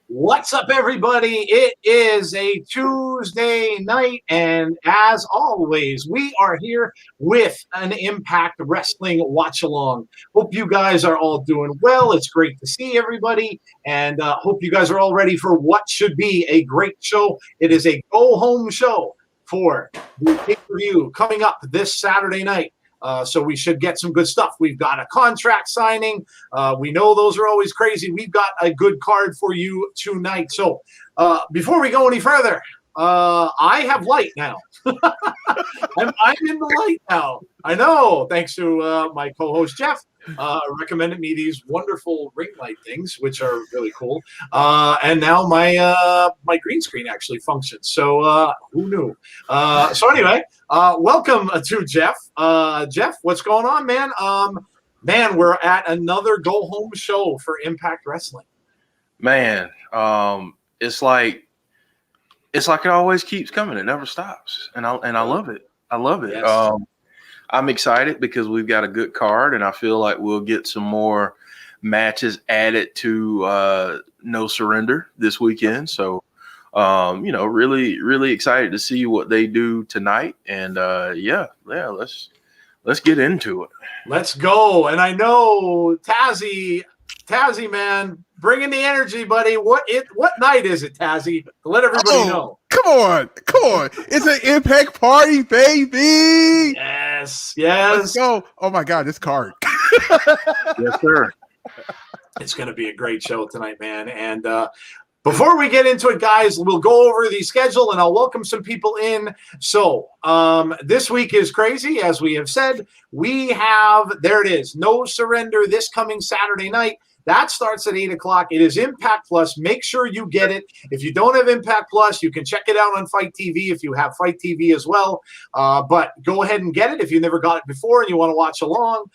What's up, everybody? It is a Tuesday night, and as always, we are here with an Impact Wrestling watch-along. Hope you guys are all doing well. It's great to see everybody, and hope you guys are all ready for what should be a great show. It is a go-home show for the pay-per-view coming up this Saturday night. So we should get some good stuff. We've got a contract signing. We know those are always crazy. We've got a good card for you tonight. So before we go any further, I have light now. I'm in the light now. I know, thanks to my co-host Jeff. Recommended me these wonderful ring light things, which are really cool. And now my green screen actually functions. So who knew? So anyway, welcome to Jeff. Jeff, what's going on, man? Man, we're at another go home show for Impact Wrestling. Man, it's like it always keeps coming. It never stops, and I love it. I love it. Yes. I'm excited because we've got a good card, and I feel like we'll get some more matches added to No Surrender this weekend. So, really, really excited to see what they do tonight. And yeah, let's get into it. Let's go. And I know Tazzy, man, bringing the energy, buddy. What night is it, Tazzy? To let everybody know. Come on. It's an Impact party, baby. Yes. Let's go. Oh, my God, this card. Yes, sir. It's going to be a great show tonight, man. And Before we get into it, guys, we'll go over the schedule and I'll welcome some people in. So this week is crazy, as we have said. We have, there it is, No Surrender this coming Saturday night. That starts at 8 o'clock. It is Impact Plus. Make sure you get it. If you don't have Impact Plus, you can check it out on Fight TV if you have Fight TV as well. But go ahead and get it if you never got it before and you want to watch along.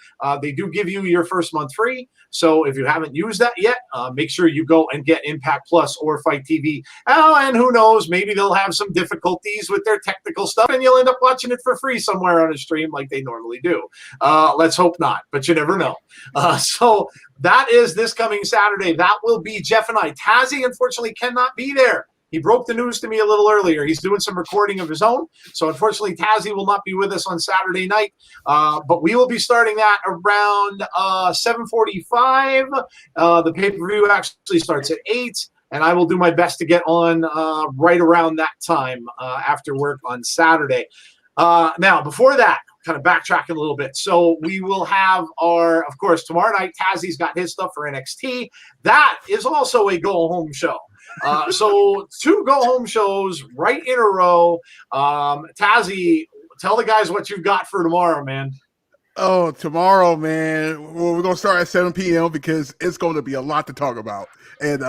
They do give you your first month free. So if you haven't used that yet, make sure you go and get Impact Plus or Fight TV. Oh, and who knows, maybe they'll have some difficulties with their technical stuff and you'll end up watching it for free somewhere on a stream like they normally do. Let's hope not, but you never know. So that is this coming Saturday. That will be Jeff and I. Tazzy, unfortunately, cannot be there. He broke the news to me a little earlier. He's doing some recording of his own. So, unfortunately, Tazzy will not be with us on Saturday night. But we will be starting that around 7:45. The pay-per-view actually starts at 8. And I will do my best to get on right around that time after work on Saturday. Now, before that, kind of backtracking a little bit. So we will have our, of course, tomorrow night, Tazzy's got his stuff for NXT. That is also a go-home show. So 2 go-home shows right in a row. Tazzy, tell the guys what you've got for tomorrow, man. Oh, tomorrow, man. Well, we're going to start at 7 p.m. because it's going to be a lot to talk about. And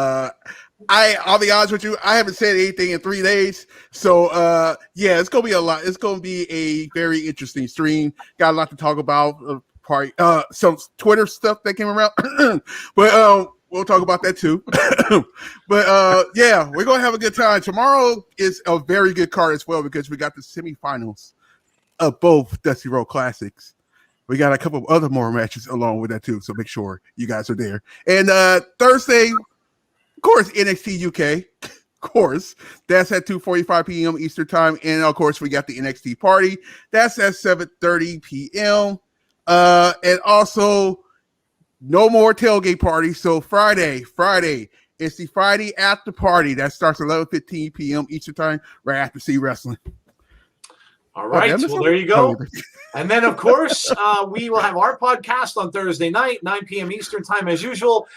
I'll be honest with you, I haven't said anything in 3 days. So, yeah, it's going to be a lot. It's going to be a very interesting stream. Got a lot to talk about. Some Twitter stuff that came around. But we'll talk about that too. But, yeah, we're going to have a good time. Tomorrow is a very good card as well because we got the semifinals of both Dusty Road Classics. We got a couple of other more matches along with that too, so make sure you guys are there. And Thursday, of course, NXT UK, of course. That's at 2:45 p.m. Eastern Time. And, of course, we got the NXT Party. That's at 7:30 p.m. And also, no more tailgate party. So Friday, it's the Friday after party. That starts at 11:15 p.m. Eastern Time, right after C Wrestling. All right, well, there you go. And then, of course, we will have our podcast on Thursday night, 9 p.m. Eastern Time, as usual,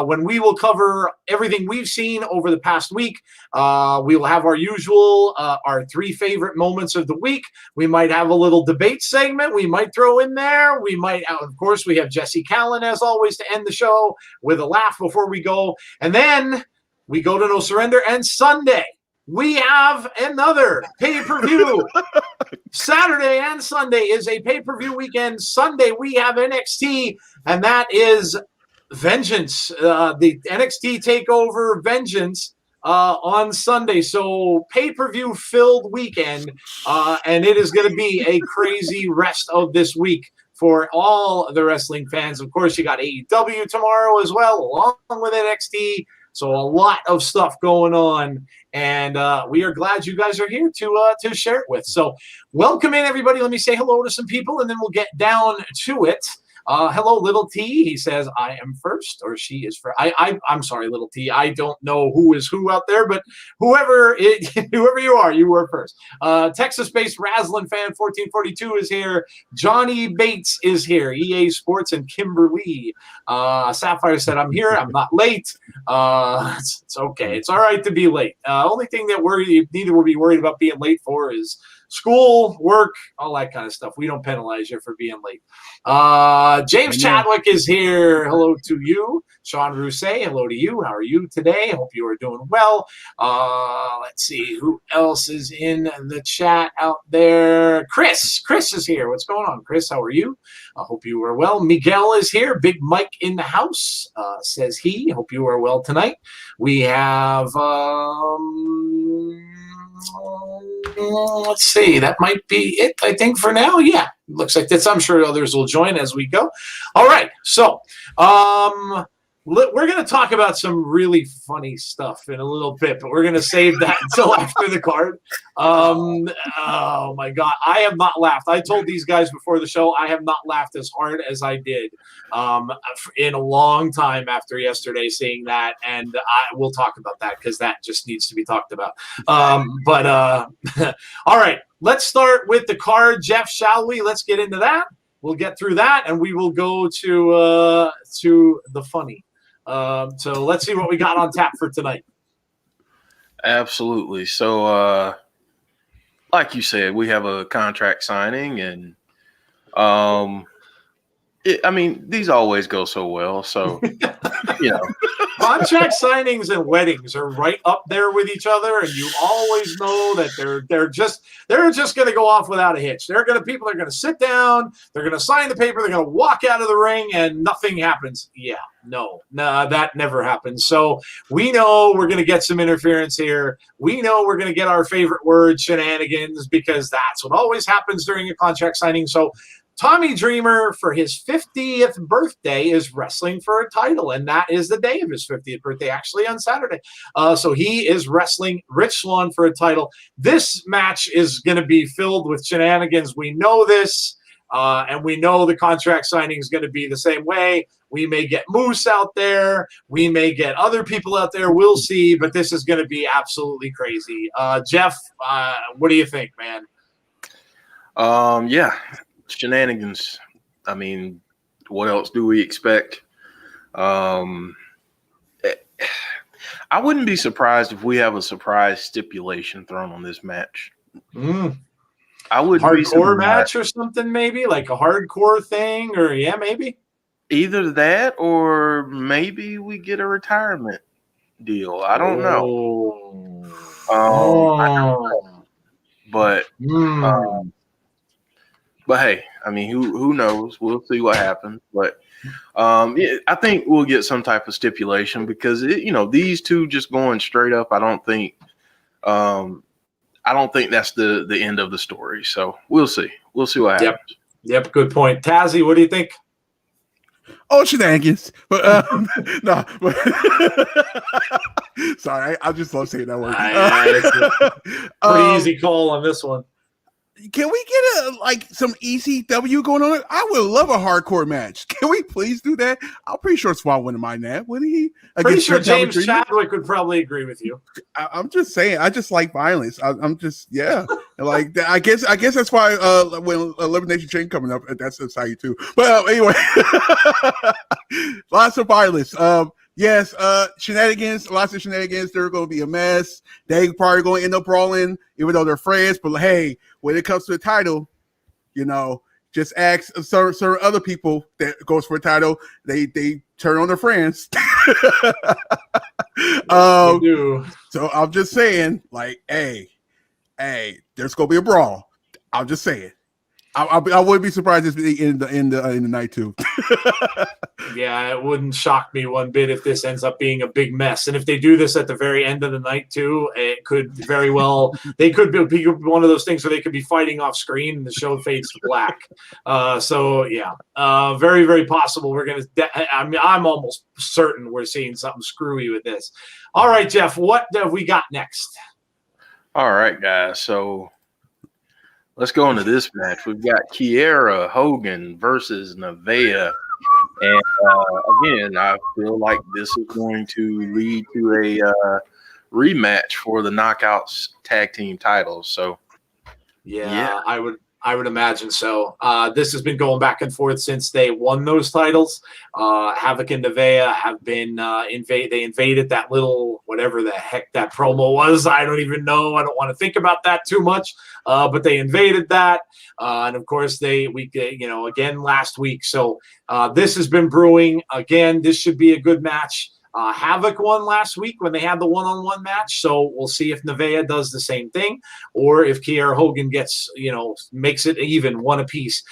when we will cover everything we've seen over the past week. We will have our usual, our 3 favorite moments of the week. We might have a little debate segment we might throw in there. We might, of course, we have Jesse Callan, as always, to end the show with a laugh before we go. And then we go to No Surrender, and Sunday, we have another pay-per-view. Taturday and Sunday is a pay-per-view weekend. Sunday, we have NXT, and that is Vengeance, the NXT TakeOver Vengeance on Sunday. So pay-per-view filled weekend, and it is going to be a crazy rest of this week for all the wrestling fans. Of course, you got AEW tomorrow as well, along with NXT. So a lot of stuff going on, and we are glad you guys are here to share it with. So welcome in, everybody. Let me say hello to some people, and then we'll get down to it. Hello, Little T. He says, I am first, or she is first. I'm sorry, Little T. I don't know who is who out there, but whoever you are, you were first. Texas-based Raslin fan 1442 is here. Johnny Bates is here. EA Sports and Kimberly. Sapphire said, I'm here. I'm not late. It's okay. It's all right to be late. Only thing that neither will be worried about being late for is school, work, all that kind of stuff. We don't penalize you for being late. James Chadwick is here. Hello to you. Sean Rousset, hello to you. How are you today? Hope you are doing well. Let's see. Who else is in the chat out there? Chris is here. What's going on, Chris? How are you? I hope you are well. Miguel is here. Big Mike in the house, says he. Hope you are well tonight. We have... let's see. That might be it, I think, for now. Yeah, looks like this. I'm sure others will join as we go. All right. So, we're going to talk about some really funny stuff in a little bit, but we're going to save that until after the card. Oh, my God. I have not laughed. I told these guys before the show I have not laughed as hard as I did in a long time after yesterday seeing that, and we'll talk about that because that just needs to be talked about. All right. Let's start with the card, Jeff, shall we? Let's get into that. We'll get through that, and we will go to the funny. So let's see what we got on tap for tonight. Absolutely. So, like you said, we have a contract signing, and I mean, these always go so well. So, you know, Contract signings and weddings are right up there with each other, and you always know that they're just going to go off without a hitch. People are going to sit down, they're going to sign the paper, they're going to walk out of the ring, and nothing happens. Yeah, no, that never happens. So we know we're going to get some interference here. We know we're going to get our favorite word, shenanigans, because that's what always happens during a contract signing. So Tommy Dreamer, for his 50th birthday, is wrestling for a title, and that is the day of his 50th birthday, actually on Saturday. So he is wrestling Rich Swann for a title. This match is going to be filled with shenanigans. We know this, and we know the contract signing is going to be the same way. We may get Moose out there. We may get other people out there. We'll see, but this is going to be absolutely crazy. Jeff, what do you think, man? Yeah. Shenanigans. I mean, what else do we expect? I wouldn't be surprised if we have a surprise stipulation thrown on this match. I would hardcore match or something, maybe like a hardcore thing, or maybe either that or maybe we get a retirement deal. I don't know. I don't know. But hey, I mean, who knows? We'll see what happens. But I think we'll get some type of stipulation because these two just going straight up. I don't think that's the end of the story. So we'll see. We'll see what happens. Yep. Good point. Tazzy, what do you think? Oh, shenanigans. But no. Sorry, I just love saying that word. Pretty easy call on this one. Can we get some ECW going on? I would love a hardcore match. Can we please do that? I'm pretty sure Swann wouldn't mind that, wouldn't he? Pretty sure James Chadwick would probably agree with you. I'm just saying. I just like violence. I'm just like I guess that's why when Elimination Chamber coming up, that's exciting too. But anyway, lots of violence. Yes, shenanigans, lots of shenanigans. They're going to be a mess. They probably going to end up brawling, even though they're friends. But hey, when it comes to the title, just ask certain other people that goes for a title. They turn on their friends. They do. So I'm just saying, like, hey, there's going to be a brawl. I'm just saying. I wouldn't be surprised if it's in the night too. Yeah, it wouldn't shock me one bit if this ends up being a big mess. And if they do this at the very end of the night too, it could very well. They could be one of those things where they could be fighting off screen and the show fades to black. Very, very possible. We're gonna. I'm almost certain we're seeing something screwy with this. All right, Jeff, what have we got next? All right, guys. So let's go into this match. We've got Kiera Hogan versus Nevaeh. And again, I feel like this is going to lead to a rematch for the Knockouts tag team titles. So, yeah. I would imagine so. This has been going back and forth since they won those titles. Havoc and Nevaeh have been they invaded that little whatever the heck that promo was. I don't even know. I don't want to think about that too much. But they invaded that, and of course again last week. So this has been brewing. Again, this should be a good match. Havoc won last week when they had the one-on-one match, so we'll see if Nevaeh does the same thing, or if Kiera Hogan makes it even one apiece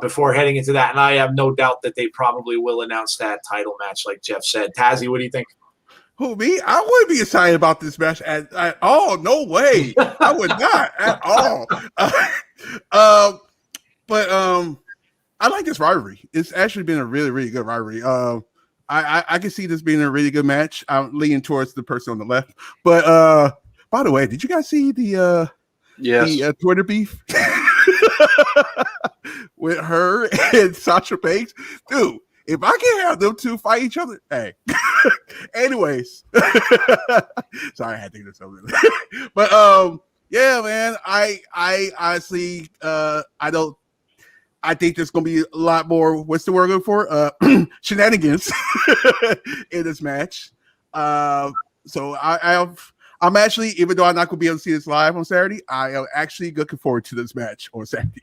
before heading into that. And I have no doubt that they probably will announce that title match, like Jeff said. Tazzy, what do you think? Who, me? I wouldn't be excited about this match at all. No way. I would not at all. But I like this rivalry. It's actually been a really, really good rivalry. I can see this being a really good match. I'm leaning towards the person on the left. But by the way, did you guys see the Twitter beef with her and Sasha Banks? Dude, if I can have them two fight each other, hey. Anyways, sorry, I had to think of something. But yeah, man, I honestly I think there's going to be a lot more. What's the word I'm looking for? Shenanigans in this match. So I'm actually, even though I'm not going to be able to see this live on Saturday, I am actually looking forward to this match on Saturday.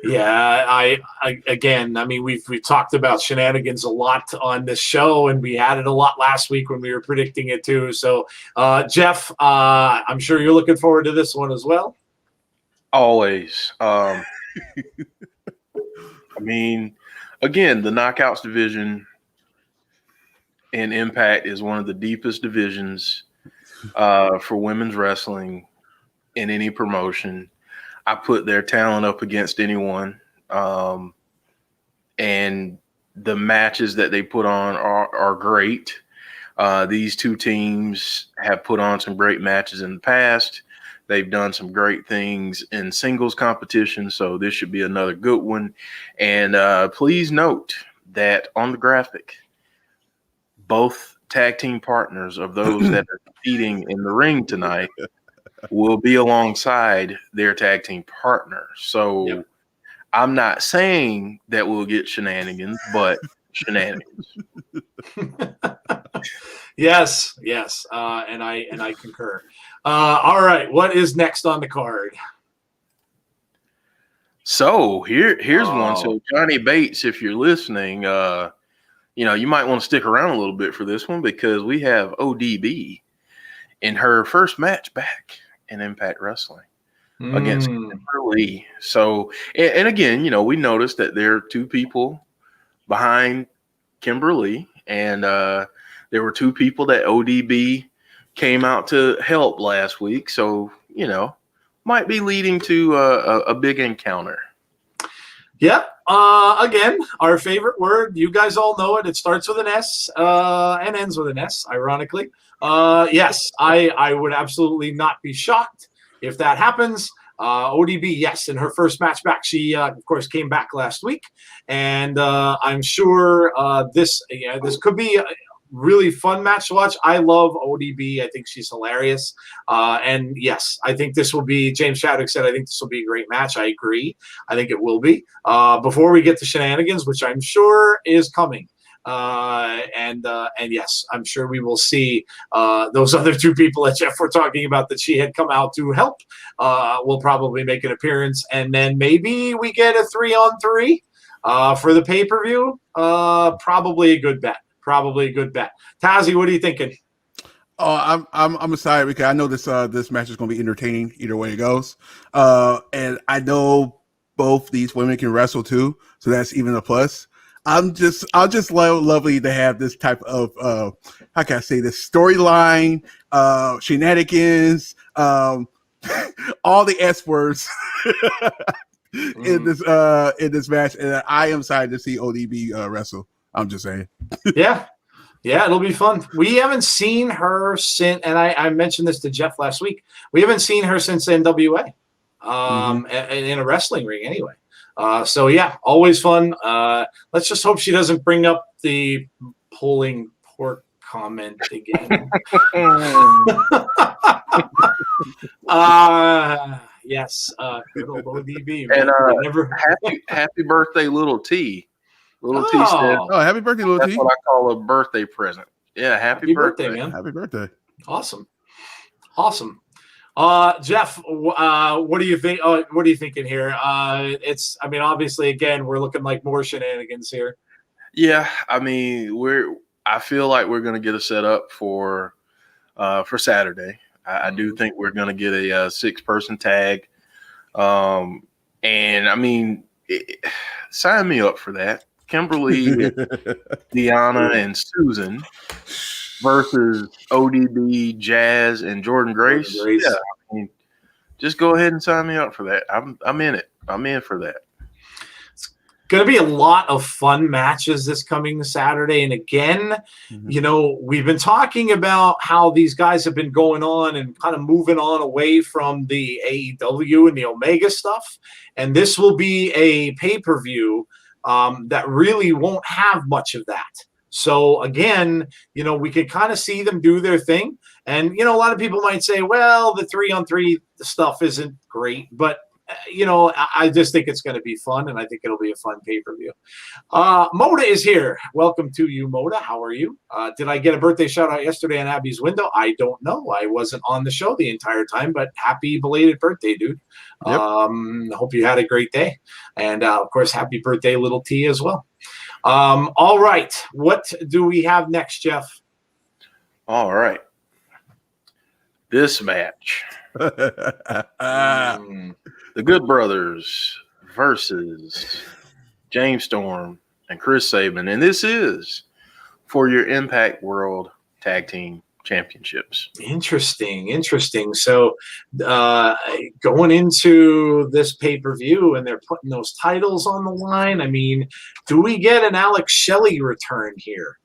Yeah, I again, I mean, we've talked about shenanigans a lot on this show, and we had it a lot last week when we were predicting it too. So, Jeff, I'm sure you're looking forward to this one as well. Always. I mean, again, the Knockouts division in Impact is one of the deepest divisions for women's wrestling in any promotion. I put their talent up against anyone. And the matches that they put on are great. These two teams have put on some great matches in the past. They've done some great things in singles competition, so this should be another good one. And please note that on the graphic, both tag team partners of those that are competing in the ring tonight will be alongside their tag team partner. So yep. I'm not saying that we'll get shenanigans, but shenanigans. Yes. And I concur. All right. What is next on the card? So here's one. So Johnny Bates, if you're listening, you might want to stick around a little bit for this one because we have ODB in her first match back in Impact Wrestling against Kimberly. So, and again, we noticed that there are two people behind Kimberly, and there were two people that ODB came out to help last week. So, might be leading to a big encounter. Yep. Again, our favorite word. You guys all know it. It starts with an S and ends with an S, ironically. Yes, I would absolutely not be shocked if that happens. ODB, yes, in her first match back, she, of course, came back last week. And I'm sure this could be a really fun match to watch. I love ODB. I think she's hilarious. And yes, I think this will be, James Chadwick said, I think this will be a great match. I agree. I think it will be. Before we get to shenanigans, which I'm sure is coming. And yes, I'm sure we will see those other two people that Jeff were talking about that she had come out to help will probably make an appearance. And then maybe we get a 3-on-3 for the pay-per-view. Probably a good bet. Tazzy, what are you thinking? Oh, I'm excited because I know this match is going to be entertaining either way it goes. And I know both these women can wrestle too, so that's even a plus. I'll just lovely to have this type of how can I say this storyline, shenanigans, all the S words in this match, and I am excited to see ODB wrestle. I'm just saying. Yeah, it'll be fun. We haven't seen her since, and I mentioned this to Jeff last week. We haven't seen her since NWA, in a wrestling ring anyway. So yeah, always fun. Let's just hope she doesn't bring up the pulling pork comment again. Yes, good old ODB. Man. And happy birthday, Little T. Little T said, "Oh, happy birthday, Little T." That's what I call a birthday present. Yeah, happy birthday, man. Happy birthday. Awesome. Jeff, what do you think? What are you thinking here? Obviously, again, we're looking like more shenanigans here. Yeah, I feel like we're going to get a setup for Saturday. I do think we're going to get a 6-person tag. Sign me up for that. Kimberly, Deanna, and Susan versus ODB, Jazz, and Jordan Grace. Yeah, just go ahead and sign me up for that. I'm in it. I'm in for that. It's going to be a lot of fun matches this coming Saturday. And again, we've been talking about how these guys have been going on and kind of moving on away from the AEW and the Omega stuff. And this will be a pay-per-view that really won't have much of that. So again, we could kind of see them do their thing. And, a lot of people might say, well, the 3-on-3 stuff isn't great, but I just think it's going to be fun, and I think it'll be a fun pay-per-view. Moda is here. Welcome to you, Moda. How are you? Did I get a birthday shout-out yesterday on Abby's window? I don't know. I wasn't on the show the entire time, but happy belated birthday, dude. Yep. Hope you had a great day. And, of course, happy birthday, little T, as well. All right. What do we have next, Jeff? All right. This match. The Good Brothers versus James Storm and Chris Sabin. And this is for your Impact World Tag Team Championships. Interesting. So going into this pay-per-view and they're putting those titles on the line, I mean, do we get an Alex Shelley return here?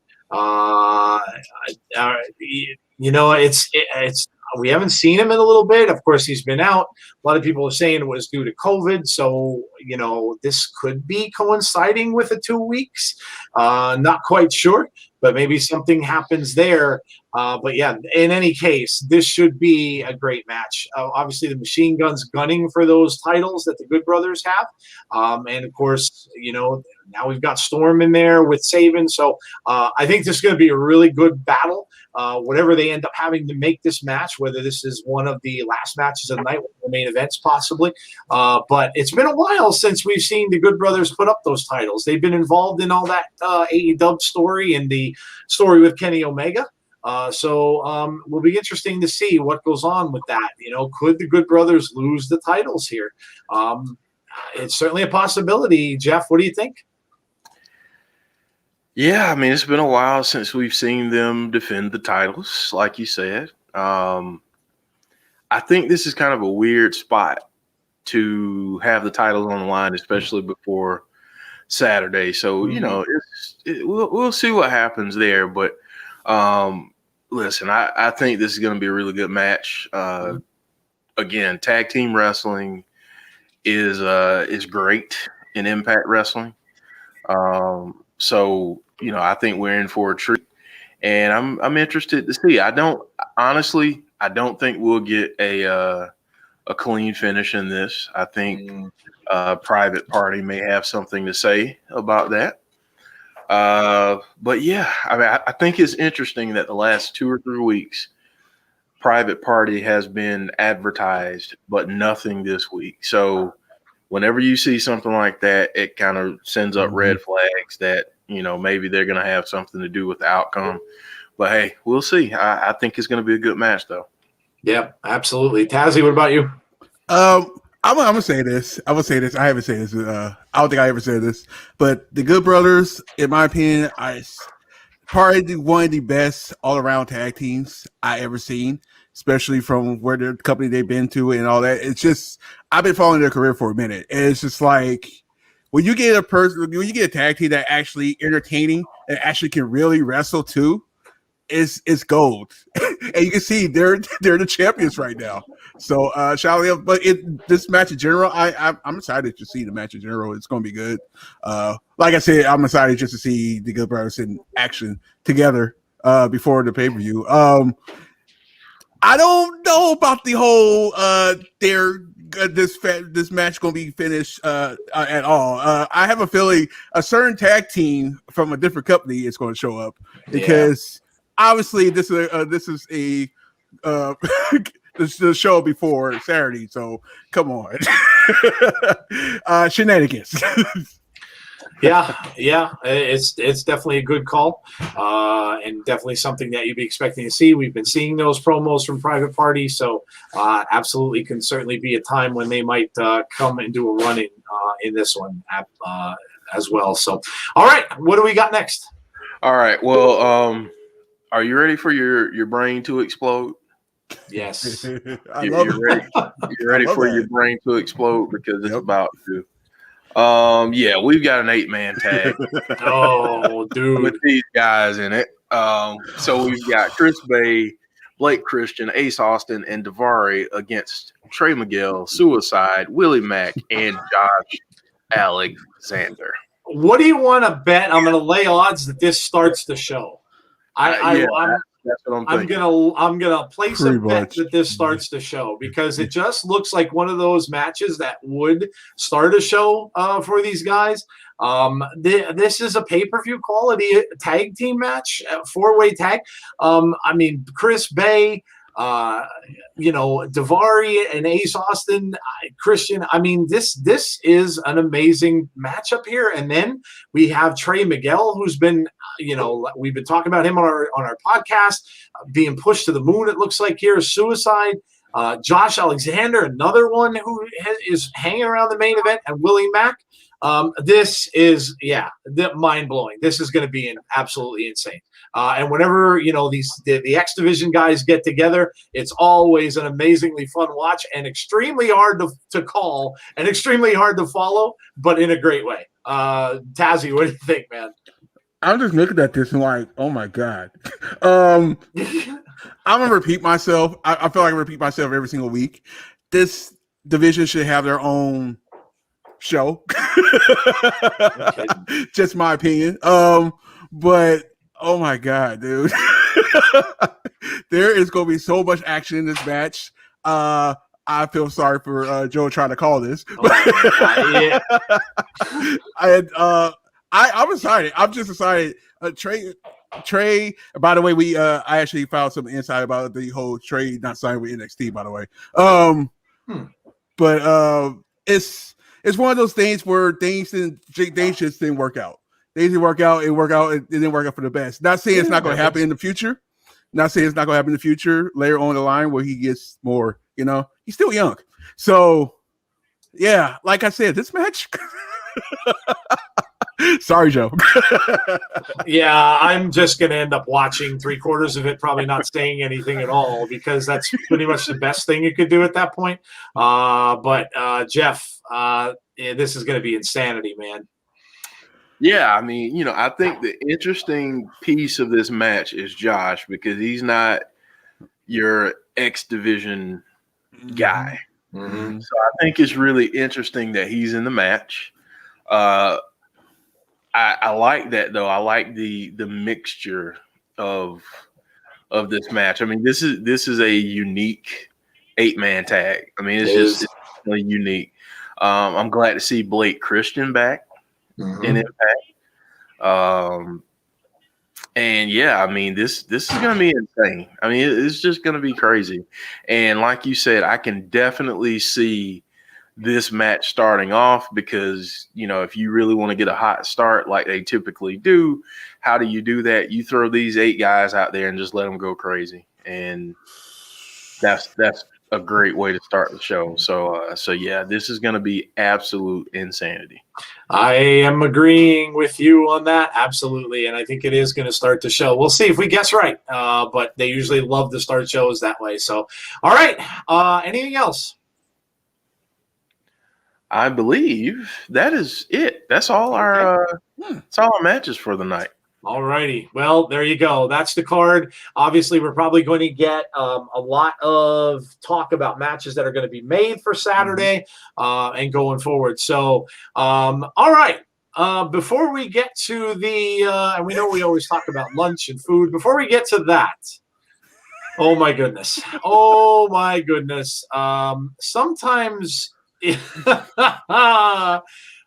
It's we haven't seen him in a little bit. Of course, he's been out. A lot of people are saying it was due to COVID. So, this could be coinciding with the 2 weeks. Not quite sure, but maybe something happens there. But yeah, in any case, this should be a great match. Obviously, the Machine Guns gunning for those titles that the Good Brothers have. And of course, now we've got Storm in there with Sabin. So I think this is going to be a really good battle. Whatever they end up having to make this match, whether this is one of the last matches of the night, the main events possibly. But it's been a while since we've seen the Good Brothers put up those titles. They've been involved in all that AEW story and the story with Kenny Omega. So will be interesting to see what goes on with that. Could the Good Brothers lose the titles here? It's certainly a possibility. Jeff, what do you think? Yeah, I mean, it's been a while since we've seen them defend the titles, like you said. I think this is kind of a weird spot to have the titles on the line, especially before Saturday. So, we'll see what happens there. But listen, I think this is going to be a really good match. Again, tag team wrestling is great in Impact Wrestling. So, I think we're in for a treat, and I'm interested to see. I don't think we'll get a clean finish in this. I think Private Party may have something to say about that. But yeah, I mean, I think it's interesting that the last 2 or 3 weeks, Private Party has been advertised, but nothing this week. So whenever you see something like that, it kind of sends up red flags that, maybe they're going to have something to do with the outcome. But hey, we'll see. I think it's going to be a good match, though. Yeah, absolutely. Tazzy, what about you? I'm gonna say this. I will say this. I haven't said this. I don't think I ever said this. But the Good Brothers, in my opinion, probably one of the best all-around tag teams I ever seen, especially from where the company they've been to and all that. It's just I've been following their career for a minute, and it's just like when you get a tag team that actually entertaining and actually can really wrestle too, it's gold. And you can see they're the champions right now. So shout out, but this match in general, I'm excited to see the match in general. It's going to be good. Like I said, I'm excited just to see the Good Brothers in action together before the pay-per-view. I don't know about the whole this match going to be finished at all. I have a feeling a certain tag team from a different company is going to show up because obviously this is the show before Saturday, so come on. Shenanigans. Yeah, it's definitely a good call, and definitely something that you'd be expecting to see. We've been seeing those promos from Private Party, so absolutely can certainly be a time when they might come and do a run in this one as well. So, all right, what do we got next? All right, well, are you ready for your brain to explode? Yes. You're ready for your brain to explode because it's about to. Yeah, we've got an 8-man tag. Oh, dude. With these guys in it. So we've got Chris Bay, Blake Christian, Ace Austin, and Daivari against Trey Miguel, Suicide, Willie Mack, and Josh Alexander. What do you want to bet? I'm going to lay odds that this starts the show. That's what I'm thinking. gonna place Pretty a bet much. that this starts the show because it just looks like one of those matches that would start a show for these guys. This is a pay-per-view quality tag team match, 4-way tag. I mean, Chris Bay, Davari and Ace Austin, Christian. I mean, this is an amazing matchup here. And then we have Trey Miguel, who's been, we've been talking about him on our podcast, being pushed to the moon. It looks like here, Suicide. Josh Alexander, another one who is hanging around the main event, and Willie Mack. This is mind blowing. This is going to be absolutely insane. And whenever the X Division guys get together, it's always an amazingly fun watch and extremely hard to call and extremely hard to follow, but in a great way. Tazzy, what do you think, man? I'm just looking at this and like, oh my god. I'm gonna repeat myself. I feel like I repeat myself every single week. This division should have their own show. Just my opinion. But oh my god, dude. There is gonna be so much action in this match. I feel sorry for Joe trying to call this. I'm excited. I'm just excited. Trey. By the way, I actually found some insight about the whole Trey not signing with NXT. By the way, but it's one of those things where things just didn't work out. They didn't work out. It didn't work out for the best. Not saying it's not going to happen in the future. Not saying it's not going to happen in the future. Later on the line where he gets more. He's still young. So yeah, like I said, this match. Sorry, Joe. Yeah, I'm just going to end up watching 3/4 of it, probably not saying anything at all, because that's pretty much the best thing you could do at that point. But Jeff, this is going to be insanity, man. Yeah, I mean, I think the interesting piece of this match is Josh, because he's not your X Division guy. Mm-hmm. So I think it's really interesting that he's in the match. I like that, though. I like the mixture of this match. I mean, this is a unique 8-man tag. I mean, it's really unique. I'm glad to see Blake Christian back in Impact. And yeah, I mean, this is going to be insane. I mean, it's just going to be crazy. And like you said, I can definitely see this match starting off, because if you really want to get a hot start like they typically do, how do you do that? You throw these 8 guys out there and just let them go crazy, and that's a great way to start the show. So yeah, this is going to be absolute insanity. I am agreeing with you on that, absolutely, and I think it is going to start the show. We'll see if we guess right, but they usually love to start shows that way. So, all right, anything else? I believe that is it. That's all that's all our matches for the night. All righty. Well, there you go. That's the card. Obviously, we're probably going to get a lot of talk about matches that are going to be made for Saturday and going forward. So, all right. Before we get to and we know we always talk about lunch and food. Before we get to that, oh my goodness. Sometimes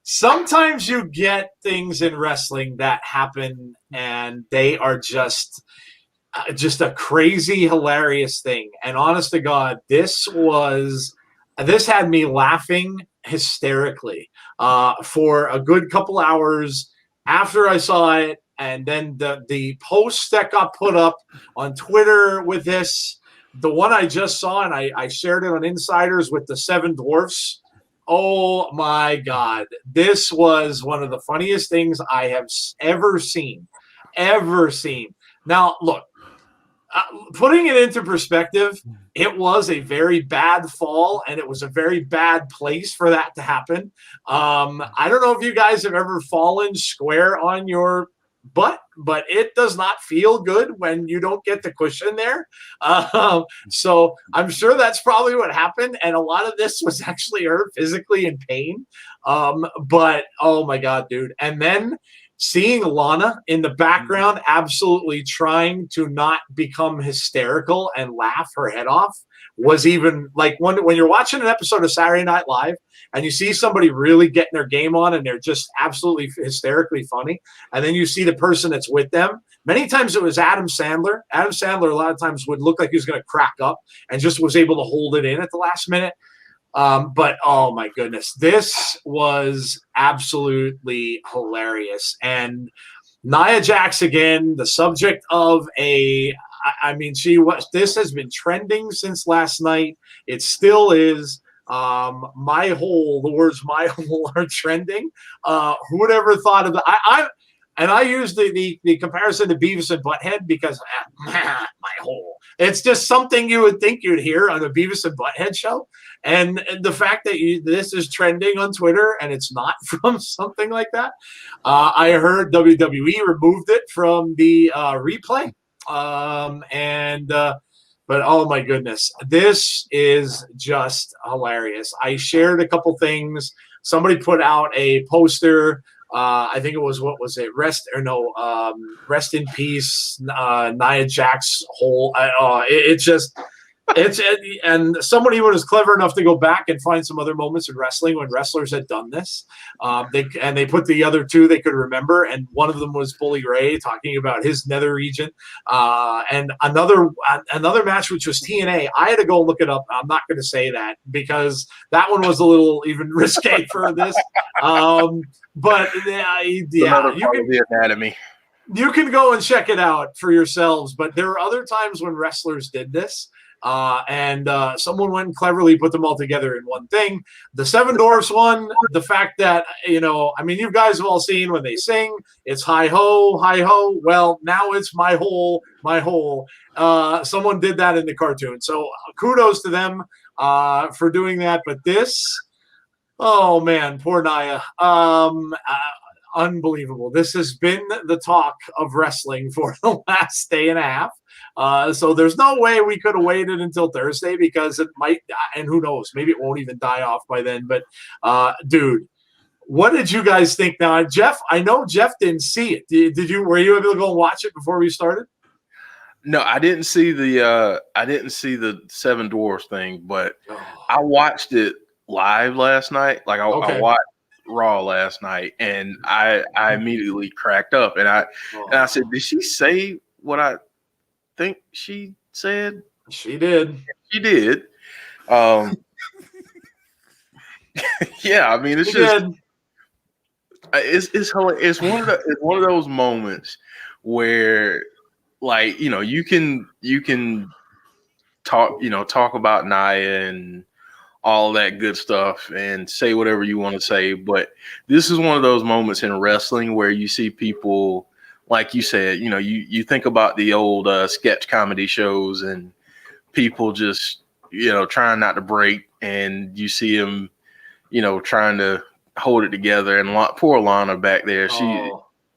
sometimes you get things in wrestling that happen and they are just a crazy, hilarious thing. And honest to God, this had me laughing hysterically for a good couple hours after I saw it. And then the posts that got put up on Twitter with this, the one I just saw, and I shared it on Insiders with the 7 Dwarfs. Oh my God. This was one of the funniest things I have ever seen. Now, look, putting it into perspective, it was a very bad fall, and it was a very bad place for that to happen. I don't know if you guys have ever fallen square on your butt, but it does not feel good when you don't get the cushion there. So I'm sure that's probably what happened. And a lot of this was actually her physically in pain. But oh my God, dude. And then seeing Lana in the background absolutely trying to not become hysterical and laugh her head off was even like when you're watching an episode of Saturday Night Live and you see somebody really getting their game on and they're just absolutely hysterically funny, and then you see the person that's with them. Many times it was Adam Sandler. Adam Sandler a lot of times would look like he was going to crack up and just was able to hold it in at the last minute. But oh my goodness, this was absolutely hilarious. And Nia Jax again, the subject of this has been trending since last night. It still is. The words "my hole" are trending. Who would ever thought of that? I use the comparison to Beavis and Butthead because my hole. It's just something you would think you'd hear on a Beavis and Butthead show. And the fact that this is trending on Twitter and it's not from something like that. I heard WWE removed it from the replay. But oh my goodness, this is just hilarious. I shared a couple things. Somebody put out a poster. I think it was, what was it? Rest in peace, Nia Jax whole. And somebody was clever enough to go back and find some other moments in wrestling when wrestlers had done this. They put the other two they could remember, and one of them was Bully Ray talking about his nether region. And another match, which was TNA. I had to go look it up. I'm not going to say that because that one was a little even risque for this. But you can the anatomy. You can go and check it out for yourselves. But there are other times when wrestlers did this. And someone went and cleverly put them all together in one thing. The Seven Dwarfs one, the fact that, you guys have all seen when they sing, it's hi ho, hi ho. Well, now it's my hole, my hole. Someone did that in the cartoon. So kudos to them for doing that. But this, oh man, poor Nia. Unbelievable. This has been the talk of wrestling for the last day and a half. So there's no way we could have waited until Thursday because it might, and who knows, maybe it won't even die off by then. But dude, what did you guys think? Now, Jeff, I know Jeff didn't see it. Were you able to go and watch it before we started? No, I didn't see the Seven Dwarfs thing, but I watched it live last night. Like I watched Raw last night, and I immediately cracked up, and I said, "Did she say what I think she said?" She did. She did. Yeah, I mean, it's it's one of those moments where, like, you can talk about Nia and all that good stuff and say whatever you want to say. But this is one of those moments in wrestling where you see people, like you said, you think about the old sketch comedy shows and people just, trying not to break, and you see them, trying to hold it together. And poor Lana back there,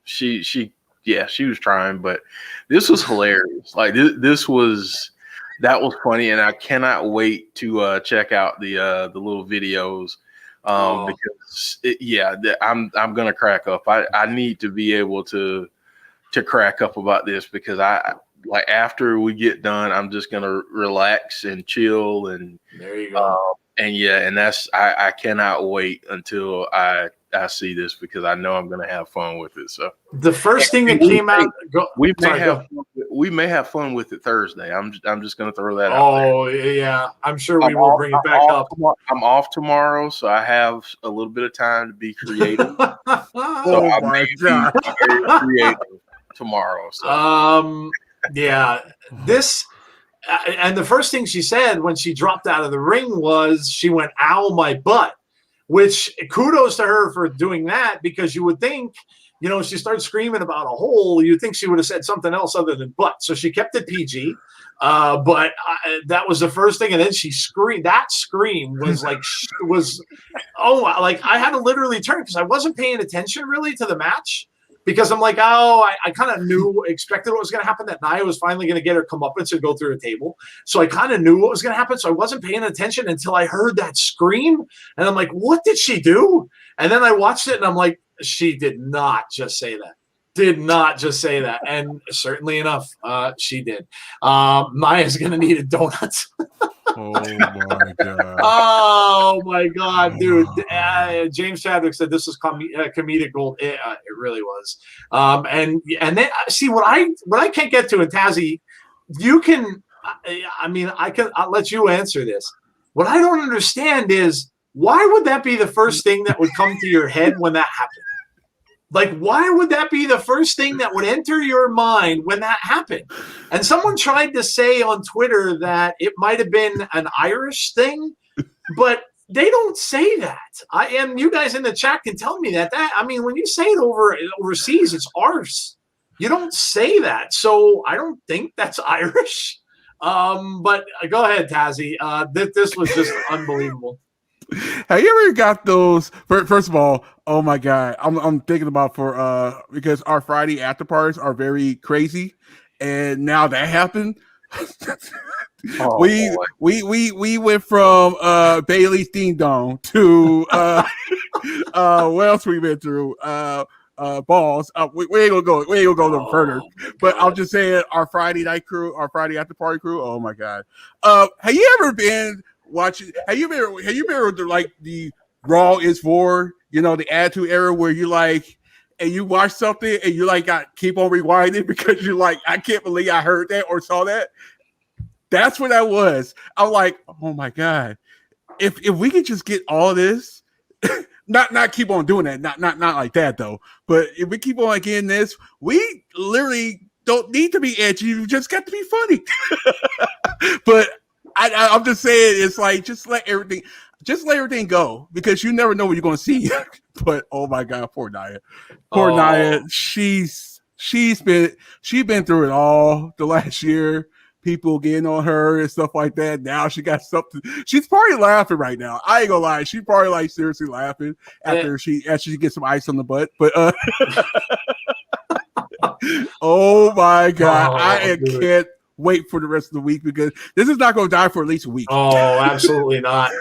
she was trying, but this was hilarious. Like that was funny, and I cannot wait to check out the little videos because I'm gonna crack up. I need to be able to crack up about this because after we get done, I'm just gonna relax and chill, and there you go. And that's I cannot wait until I see this because I know I'm going to have fun with it. So the first thing that came out, we may have fun with it Thursday. I'm just going to throw that out. Oh yeah, I'm sure we will bring it back up. I'm off tomorrow, so I have a little bit of time to be creative. So I may be very creative tomorrow. So this. And the first thing she said when she dropped out of the ring was she went, "Ow, my butt," which kudos to her for doing that, because you would think, she started screaming about a hole. You'd think she would have said something else other than butt. So she kept it PG. But that was the first thing. And then she screamed. That scream was like, I had to literally turn because I wasn't paying attention really to the match. Because I'm like, I kind of expected what was going to happen, that Nia was finally going to get her comeuppance and go through a table. So I kind of knew what was going to happen. So I wasn't paying attention until I heard that scream. And I'm like, what did she do? And then I watched it and I'm like, She did not just say that. Did not just say that. And certainly enough, she did. Maya's going to need a donut. Oh my god! Oh my god, dude! James Chadwick said this was comedic gold. It really was. And then see what I can't get to, and Tazzy, you can. I'll let you answer this. What I don't understand is why would that be the first thing that would come to your head when that happened? Like, why would that be the first thing that would enter your mind when that happened? And someone tried to say on Twitter that it might have been an Irish thing, but they don't say that. You guys in the chat can tell me that. When you say it overseas, it's arse. You don't say that. So I don't think that's Irish. But go ahead, Tazzy. This was just unbelievable. Have you ever got those? First of all, oh my god, I'm thinking about because our Friday after parties are very crazy, and now that happened. We went from Bailey's Ding Dong to what else we went through? Balls. We ain't gonna go. We ain't gonna go no further. But I'm just saying, our Friday night crew, our Friday after party crew. Oh my god. Have you ever been watching? Have you been like the Raw is for the Attitude Era where you like and you watch something and you like keep on rewinding because you're like, I can't believe I heard that or saw that. That's what that was. I'm like, oh my god, if we could just get all of this. Not keep on doing that, not like that though. But if we keep on getting this, we literally don't need to be edgy. You just got to be funny. But I'm just saying, it's like just let everything go because you never know what you're going to see. But oh my god, poor Nia, Nia. She's been through it all the last year. People getting on her and stuff like that. Now she got something. She's probably laughing right now. I ain't gonna lie. She's probably like seriously laughing after she gets some ice on the butt. But oh my god, I can't wait for the rest of the week because this is not going to die for at least a week. Oh, absolutely not.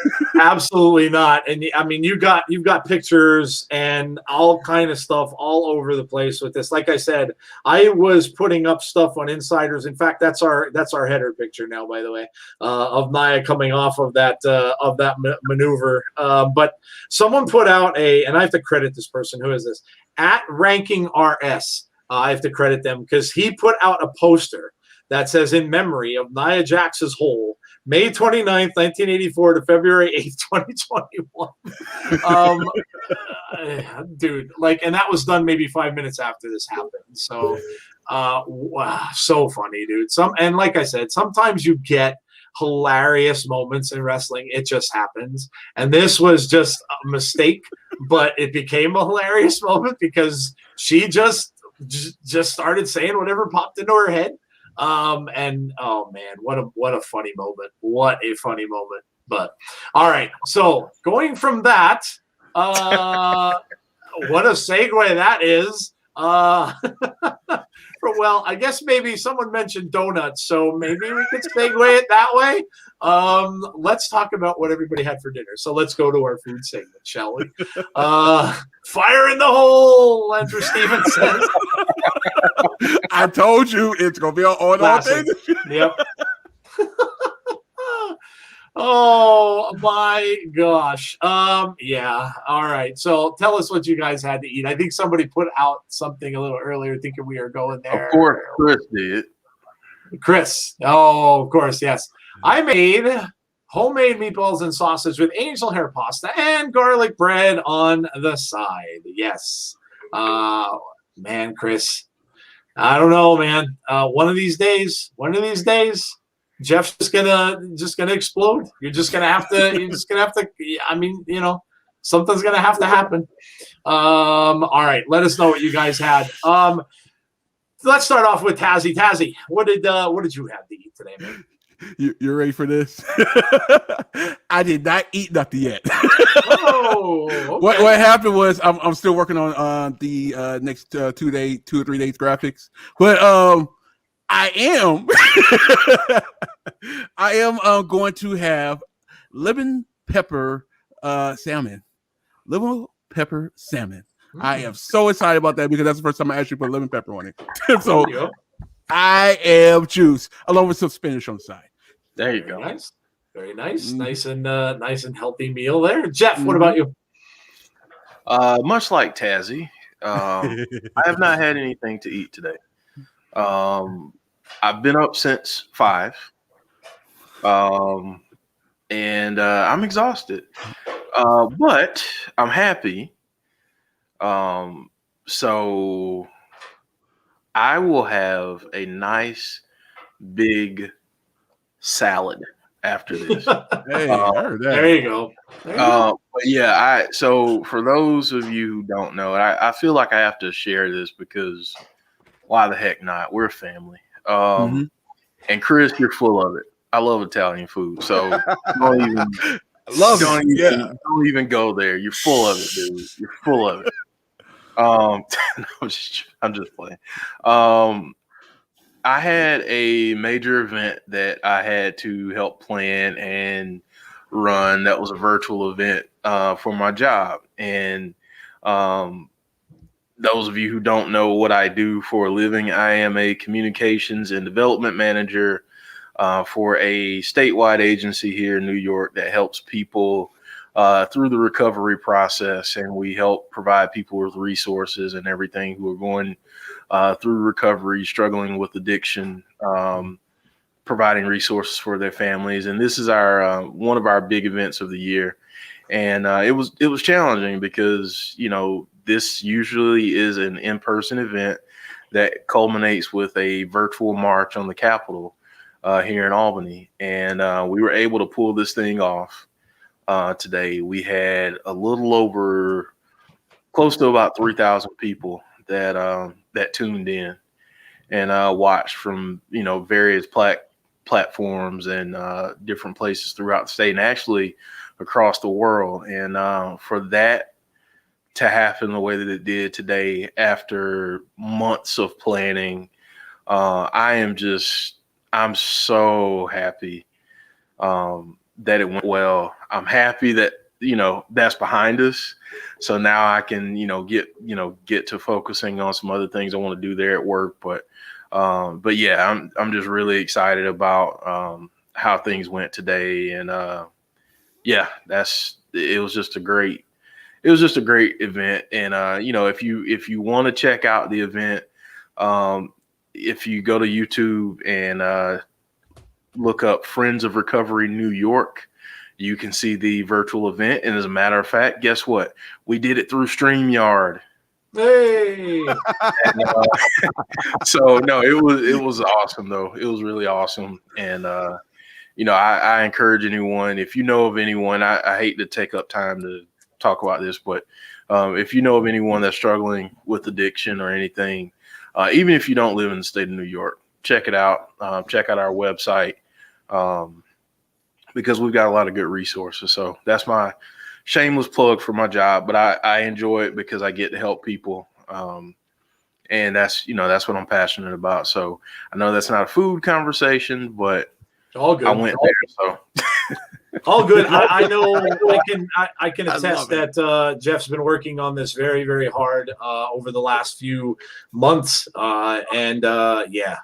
Absolutely not. And you've got pictures and all kind of stuff all over the place with this. Like I said, I was putting up stuff on Insiders. In fact, that's our header picture now, by the way, of Nia coming off of that maneuver. But someone put out and I have to credit this person. Who is this? @RankingRS. I have to credit them because he put out a poster that says, in memory of Nia Jax's hole, May 29th, 1984 to February 8th, 2021. Dude, and that was done maybe 5 minutes after this happened. So, wow, so funny, dude. And like I said, sometimes you get hilarious moments in wrestling. It just happens. And this was just a mistake, but it became a hilarious moment because she just started saying whatever popped into her head. And oh man, what a funny moment. What a funny moment. But all right. So going from that, what a segue that is. Well, I guess maybe someone mentioned donuts, so maybe we could segue it that way. Let's talk about what everybody had for dinner. So let's go to our food segment, shall we? Fire in the hole, Andrew Stevens says. I told you it's gonna be on all thing. Yep. Oh my gosh. Yeah. All right. So tell us what you guys had to eat. I think somebody put out something a little earlier thinking we were going there. Of course, Chris did. Chris. Oh, of course, yes. I made homemade meatballs and sausage with angel hair pasta and garlic bread on the side. Yes. Man, Chris. I don't know, man. One of these days, Jeff's just gonna explode. You're just gonna have to. I mean, something's gonna have to happen. All right, let us know what you guys had. Let's start off with Tazzy. Tazzy, what did you have to eat today, man? You're ready for this? I did not eat nothing yet. Oh, okay. What happened was I'm still working on the next 2 or 3 days graphics, but I am going to have lemon pepper salmon. Lemon pepper salmon. I am so excited about that because that's the first time I actually put lemon pepper on it. So There you go. I am juice, along with some spinach on the side. There you Very go. nice. Very nice. Mhm. Nice and healthy meal there. Jeff, what about you? Much like Tazzy, I have not had anything to eat today. I've been up since 5, and I'm exhausted, but I'm happy. So I will have a nice big salad after this. Hey, I heard that. There you go. There you go. But yeah, so for those of you who don't know, I feel like I have to share this because why the heck not? We're a family. Mhm. And Chris, you're full of it. I love Italian food, so don't even Love don't it. even, Yeah. don't even go there. You're full of it, dude. You're full of it. No, I'm just playing. I had a major event that I had to help plan and run. That was a virtual event for my job. And those of you who don't know what I do for a living, I am a communications and development manager for a statewide agency here in New York that helps people through the recovery process. And we help provide people with resources and everything who are going through recovery, struggling with addiction, providing resources for their families. And this is our one of our big events of the year. And it was challenging because, this usually is an in-person event that culminates with a virtual march on the Capitol here in Albany. And we were able to pull this thing off today. We had a little over close to about 3,000 people that tuned in and watched from, various platforms and different places throughout the state and actually across the world. And for that to happen the way that it did today after months of planning, I'm so happy that it went well. I'm happy that, that's behind us. So now I can, get to focusing on some other things I want to do there at work. But yeah, I'm just really excited about how things went today. And yeah, it was just a great event. And if you want to check out the event, if you go to YouTube and look up Friends of Recovery New York, you can see the virtual event. And as a matter of fact, guess what? We did it through StreamYard. Hey. And, so no, it was awesome though. It was really awesome. And I encourage anyone, if you know of anyone, I hate to take up time to talk about this, but if you know of anyone that's struggling with addiction or anything, even if you don't live in the state of New York, check it out. Check out our website because we've got a lot of good resources. So that's my shameless plug for my job, but I enjoy it because I get to help people. And that's what I'm passionate about. So I know that's not a food conversation, but All good. I went there. So all good. I know I can I attest love it. that Jeff's been working on this very, very hard over the last few months. And again,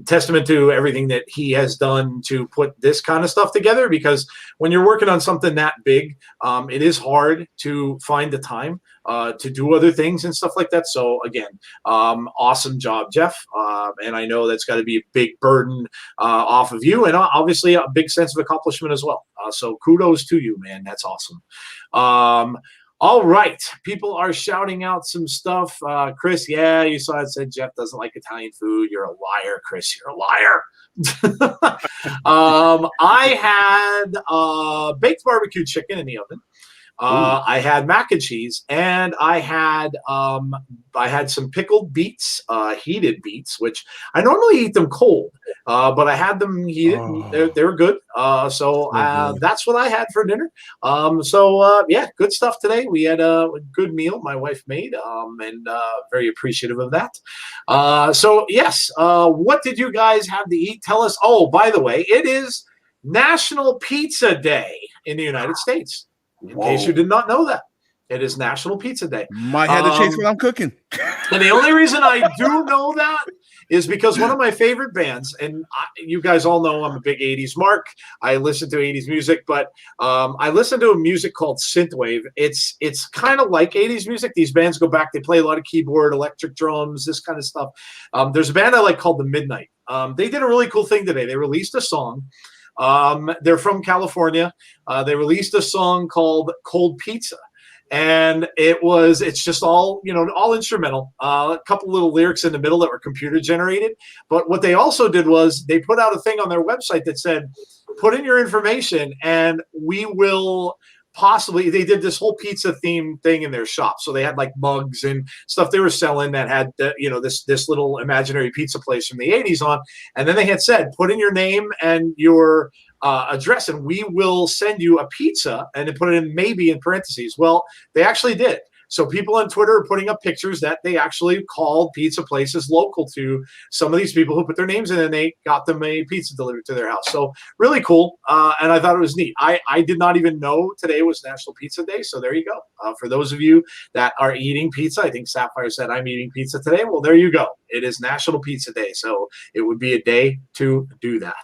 testament to everything that he has done to put this kind of stuff together, because when you're working on something that big, it is hard to find the time to do other things and stuff like that. So again, awesome job, Jeff. And I know that's got to be a big burden off of you, and obviously a big sense of accomplishment as well. So kudos to you, man. That's awesome. All right. People are shouting out some stuff. Chris, yeah, you saw it said Jeff doesn't like Italian food. You're a liar, Chris. You're a liar. I had baked barbecue chicken in the oven. I had mac and cheese, and I had some pickled beets, heated beets, which I normally eat them cold, but I had them heated. Oh. They were good. So good. that's what I had for dinner. Yeah, good stuff today. We had a good meal my wife made, and very appreciative of that. So yes, what did you guys have to eat? Tell us. Oh, by the way, it is National Pizza Day in the United States. In case you did not know that. It is National Pizza Day. Might have to chase when I'm cooking. And the only reason I do know that is because one of my favorite bands, and you guys all know I'm a big 80s mark. I listen to 80s music, but I listen to a music called synthwave. It's kind of like 80s music. These bands go back. They play a lot of keyboard, electric drums, this kind of stuff. There's a band I like called The Midnight. They did a really cool thing today. They released a song. They're from California. They released a song called Cold Pizza. And it's just all instrumental, a couple little lyrics in the middle that were computer generated. But what they also did was they put out a thing on their website that said, put in your information and we will possibly, they did this whole pizza theme thing in their shop. So they had like mugs and stuff they were selling that had, this little imaginary pizza place from the 80s on. And then they had said, put in your name and your address and we will send you a pizza, and then put it in maybe in parentheses. Well, they actually did. So people on Twitter are putting up pictures that they actually called pizza places local to some of these people who put their names in, and they got them a pizza delivered to their house. So really cool. And I thought it was neat. I did not even know today was National Pizza Day. So there you go. For those of you that are eating pizza, I think Sapphire said I'm eating pizza today. Well, there you go. It is National Pizza Day. So it would be a day to do that.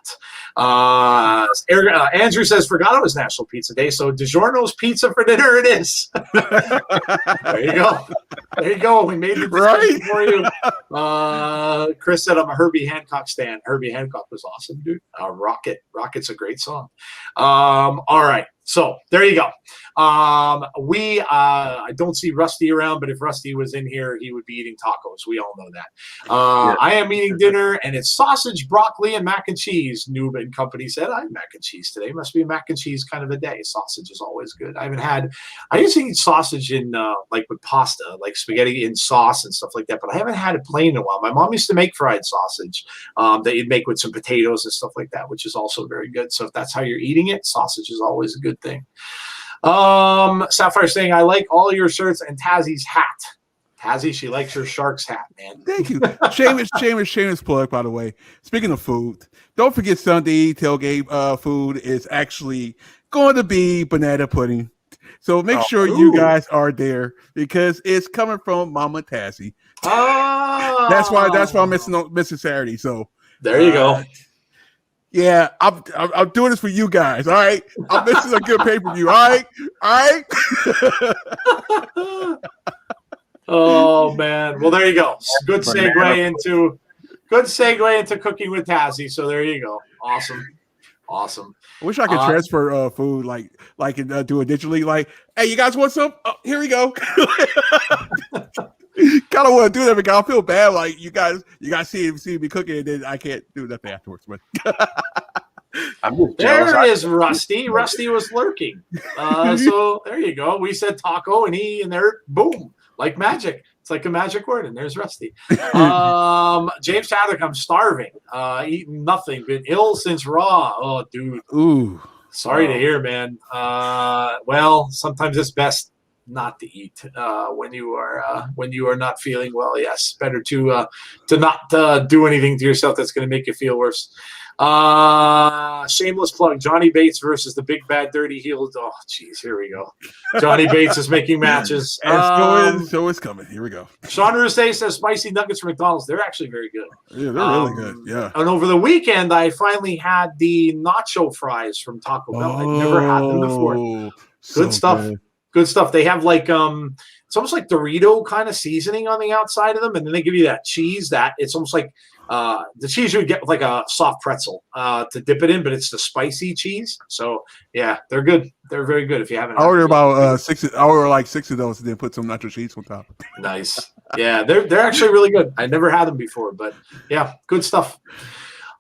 Andrew says, forgot it was National Pizza Day. So DiGiorno's pizza for dinner it is. There you go. There you go. We made the decision for you. Chris said I'm a Herbie Hancock stan. Herbie Hancock was awesome, dude. Rocket. Rocket's a great song. All right. So there you go. I don't see Rusty around, but if Rusty was in here, he would be eating tacos. We all know that. Yeah. I am eating dinner, and it's sausage, broccoli, and mac and cheese. Noob and Company said, I had mac and cheese today. Must be a mac and cheese kind of a day. Sausage is always good. I used to eat sausage in like with pasta, like spaghetti in sauce and stuff like that, but I haven't had it plain in a while. My mom used to make fried sausage that you'd make with some potatoes and stuff like that, which is also very good. So if that's how you're eating it, sausage is always a good thing. Sapphire saying, I like all your shirts and Tazzie's hat. Tazzie, she likes your Sharks hat, man. Thank you. Shameless plug, by the way. Speaking of food, don't forget Sunday tailgate food is actually going to be banana pudding. So make sure you guys are there because it's coming from Mama Tazzie. Oh. That's why I'm missing Saturday. So there you go. Yeah, I'm doing this for you guys. All right, this is a good pay-per-view. All right. Oh man, well there you go. Good segue into cooking with Tazzie. So there you go. Awesome. I wish I could transfer food like do it digitally. Like, hey, you guys want some? Oh, here we go. Kind of want to do that because I feel bad. Like you guys see me cooking, and then I can't do nothing afterwards. But there is Rusty. Rusty was lurking. So there you go. We said taco, and there, boom, like magic. It's like a magic word, and there's Rusty. James Chadwick, I'm starving. Eating nothing. Been ill since Raw. Oh, dude. Ooh. Sorry to hear, man. Well, sometimes it's best not to eat when you are not feeling well. Yes, better to not do anything to yourself that's going to make you feel worse. Shameless plug: Johnny Bates versus the Big Bad Dirty Heels. Oh, geez, here we go. Johnny Bates is making matches. So it's coming. Here we go. Sean Rousset says spicy nuggets from McDonald's. They're actually very good. Yeah, they're really good. Yeah. And over the weekend, I finally had the nacho fries from Taco Bell. I'd never had them before. Good stuff. Good. Good stuff. They have like it's almost like Dorito kind of seasoning on the outside of them, and then they give you that cheese that it's almost like the cheese you would get with like a soft pretzel to dip it in, but it's the spicy cheese. So yeah, they're good. They're very good. If you haven't, I ordered about 6 of those, and then put some nacho cheese on top. Nice. Yeah, they're actually really good. I never had them before, but yeah, good stuff.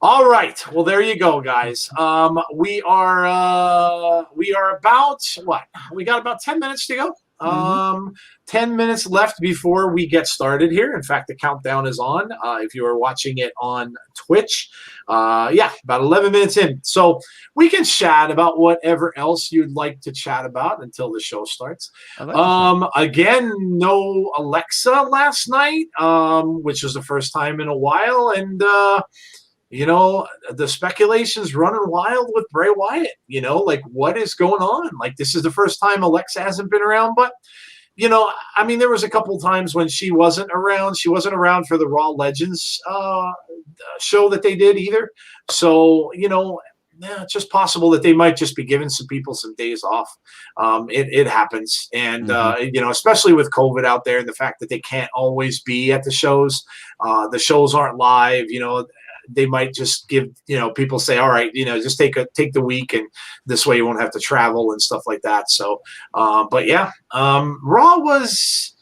All right. Well, there you go, guys. We are about what? We got about 10 minutes to go. 10 minutes left before we get started here. In fact, the countdown is on. If you are watching it on Twitch, about 11 minutes in. So we can chat about whatever else you'd like to chat about until the show starts. Again, no Alexa last night, which was the first time in a while, and the speculation's running wild with Bray Wyatt. Like what is going on? Like this is the first time Alexa hasn't been around, but I mean, there was a couple times when she wasn't around. She wasn't around for the Raw Legends show that they did either. So, it's just possible that they might just be giving some people some days off. It happens. And, especially with COVID out there and the fact that they can't always be at the shows. The shows aren't live, they might just give, people say, all right, just take the week, and this way you won't have to travel and stuff like that. So, but yeah, Raw was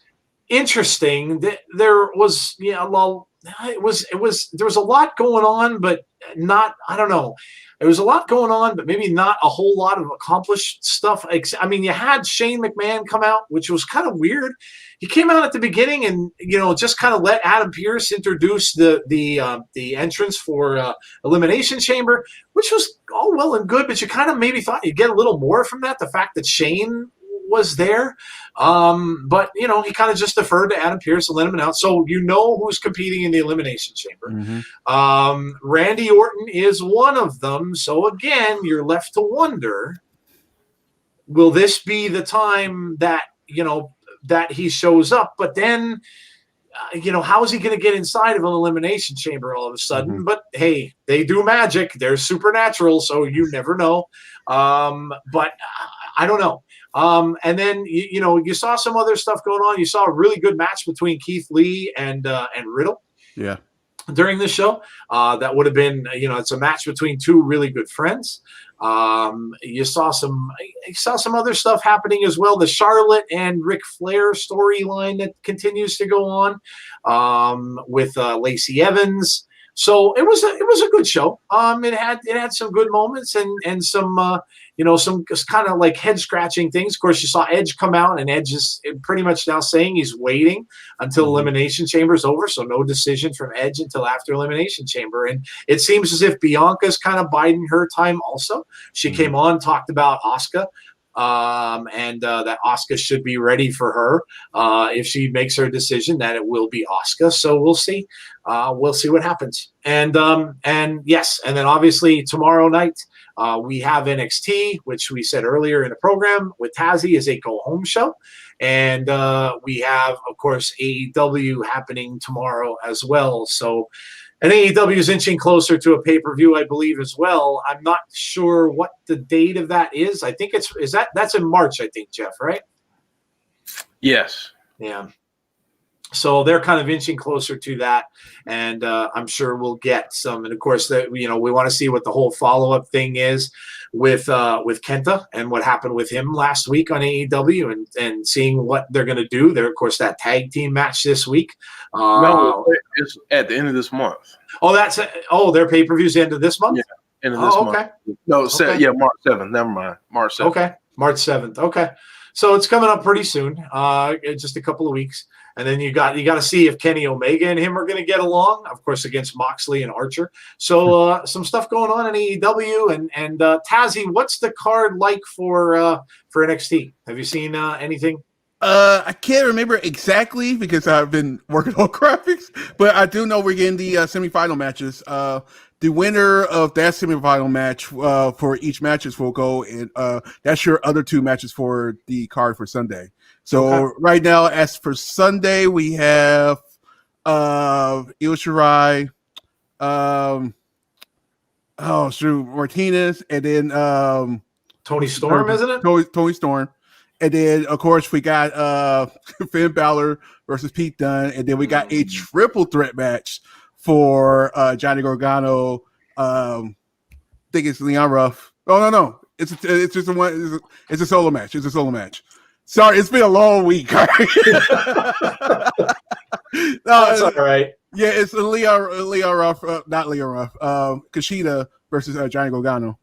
interesting. There was, there was a lot going on, but I don't know. There was a lot going on, but maybe not a whole lot of accomplished stuff. I mean, you had Shane McMahon come out, which was kind of weird. He came out at the beginning and, just kind of let Adam Pearce introduce the entrance for Elimination Chamber, which was all well and good, but you kind of maybe thought you'd get a little more from that, the fact that Shane was there. But, he kind of just deferred to Adam Pearce and let him announce. So who's competing in the Elimination Chamber. Mm-hmm. Randy Orton is one of them. So, again, you're left to wonder, will this be the time that, that he shows up? But then, how is he going to get inside of an Elimination Chamber all of a sudden? Mm-hmm. But, hey, they do magic. They're supernatural, so you never know. But I don't know. And then, you saw some other stuff going on. You saw a really good match between Keith Lee and Riddle. Yeah. During the show. That would have been, it's a match between two really good friends. You saw some other stuff happening as well. The Charlotte and Ric Flair storyline that continues to go on with Lacey Evans. So it was a good show. It had some good moments and some some kind of like head scratching things. Of course, you saw Edge come out, and Edge is pretty much now saying he's waiting until Elimination Chamber is over. So no decision from Edge until after Elimination Chamber. And it seems as if Bianca's kind of biding her time also. She came on, talked about Asuka. And that Asuka should be ready for her if she makes her decision, that it will be Asuka. So we'll see. We'll see what happens. And yes, and then obviously tomorrow night we have NXT, which we said earlier in the program with Tazzy, is a go-home show. And we have, of course, AEW happening tomorrow as well. So, and AEW is inching closer to a pay-per-view, I believe, as well. I'm not sure what the date of that is. I think that's in March, I think, Jeff, right? Yes. Yeah. So they're kind of inching closer to that, and I'm sure we'll get some. And of course, we want to see what the whole follow-up thing is with Kenta and what happened with him last week on AEW, and seeing what they're going to do. There, of course, that tag team match this week. No, it's at the end of this month. Oh, their pay-per-view's the end of this month. Yeah, end of this month. Okay. No, okay. Yeah, March 7th. Never mind, March 7th. Okay, March 7th. Okay, so it's coming up pretty soon. Just a couple of weeks. And then you got to see if Kenny Omega and him are going to get along, of course, against Moxley and Archer. So some stuff going on in AEW and Tazzy. What's the card like for NXT? Have you seen anything? I can't remember exactly because I've been working on graphics, but I do know we're getting the semifinal matches. The winner of that semifinal match for each matches will go, and that's your other two matches for the card for Sunday. So right now, as for Sunday, we have Io Shirai, Martinez, and then Tony Storm, isn't it? Tony Storm. And then, of course, we got Finn Balor versus Pete Dunne. And then we got a triple threat match for Johnny Gargano. I think it's Leon Ruff. Oh, no. It's just it's a solo match. It's a solo match. Sorry, it's been a long week. That's all right. Yeah, it's Leon Ruff, not Leon Ruff. Kushida versus Johnny Gargano.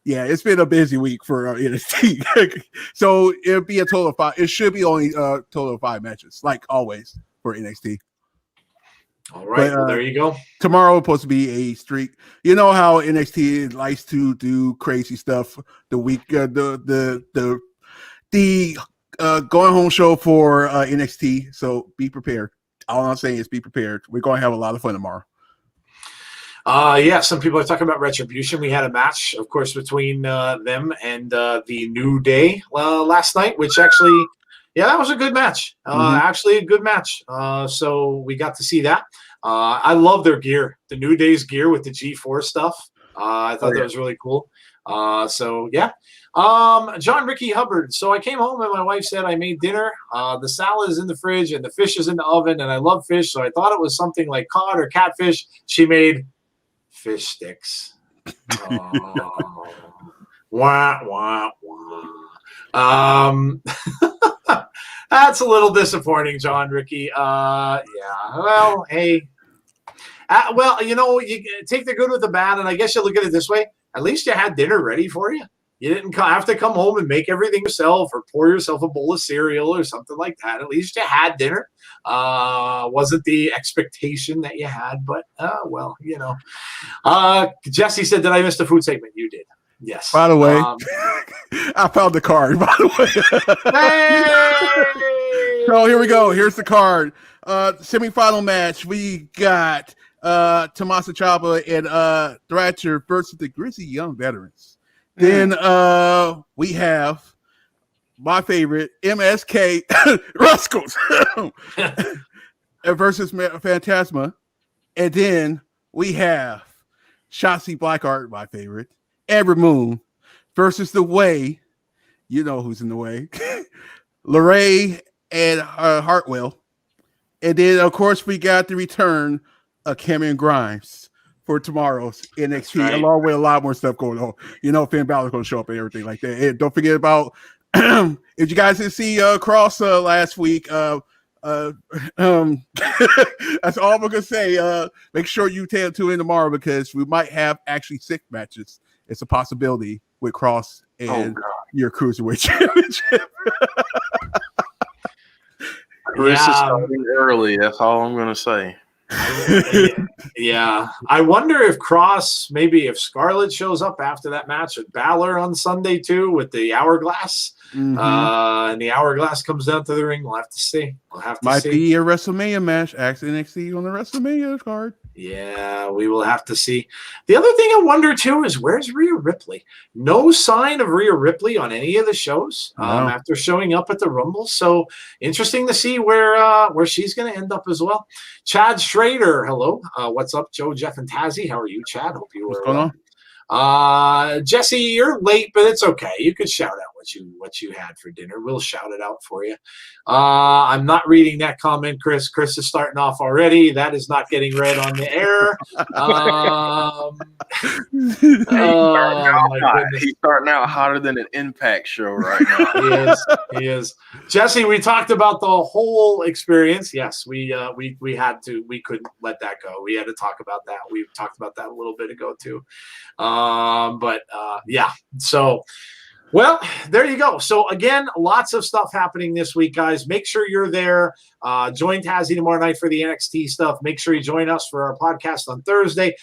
Yeah, it's been a busy week for NXT. So it'll be a total of 5. It should be only a total of 5 matches, like always for NXT. All right, well, there you go. Tomorrow is supposed to be a streak. You know how NXT likes to do crazy stuff the week, the going home show for NXT. So be prepared. All I'm saying is be prepared. We're going to have a lot of fun tomorrow. Yeah, some people are talking about Retribution. We had a match, of course, between them and the New Day last night, which actually, Yeah, that was a good match. Actually, a good match. So we got to see that. I love their gear, the New Day's gear with the G4 stuff. I thought that was really cool. So yeah. John Ricky Hubbard. So I came home and my wife said I made dinner. The salad is in the fridge and the fish is in the oven, and I love fish, so I thought it was something like cod or catfish. She made fish sticks. Wah, wah, wah. That's a little disappointing, John Ricky. Yeah. Well, hey. Well, you take the good with the bad, and I guess you look at it this way. At least you had dinner ready for you. You didn't have to come home and make everything yourself or pour yourself a bowl of cereal or something like that. At least you had dinner. Wasn't the expectation that you had, but, well, Jesse said, did I miss the food segment? You did. Yes. By the way, I found the card, by the way. Hey! So here we go. Here's the card. Semi-final match. We got Tommaso Ciampa and Thrasher versus the Grizzly Young Veterans. Then we have my favorite, MSK Rascals versus Phantasma. And then we have Shotzi Blackheart, my favorite, Amber Moon versus The Way. You know who's in the way. Lorray and Hartwell. And then, of course, we got the return of Cameron Grimes for tomorrow's NXT, right, along with a lot more stuff going on. Finn Balor's going to show up and everything like that. And don't forget about, if you guys didn't see Cross last week, that's all I'm going to say. Make sure you tune in tomorrow because we might have actually 6 matches. It's a possibility with Cross and your Cruiserweight Championship. Chris is starting early. That's all I'm going to say. Yeah. I wonder if if Scarlett shows up after that match with Balor on Sunday too with the Hourglass. And the Hourglass comes down to the ring. We'll have to see. Might be a WrestleMania match. Actually, NXT on the WrestleMania card. Yeah, we will have to see. The other thing I wonder too is where's Rhea Ripley? No sign of Rhea Ripley on any of the shows after showing up at the Rumble. So interesting to see where she's going to end up as well. Chad Schrader, hello. What's up, Joe, Jeff, and Tazzy? How are you, Chad? Hope you What's are going on? Jesse, you're late, but it's okay. You could shout out what you had for dinner. We'll shout it out for you. I'm not reading that comment, Chris. Chris is starting off already. That is not getting read on the air. He's starting out hotter than an Impact show right now. He is. Jesse, we talked about the whole experience. Yes, we couldn't let that go. We had to talk about that. We talked about that a little bit ago too. Yeah. So, well, there you go. So again, lots of stuff happening this week, guys. Make sure you're there. Join Tazzy tomorrow night for the NXT stuff. Make sure you join us for our podcast on Thursday.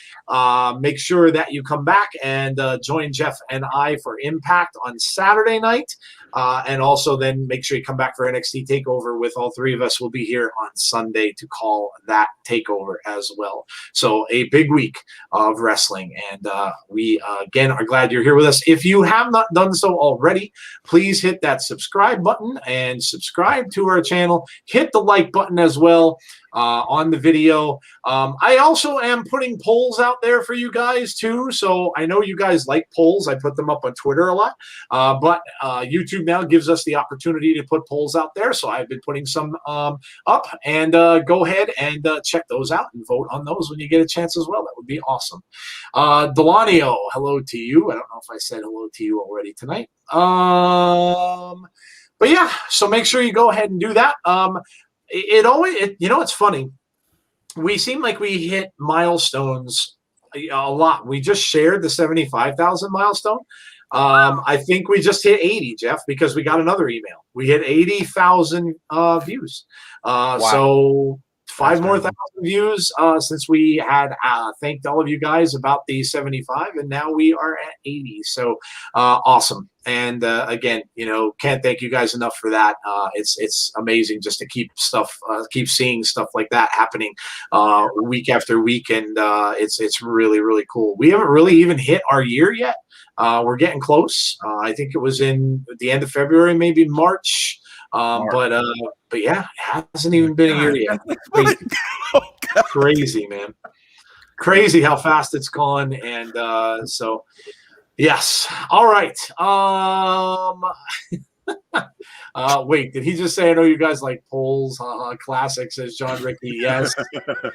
Make sure that you come back and join Jeff and I for Impact on Saturday night. And also then make sure you come back for NXT TakeOver with all 3 of us. We'll be here on Sunday to call that TakeOver as well. So a big week of wrestling. And we, again, are glad you're here with us. If you have not done so already, please hit that subscribe button and subscribe to our channel. Hit the like button as well on the video. I also am putting polls out there for you guys too. So I know you guys like polls. I put them up on Twitter a lot. But YouTube now gives us the opportunity to put polls out there. So I've been putting some up, and go ahead and check those out and vote on those when you get a chance as well. That would be awesome. Delanio, hello to you. I don't know if I said hello to you already tonight. But yeah, so make sure you go ahead and do that. It's funny. We seem like we hit milestones a lot. We just shared the 75,000 milestone. I think we just hit 80, Jeff, because we got another email. We hit 80,000 views. Wow. So 5 more thousand views since we had thanked all of you guys about the 75, and now we are at 80. So awesome. And again, can't thank you guys enough for that. It's amazing just to keep seeing stuff like that happening week after week, and it's really, really cool. We haven't really even hit our year yet. We're getting close. I think it was in the end of February, maybe March. But yeah, it hasn't even been a year yet. Crazy, crazy, man. Crazy how fast it's gone. And so, yes. All right. Wait, did he just say, I know you guys like polls? Classic, says John Ricky. Yes.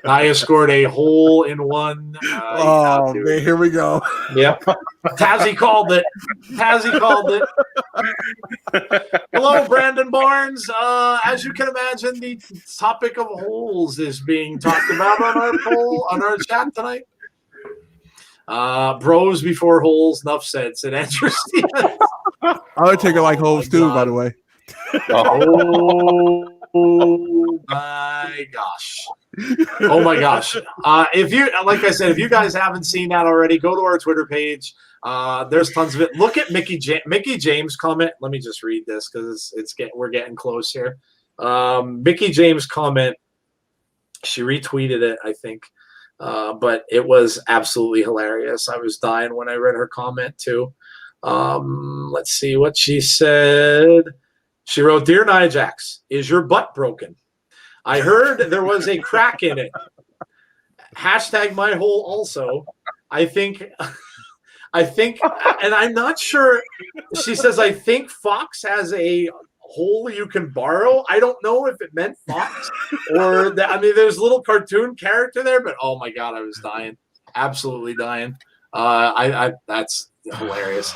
Naya scored a hole in one. Man, here we go. Yep. Tazzy called it. Hello, Brandon Barnes. As you can imagine, the topic of holes is being talked about on our poll, on our chat tonight. Bros before holes, enough said Andrew Stevens. I would take it like holes too, by the way. Oh my gosh. Oh my gosh. If you, like I said, if you guys haven't seen that already, go to our Twitter page. There's tons of it. Look at Mickey James comment. Let me just read this because we're getting close here. Mickey James comment. She retweeted it, I think. But it was absolutely hilarious. I was dying when I read her comment too. Let's see what she said. She wrote, "Dear Nia Jax, is your butt broken? I heard there was a crack in it. Hashtag my hole also. I think, and I'm not sure." She says, "I think Fox has a hole you can borrow." I don't know if it meant Fox or that. I mean, there's a little cartoon character there, but oh my God, I was dying. Absolutely dying. That's hilarious.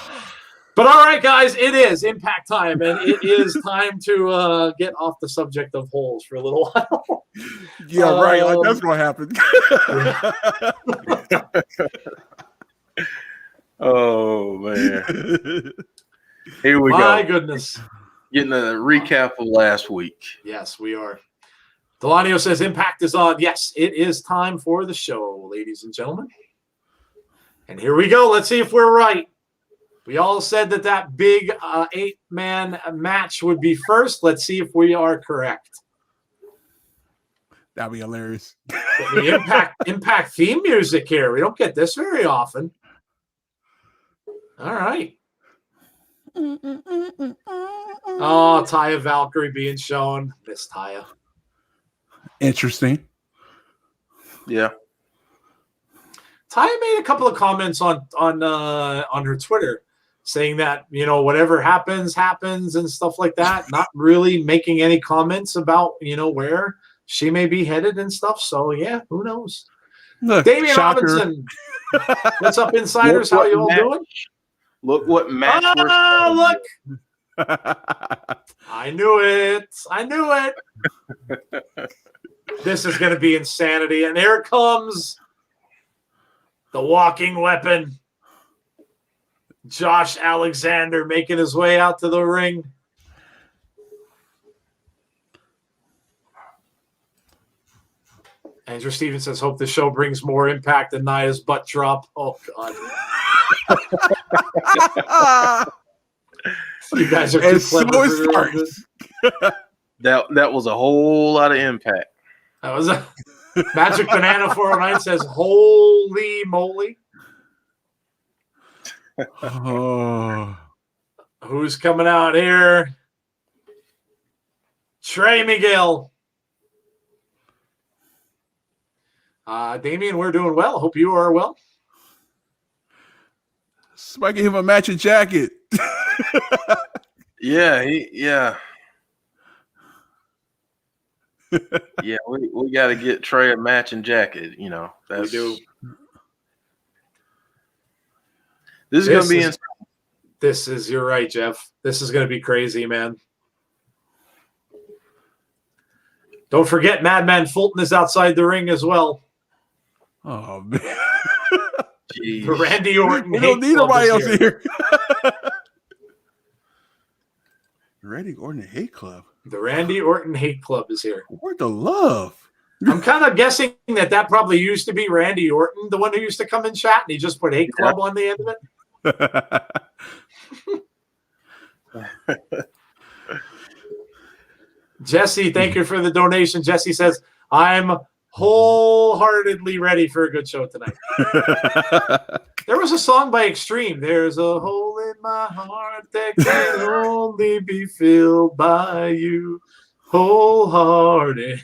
But all right, guys, it is Impact time, and it is time to get off the subject of holes for a little while. Yeah, right. Like that's what happened. Oh man! Here we go. My goodness. Getting a recap of last week. Yes, we are. Delanio says Impact is on. Yes, it is time for the show, ladies and gentlemen. And here we go. Let's see if we're right. We all said that big 8-man match would be first. Let's see if we are correct. That'd be hilarious. The Impact theme music here. We don't get this very often. All right. Oh, Taya Valkyrie being shown. Miss Taya. Interesting. Yeah. Taya made a couple of comments on her Twitter saying that, whatever happens and stuff like that, not really making any comments about, where she may be headed and stuff. So, yeah, who knows? Look, Damian shocker. Robinson. What's up, Insiders? How you all doing? Look what match look. I knew it. This is going to be insanity. And here comes the walking weapon. Josh Alexander making his way out to the ring. Andrew Stevens says, "Hope the show brings more impact than Nia's butt drop." Oh, God. You guys are too clever. That was a whole lot of impact. That was a Magic Banana 409 says, "Holy moly." Oh. Who's coming out here? Trey Miguel. Damian, we're doing well. Hope you are well. Somebody give him a matching jacket. Yeah, yeah. Yeah, we got to get Trey a matching jacket. We do. This is going to be insane. You're right, Jeff. This is going to be crazy, man. Don't forget, Madman Fulton is outside the ring as well. Oh, man. Jeez. The Randy Orton. We don't need nobody else here. Randy Orton Hate Club. The Randy Orton Hate Club is here. Where's the love? I'm kind of guessing that probably used to be Randy Orton, the one who used to come and chat, and he just put Hate Club on the end of it. Jesse, thank you for the donation. Jesse says, "I'm wholeheartedly ready for a good show tonight." There was a song by Extreme. There's a hole in my heart that can only be filled by you, wholehearted.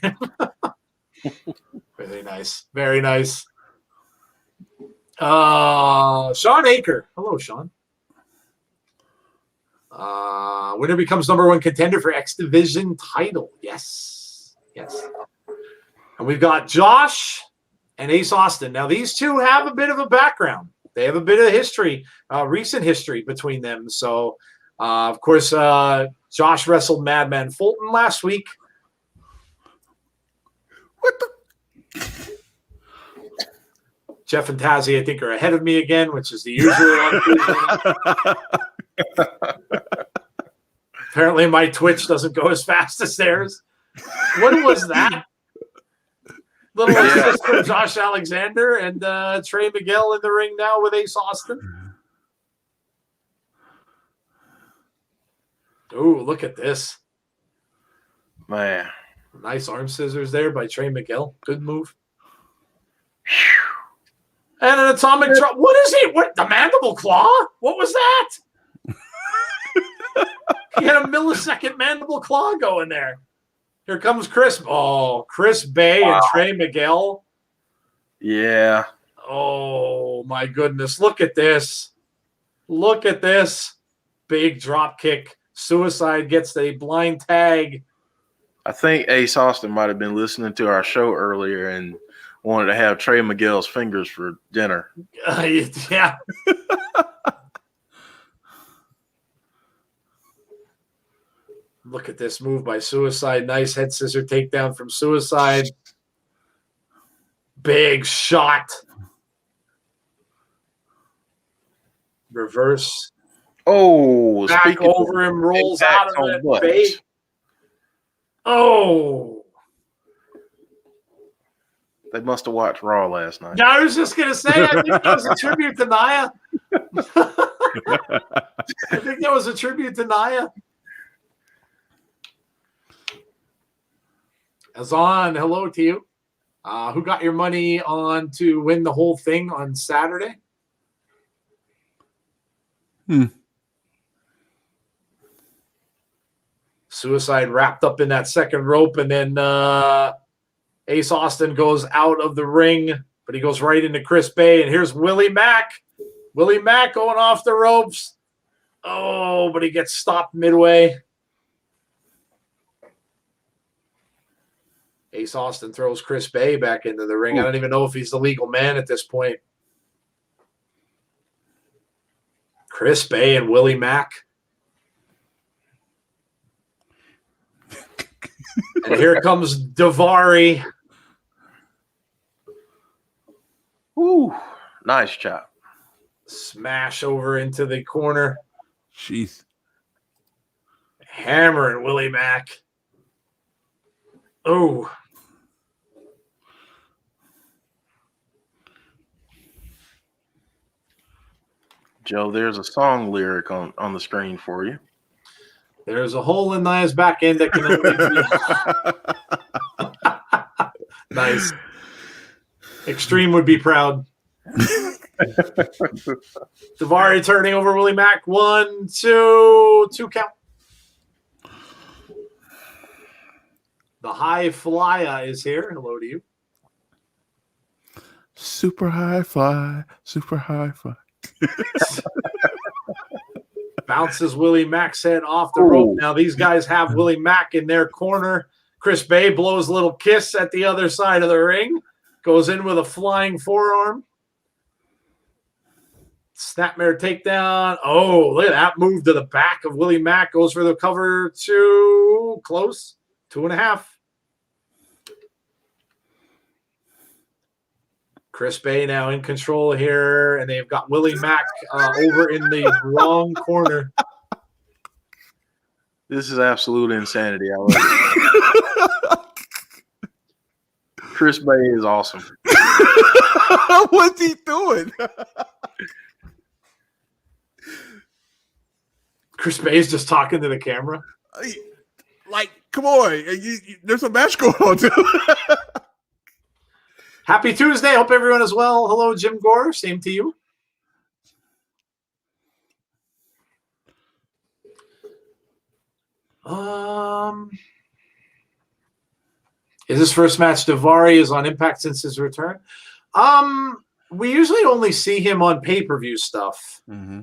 Very nice. Very nice. Sean Aker. Hello, Sean. Winner becomes number one contender for X Division title. Yes. Yes. And we've got Josh and Ace Austin. Now, these two have a bit of a background. They have a bit of history, recent history between them. So, of course, Josh wrestled Madman Fulton last week. What the? Jeff and Tazzy, I think, are ahead of me again, which is the usual. Apparently, my Twitch doesn't go as fast as theirs. What was that? Little assist from Josh Alexander and Trey Miguel in the ring now with Ace Austin. Oh, look at this. Man. Nice arm scissors there by Trey Miguel. Good move. And an atomic drop. What is it? What, the mandible claw? What was that? He had a millisecond mandible claw going there. Here comes Chris. Oh, Chris Bay and Trey Miguel. Yeah. Oh, my goodness. Look at this. Look at this. Big drop kick. Suicide gets the blind tag. I think Ace Austin might have been listening to our show earlier and wanted to have Trey Miguel's fingers for dinner. Yeah. Look at this move by Suicide. Nice head scissor takedown from Suicide. Big shot. Reverse. Oh, Back over him, rolls out of it. Bait. Oh. They must have watched Raw last night. Yeah, I was just going to say, I think that was a tribute to Nia. I think that was a tribute to Nia. Azan, hello to you. Who got your money on to win the whole thing on Saturday? Suicide wrapped up in that second rope, and then Ace Austin goes out of the ring, but he goes right into Chris Bay, and here's Willie Mack. Willie Mack going off the ropes. Oh, but he gets stopped midway. Ace Austin throws Chris Bay back into the ring. I don't even know if he's the legal man at this point. Chris Bay and Willie Mack. And here comes Daivari. Ooh, nice chop. Smash over into the corner. Jeez. Hammering Willie Mack. Oh. Joe, there's a song lyric on the screen for you. There's a hole in Nia's back end that can only be. Nice. Extreme would be proud. Daivari turning over Willie Mack. 1, 2 count. The High Flyer is here. Hello to you. Super high fly. Super high fly. Bounces Willie Mack's head off the rope. Now these guys have Willie Mack in their corner. Chris Bay blows a little kiss at the other side of the ring. Goes in with a flying forearm. Snapmare takedown. Oh, look at that move to the back of Willie Mack. Goes for the cover. Too close. 2.5. Chris Bay now in control here, and they've got Willie Mack over in the wrong corner. This is absolute insanity. I love it. Chris Bay is awesome. What's he doing? Chris Bay is just talking to the camera. Like, come on. There's a match going on, too. Happy Tuesday. Hope everyone is well. Hello, Jim Gore. Same to you. Is his first match? Daivari is on Impact since his return. We usually only see him on pay-per-view stuff. Mm-hmm.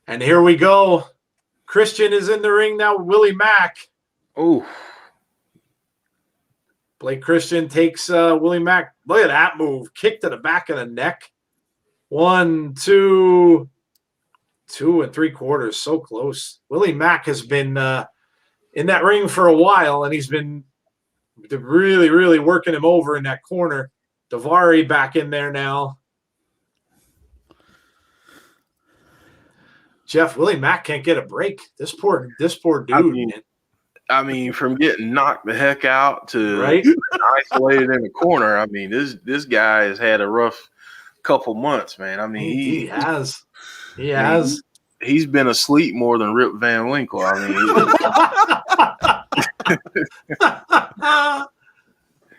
And here we go. Christian is in the ring now. Willie Mack. Oh, Blake Christian takes Willie Mack. Look at that move. Kick to the back of the neck. 1, 2, 2 3/4. So close. Willie Mack has been in that ring for a while, and he's been really, really working him over in that corner. Daivari back in there now. Jeff, Willie Mack can't get a break. This poor dude. I mean, from getting knocked the heck out to Right? isolated in the corner. I mean, this guy has had a rough couple months, man. I mean, He has. He has. He's been asleep more than Rip Van Winkle. I mean,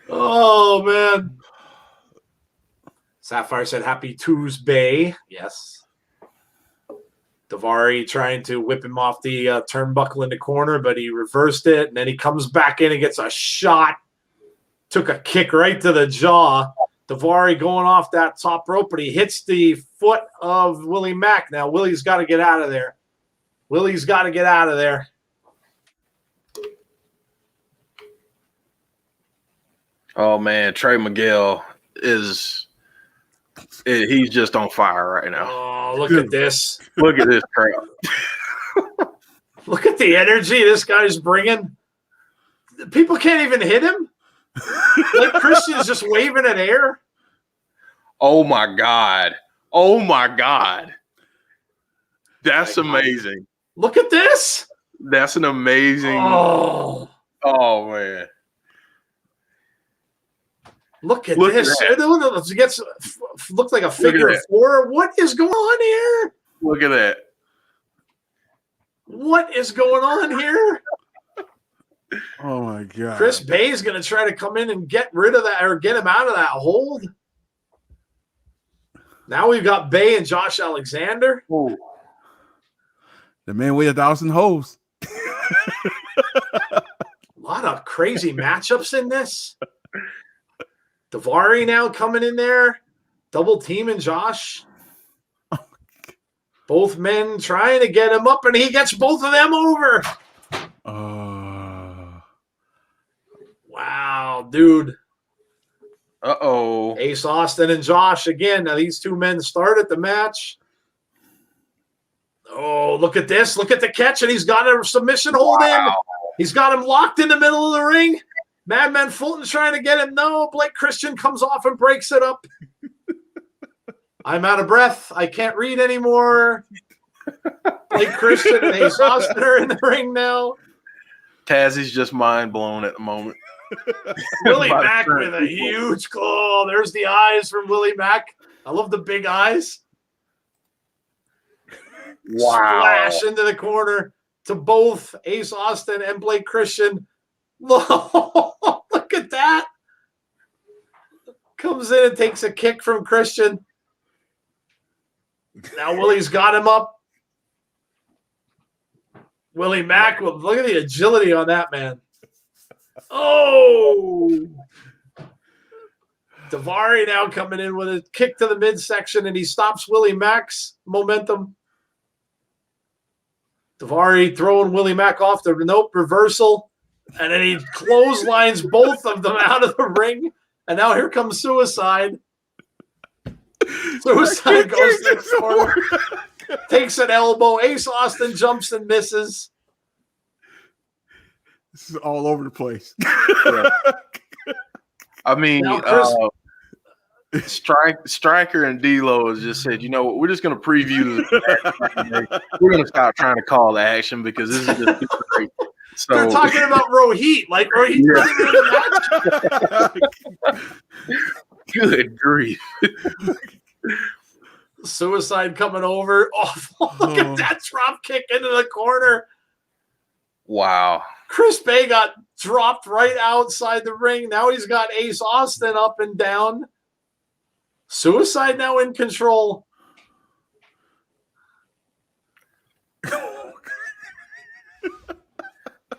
Oh, man. Sapphire said, Happy Tuesday. Yes. Daivari trying to whip him off the turnbuckle in the corner, but he reversed it, and then he comes back in and gets a shot. Took a kick right to the jaw. Daivari going off that top rope, but he hits the foot of Willie Mack. Now, Willie's got to get out of there. Willie's got to get out of there. oh man, Trey Miguel he's just on fire right now. Oh, look at this. Look at this crowd. Look at the energy this guy's bringing. People can't even hit him. Like Christian's just waving in air. Oh my God. Oh my God. That's amazing. Look at this. That's an amazing. Oh, Man. look at Look at this. that. It gets looked like a figure that. four. What is going on here? Look at that. What is going on here? Oh my God. Chris Bay is going to try to come in and get rid of that or get him out of that hold. Now we've got Bay and Josh Alexander. Ooh. The man with 1,000 hoes. A lot of crazy matchups in this. Daivari now coming in there, double teaming Josh. Both men trying to get him up, and he gets both of them over. Wow, dude. Uh-oh. Ace Austin and Josh again. Now these two men started the match. Oh, look at this. Look at the catch, and he's got a submission hold in. He's got him locked in the middle of the ring. Madman Fulton's trying to get him. No, Blake Christian comes off and breaks it up. I'm out of breath. I can't read anymore. Blake Christian and Ace Austin are in the ring now. Tazzy's just mind blown at the moment. Willie Mack with a huge claw. There's the eyes from Willie Mack. I love the big eyes. Wow. Splash into the corner to both Ace Austin and Blake Christian. Look at that. Comes in and takes a kick from Christian. Now Willie's got him up. Willie Mack, look at the agility on that man. Oh! Daivari now coming in with a kick to the midsection, and he stops Willie Mack's momentum. Daivari throwing Willie Mack off the reversal, and then he clotheslines both of them out of the ring. And now here comes Suicide. Suicide goes to the corner, takes an elbow. Ace Austin jumps and misses. This is all over the place. Yeah. I mean, Striker and D-Lo has just said, you know what, we're just going to preview the we're going to stop trying to call the action because this is just great. So, they're talking about Rohit. Like, Rohit's not even in the match. Good grief. Suicide coming over. Oh, look at that drop kick into the corner. Wow. Chris Bay got dropped right outside the ring. Now he's got Ace Austin up and down. Suicide now in control.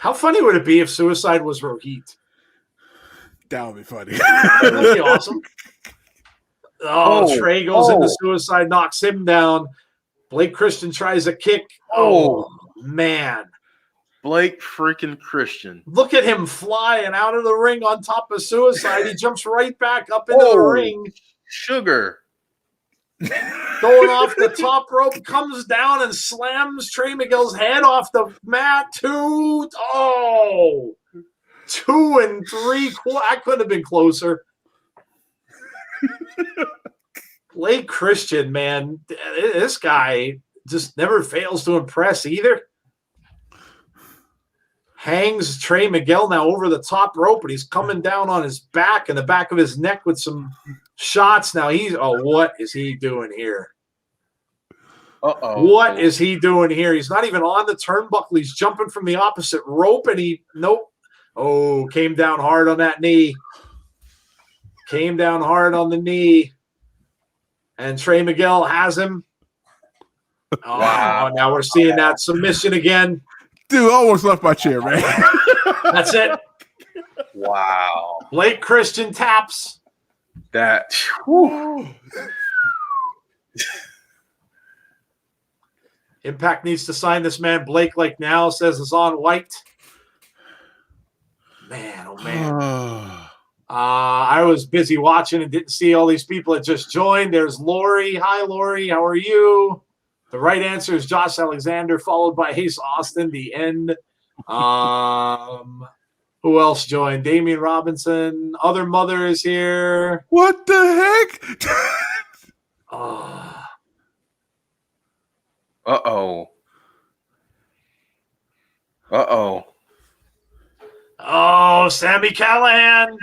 How funny would it be if Suicide was Rohit? That would be funny. That'd be awesome. Oh, Trey goes into oh. Suicide, knocks him down. Blake Christian tries a kick. Oh, man. Blake freaking Christian. Look at him flying out of the ring on top of Suicide. He jumps right back up into the ring. Sugar. Going off the top rope, comes down and slams Trey Miguel's head off the mat. 2 and 3. That could have been closer. Blake Christian, man, this guy just never fails to impress either. Hangs Trey Miguel now over the top rope, and he's coming down on his back and the back of his neck with some shots. Now what is he doing here? What is he doing here? He's not even on the turnbuckle. He's jumping from the opposite rope, and nope. Oh, came down hard on that knee. Came down hard on the knee. And Trey Miguel has him. Wow. Now we're seeing that submission again. Dude, almost left my chair, man. That's it. Wow. Blake Christian taps. That. Impact needs to sign this man. Blake, like now, says is on white. Man, oh man. I was busy watching and didn't see all these people that just joined. There's Lori. Hi, Lori. How are you? The right answer is Josh Alexander, followed by Ace Austin. The end. Who else joined? Damian Robinson. Other Mother is here. What the heck? Uh-oh. Oh, Sami Callihan.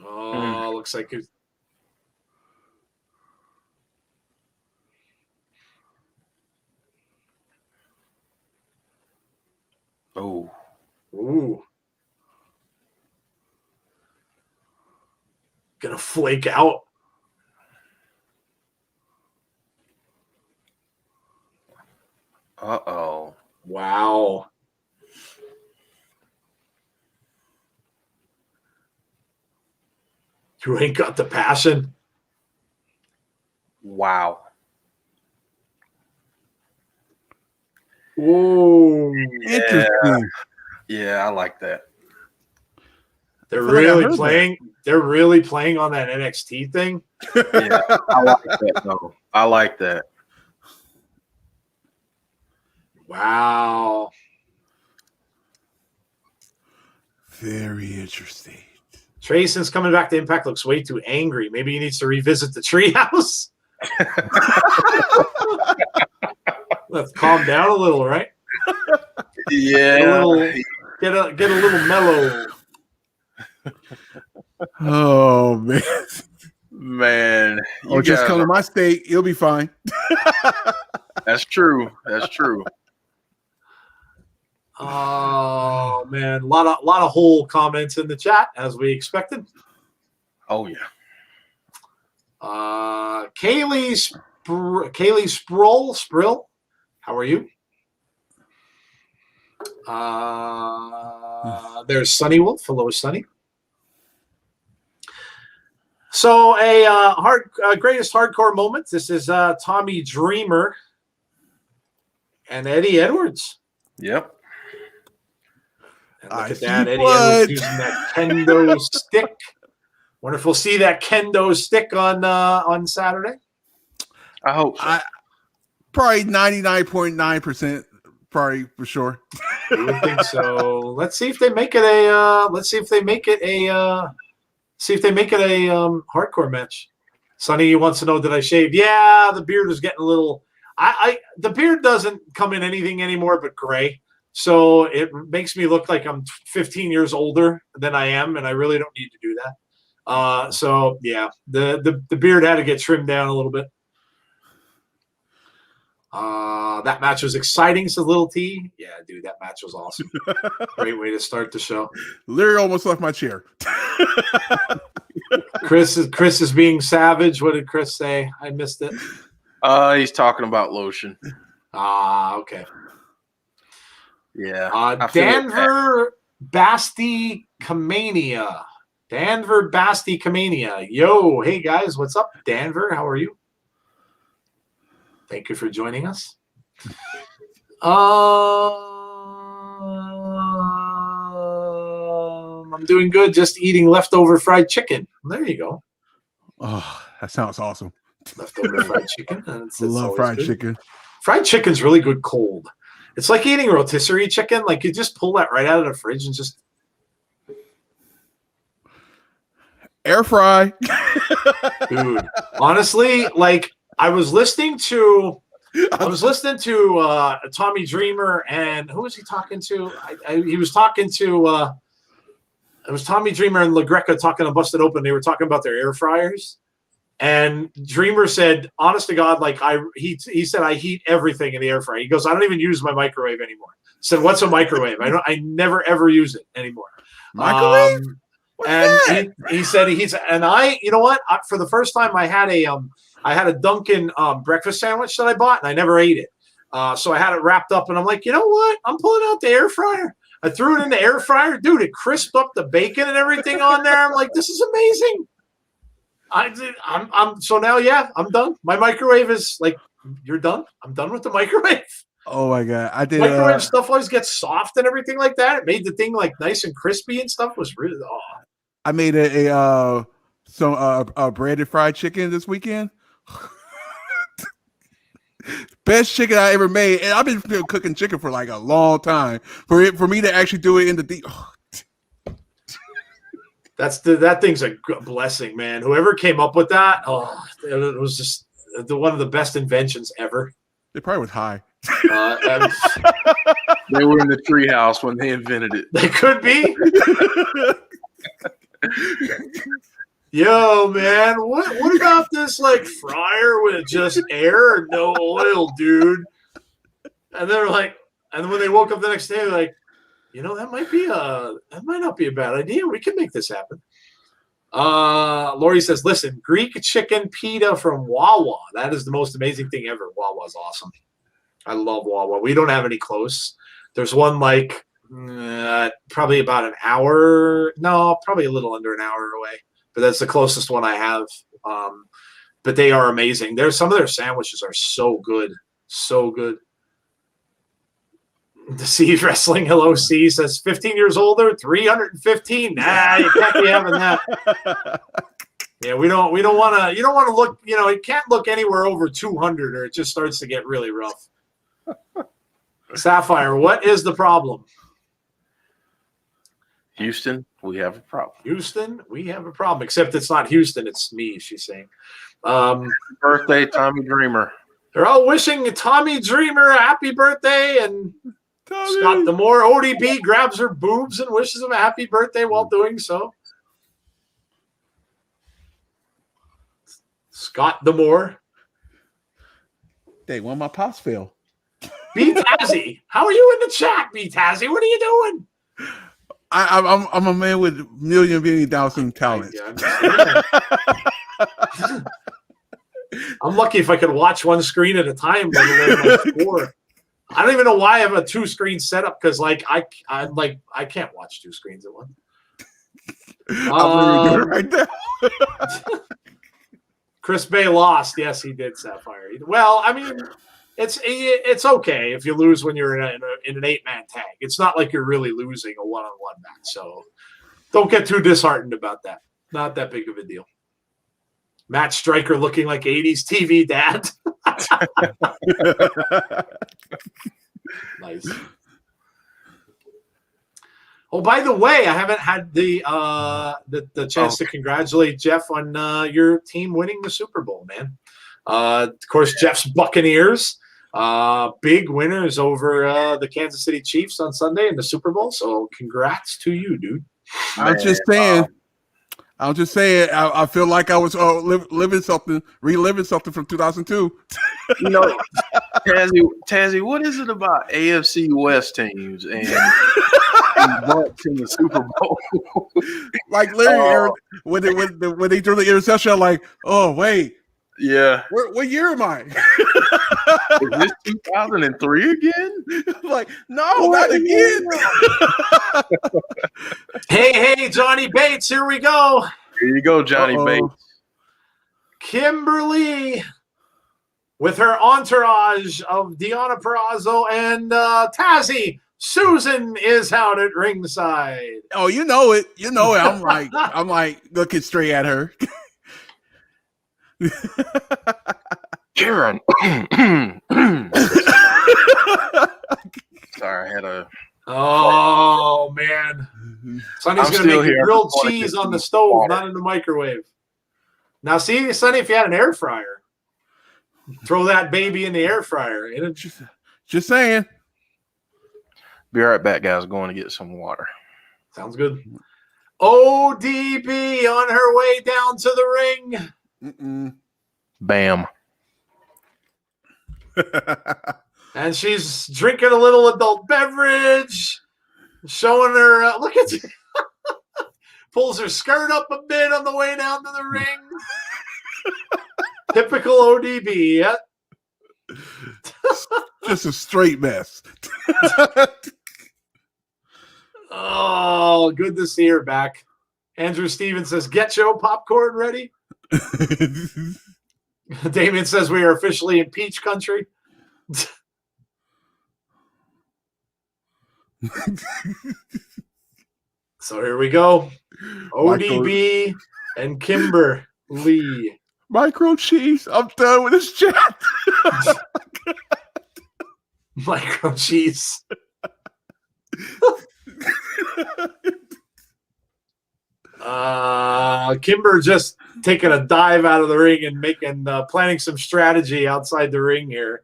Oh, looks like it. Oh. Ooh. Gonna flake out. Uh-oh. Wow. You ain't got the passion. Wow. Ooh. Interesting. Yeah, I like that. They're I feel like I really heard playing. They're really playing on that NXT thing. Yeah, I like that though. I like that. Wow. Very interesting. Trayson's coming back to Impact looks way too angry. Maybe he needs to revisit the treehouse. Let's calm down a little, right? Yeah. Get a little mellow. Oh man. Man. Or just come to my state, you'll be fine. That's true. That's true. Oh man, a lot of whole comments in the chat as we expected. Oh yeah. Kaylee Sprill, how are you? There's Sunny Wolf. Hello, Sunny. So greatest hardcore moment. This is Tommy Dreamer and Eddie Edwards. Yep. And look at that, Eddie Edwards using that kendo stick. Wonder if we'll see that kendo stick on Saturday. I hope so. Probably 99.9%, probably for sure. I would think so. Let's see if they make it a. Hardcore match. Sonny wants to know, did I shave? Yeah, the beard is getting a little. The beard doesn't come in anything anymore but gray, so it makes me look like I'm 15 years older than I am, and I really don't need to do that. So yeah, the beard had to get trimmed down a little bit. That match was exciting, says Little T. Yeah, dude, that match was awesome. Great way to start the show. Literally almost left my chair. Chris is being savage. What did Chris say? I missed it. He's talking about lotion. Okay. Yeah. Danver Basti Kamania. Danver Basti Kamania. Yo, hey guys, what's up, Danver? How are you? Thank you for joining us. I'm doing good. Just eating leftover fried chicken. There you go. Oh, that sounds awesome. Leftover fried chicken. I love fried chicken. Fried chicken's really good cold. It's like eating rotisserie chicken. Like you just pull that right out of the fridge and just air fry. Dude, honestly, like I was listening to Tommy Dreamer, and who was he talking to? He was talking to it was Tommy Dreamer and LaGreca talking on Busted Open. They were talking about their air fryers. And Dreamer said, honest to God, like he said, I heat everything in the air fryer. He goes, I don't even use my microwave anymore. I said, what's a microwave? I never ever use it anymore. Microwave? And he said you know what? For the first time I had a Dunkin' breakfast sandwich that I bought and I never ate it. So I had it wrapped up and I'm like, you know what? I'm pulling out the air fryer. I threw it in the air fryer. Dude, it crisped up the bacon and everything on there. I'm like, this is amazing. So now, yeah, I'm done. My microwave is like, you're done. I'm done with the microwave. Oh my God. I did microwave stuff always gets soft and everything like that. It made the thing like nice and crispy and stuff. Was really I made some breaded fried chicken this weekend. Best chicken I ever made, and I've been cooking chicken for like a long time. For me to actually do it in the deep. That thing's a blessing, man. Whoever came up with that, it was just one of the best inventions ever. It probably was high. They were in the treehouse when they invented it. They could be. Yo, man, what about this like fryer with just air and no oil, dude? And they're like, and when they woke up the next day, they're like, you know, that might not be a bad idea. We can make this happen. Lori says, listen, Greek chicken pita from Wawa. That is the most amazing thing ever. Wawa's awesome. I love Wawa. We don't have any close. There's one like probably about an hour. No, probably a little under an hour away. But that's the closest one I have. But they are amazing. Some of their sandwiches are so good. So good. The Seas Wrestling Hello C says 15 years older, 315. Nah, you can't be having that. Yeah, we don't want to. You don't want to look. You know, it can't look anywhere over 200, or it just starts to get really rough. Sapphire, what is the problem? Houston, we have a problem. Houston, we have a problem. Except it's not Houston, it's me. She's saying. Birthday, Tommy Dreamer. They're all wishing Tommy Dreamer a happy birthday, and Tommy. Scott Demore, ODB grabs her boobs and wishes him a happy birthday while doing so. Scott Demore. Hey, one of my pops fell. B Tazzy, how are you in the chat, B Tazzy? What are you doing? I'm a man with million Down talents. I'm lucky if I could watch one screen at a time. I don't even know why I have a 2-screen setup because, like, I can't watch 2 screens at once. I'm doing it right now. Chris Bay lost. Yes, he did, Sapphire. Well, I mean, it's okay if you lose when you're in an 8-man tag. It's not like you're really losing a 1-on-1 match. So don't get too disheartened about that. Not that big of a deal. Matt Stryker looking like 80s TV dad. Nice. Oh, by the way, I haven't had the chance to congratulate Jeff on your team winning the Super Bowl, man. Of course, Jeff's Buccaneers, big winners over the Kansas City Chiefs on Sunday in the Super Bowl. So congrats to you, dude. I'm just saying. I feel like I was reliving something from 2002. You know, Tazzy, what is it about AFC West teams and Bucks in the Super Bowl. Like Larry, when they threw the interception, I'm like, oh wait, Yeah. what year am I? Is this 2003 again? Like, no, not again. Hey, Johnny Bates, here we go. Here you go, Johnny Bates. Kimberly with her entourage of Deonna Purrazzo and Tazzy. Susan is out at ringside. Oh, you know it. I'm like looking straight at her. Karen. Sorry, I had a. Oh man, Sonny's gonna make here. grilled cheese on the stove, not in the microwave. Now, see, Sonny, if you had an air fryer, throw that baby in the air fryer. Just saying. Be right back, guys. Going to get some water. Sounds good. ODB on her way down to the ring. Mm-mm. Bam. And she's drinking a little adult beverage, showing her, look at you. Pulls her skirt up a bit on the way down to the ring. Typical ODB, yeah. Just a straight mess. Oh, good to see her back. Andrew Stevens says, get your popcorn ready. Damien says we are officially in peach country. So here we go. ODB and Kimberly. Micro cheese. I'm done with this chat. Micro cheese. Kimber just taking a dive out of the ring and planning some strategy outside the ring here.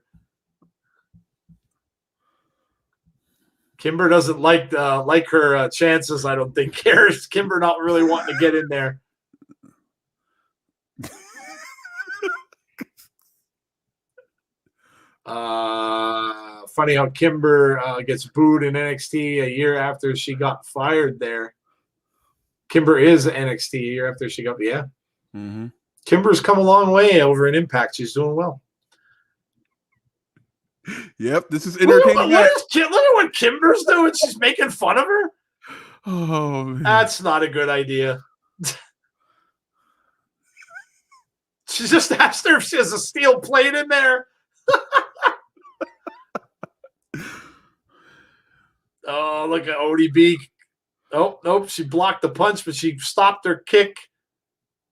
Kimber doesn't like her chances, I don't think. Cares. Kimber not really wanting to get in there. Funny how Kimber gets booed in NXT a year after she got fired there. Kimber is NXT a year after she got, yeah. Mm-hmm. Kimber's come a long way over in Impact. She's doing well. Yep, this is entertaining. Look at what Kimber's doing. She's making fun of her. Oh, man. That's not a good idea. She just asked her if she has a steel plate in there. Oh, look at ODB. Oh, nope. She blocked the punch, but she stopped her kick.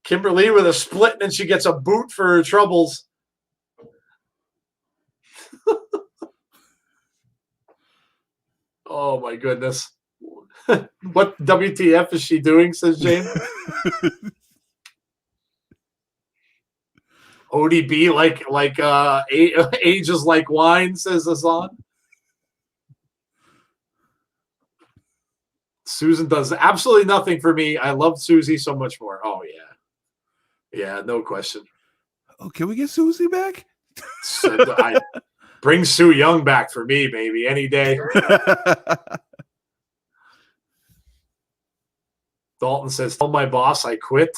Kimberly with a split, and then she gets a boot for her troubles. Oh, my goodness. What WTF is she doing, says Jane. ODB age is like wine, says Hassan. Susan does absolutely nothing for me. I love Susie so much more. Oh, yeah. Yeah, no question. Oh, can we get Susie back? Bring Sue Young back for me, baby, any day. Dalton says, tell my boss I quit.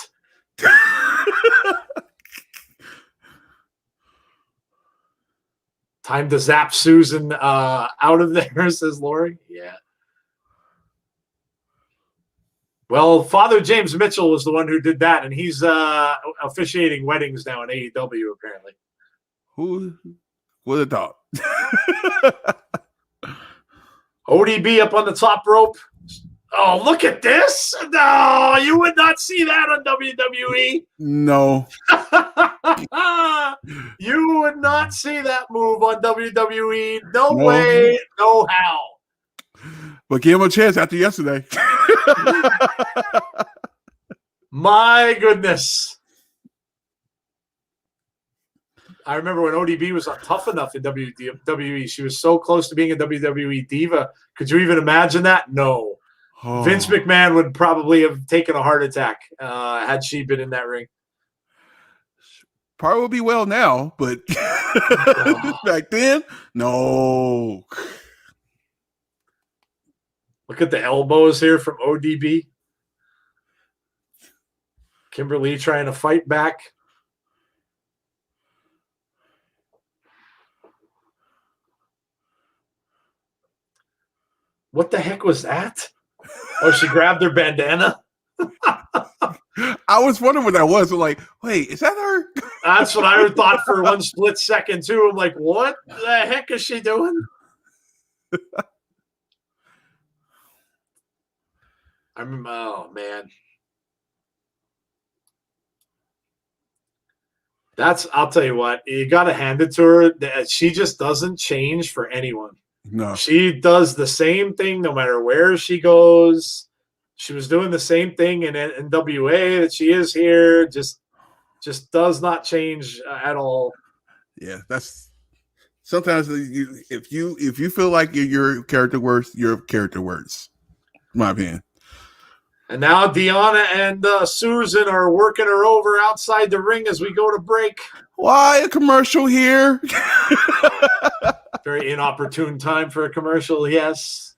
Time to zap Susan out of there, says Lori. Yeah. Well, Father James Mitchell was the one who did that, and he's officiating weddings now in AEW, apparently. Who would have thought? ODB up on the top rope. Oh, look at this. No, you would not see that on WWE. No. You would not see that move on WWE. No way, no how. But give him a chance after yesterday. My goodness. I remember when ODB was not tough enough in WWE. She was so close to being a WWE diva. Could you even imagine that? No. Oh. Vince McMahon would probably have taken a heart attack had she been in that ring. Probably would be well now, but back then, no. Look at the elbows here from ODB. Kimberly trying to fight back. What the heck was that? Oh, she grabbed her bandana. I was wondering what that was. I'm like, wait, is that her? That's what I thought for one split second too. I'm like, what the heck is she doing? Oh man. I'll tell you what, you gotta hand it to her that she just doesn't change for anyone. No. She does the same thing no matter where she goes. She was doing the same thing in NWA that she is here. Just does not change at all. Yeah, that's sometimes if you feel like your character works, your character works. In my opinion. And now Deanna and Susan are working her over outside the ring as we go to break. Why a commercial here? Very inopportune time for a commercial, yes.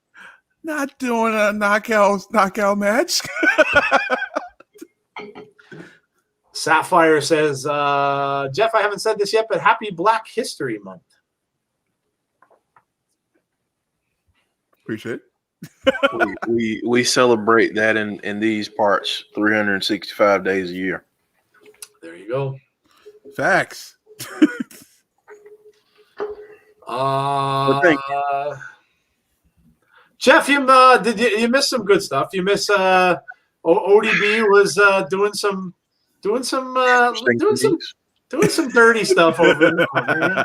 Not doing a knockout match. Sapphire says, Jeff, I haven't said this yet, but happy Black History Month. Appreciate it. we celebrate that in these parts 365 days a year. There you go. Facts. Jeff, you missed some good stuff. You miss ODB was doing some dirty stuff over in the corner.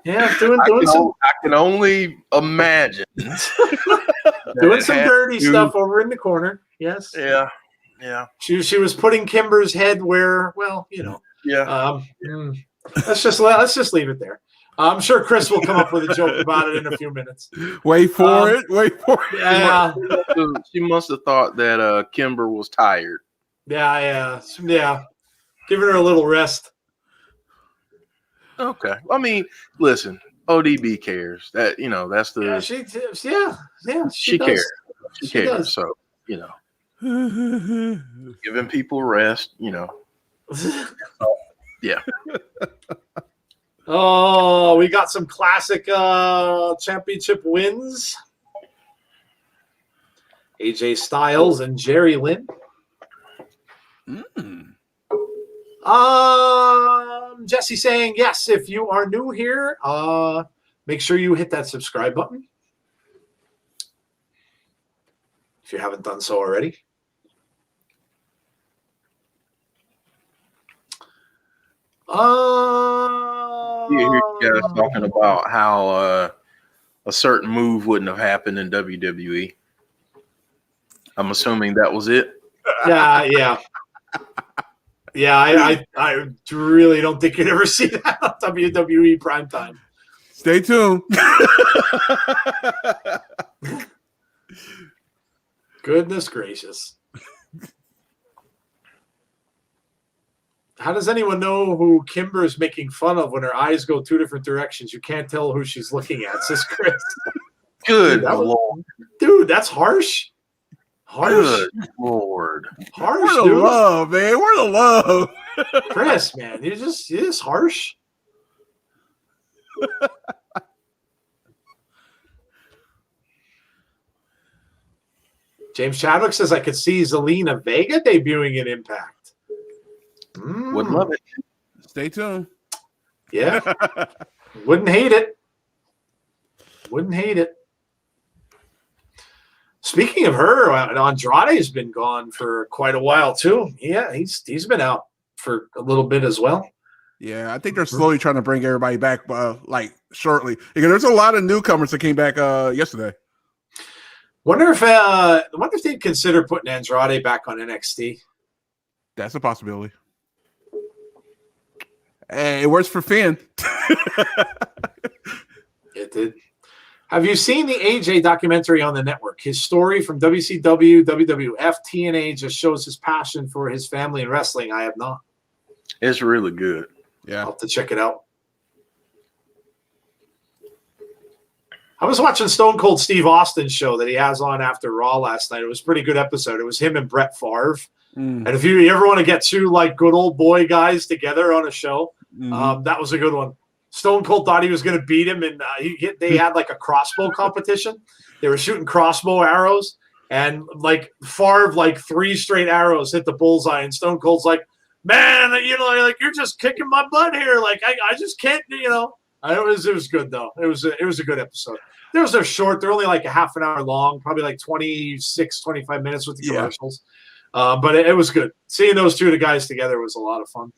Yeah, I can only imagine doing some dirty stuff over in the corner. Yes. Yeah. She was putting Kimber's head where, well, you know. Yeah. Let's just leave it there. I'm sure Chris will come up with a joke about it in a few minutes. Wait for it. Yeah. She must have thought that Kimber was tired. Yeah. Giving her a little rest. Okay. I mean, listen, ODB cares. That that's the She she does. cares. She cares. Does. So, giving people rest, Yeah. Oh, we got some classic championship wins. AJ Styles and Jerry Lynn. Jesse saying, yes, if you are new here, make sure you hit that subscribe button if you haven't done so already. You hear you guys talking about how a certain move wouldn't have happened in WWE. I'm assuming that was it. Yeah. I really don't think you'd ever see that on WWE primetime. Stay tuned. Goodness gracious. How does anyone know who Kimber is making fun of when her eyes go two different directions? You can't tell who she's looking at, says Chris. Good Lord. Dude, that's harsh. Good Lord. Harsh, We're the dude. love, man. We're the love. Chris, man, you're just harsh. James Chadwick says I could see Zelina Vega debuting in Impact. Would love it. Stay tuned. Yeah. Wouldn't hate it. Speaking of her, Andrade's been gone for quite a while too. Yeah, he's been out for a little bit as well. Yeah, I think they're slowly trying to bring everybody back, like shortly. Because there's a lot of newcomers that came back yesterday. Wonder if they'd consider putting Andrade back on NXT. That's a possibility. Hey, it works for Finn. It did. Have you seen the AJ documentary on the network? His story from WCW, WWF, TNA just shows his passion for his family and wrestling. I have not. It's really good. Yeah. I'll have to check it out. I was watching Stone Cold Steve Austin's show that he has on after Raw last night. It was a pretty good episode. It was him and Brett Favre. And if you ever want to get two like good old boy guys together on a show, that was a good one. Stone Cold thought he was going to beat him, and they had like a crossbow competition. They were shooting crossbow arrows, and like Favre, like 3 straight arrows hit the bullseye, and Stone Cold's like, man, like you're just kicking my butt here. Like I just can't, It was good though. It was a good episode. They're short. They're only like a half an hour long, probably like 26, 25 minutes with the commercials. But it was good. Seeing those two guys together was a lot of fun.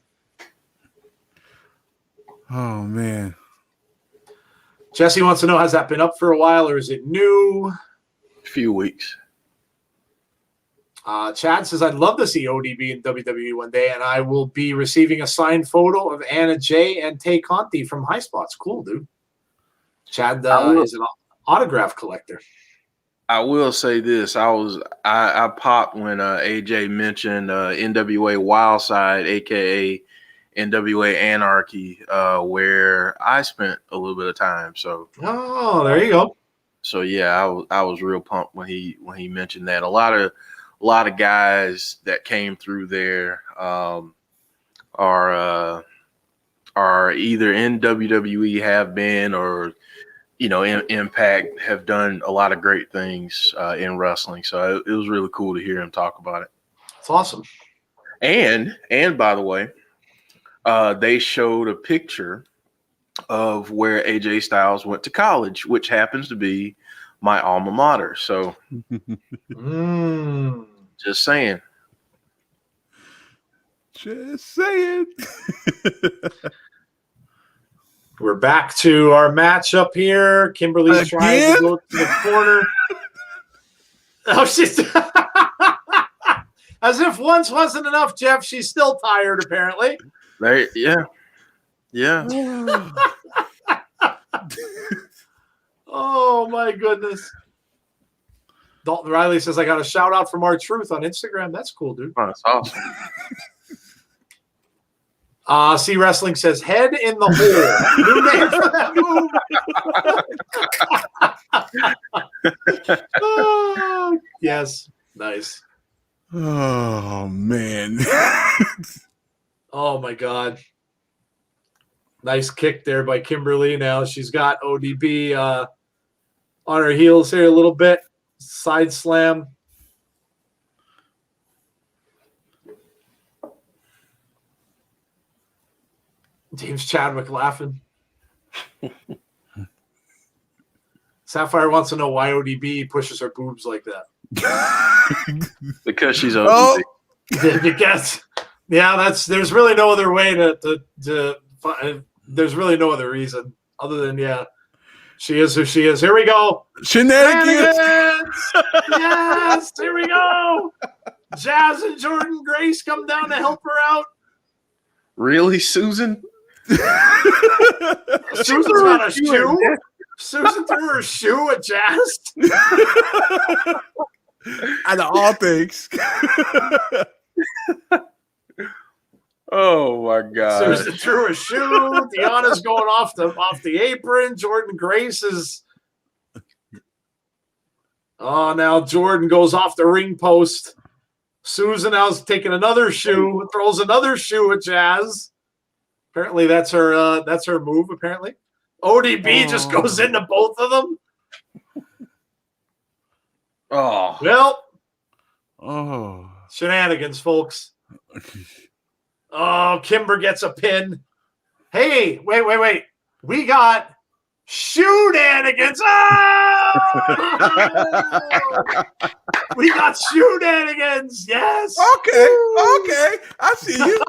Oh man. Jesse wants to know, has that been up for a while or is it new? A few weeks. Chad says, I'd love to see ODB in WWE one day, and I will be receiving a signed photo of Anna Jay and Tay Conti from High Spots. Cool, dude. Chad is an autograph collector. I will say this. I popped when AJ mentioned NWA Wildside, aka NWA Anarchy, where I spent a little bit of time. So there you go. So yeah, I was real pumped when he mentioned that. A lot of guys that came through there are either in WWE, have been, or Impact, have done a lot of great things in wrestling. So it was really cool to hear him talk about it. That's awesome. And by the way, they showed a picture of where AJ Styles went to college, which happens to be my alma mater. So just saying. Just saying. We're back to our matchup here. Kimberly's trying to go to the corner. Oh, she's as if once wasn't enough, Jeff. She's still tired, apparently. Right? Yeah. Oh my goodness. Dalton Riley says, I got a shout out from R-Truth on Instagram. That's cool, dude. Oh, that's awesome. C Wrestling says, head in the hole. New name for that move. Oh, yes. Nice. Oh, man. Oh, my God. Nice kick there by Kimberly. Now she's got ODB on her heels here a little bit. Side slam. James Chadwick laughing. Sapphire wants to know why ODB pushes her boobs like that. Because she's ODB. Because, there's really no other way there's really no other reason other than, she is who she is. Here we go. Shenanigans. Yes, here we go. Jazz and Jordan Grace come down to help her out. Really, Susan? Susan's got a shoe. Susan threw her shoe at Jazz. Out of all things. Oh my God! Susan threw a shoe. Deanna's going off the apron. Jordan Grace is. Oh, now Jordan goes off the ring post. Susan now's taking another shoe, throws another shoe at Jazz. Apparently, that's her move. Apparently, ODB just goes into both of them. Oh well, shenanigans, folks. Oh, Kimber gets a pin. Hey, wait. We got shoe-danigans. Oh! We got shoe-danigans. Yes. Okay. I see you.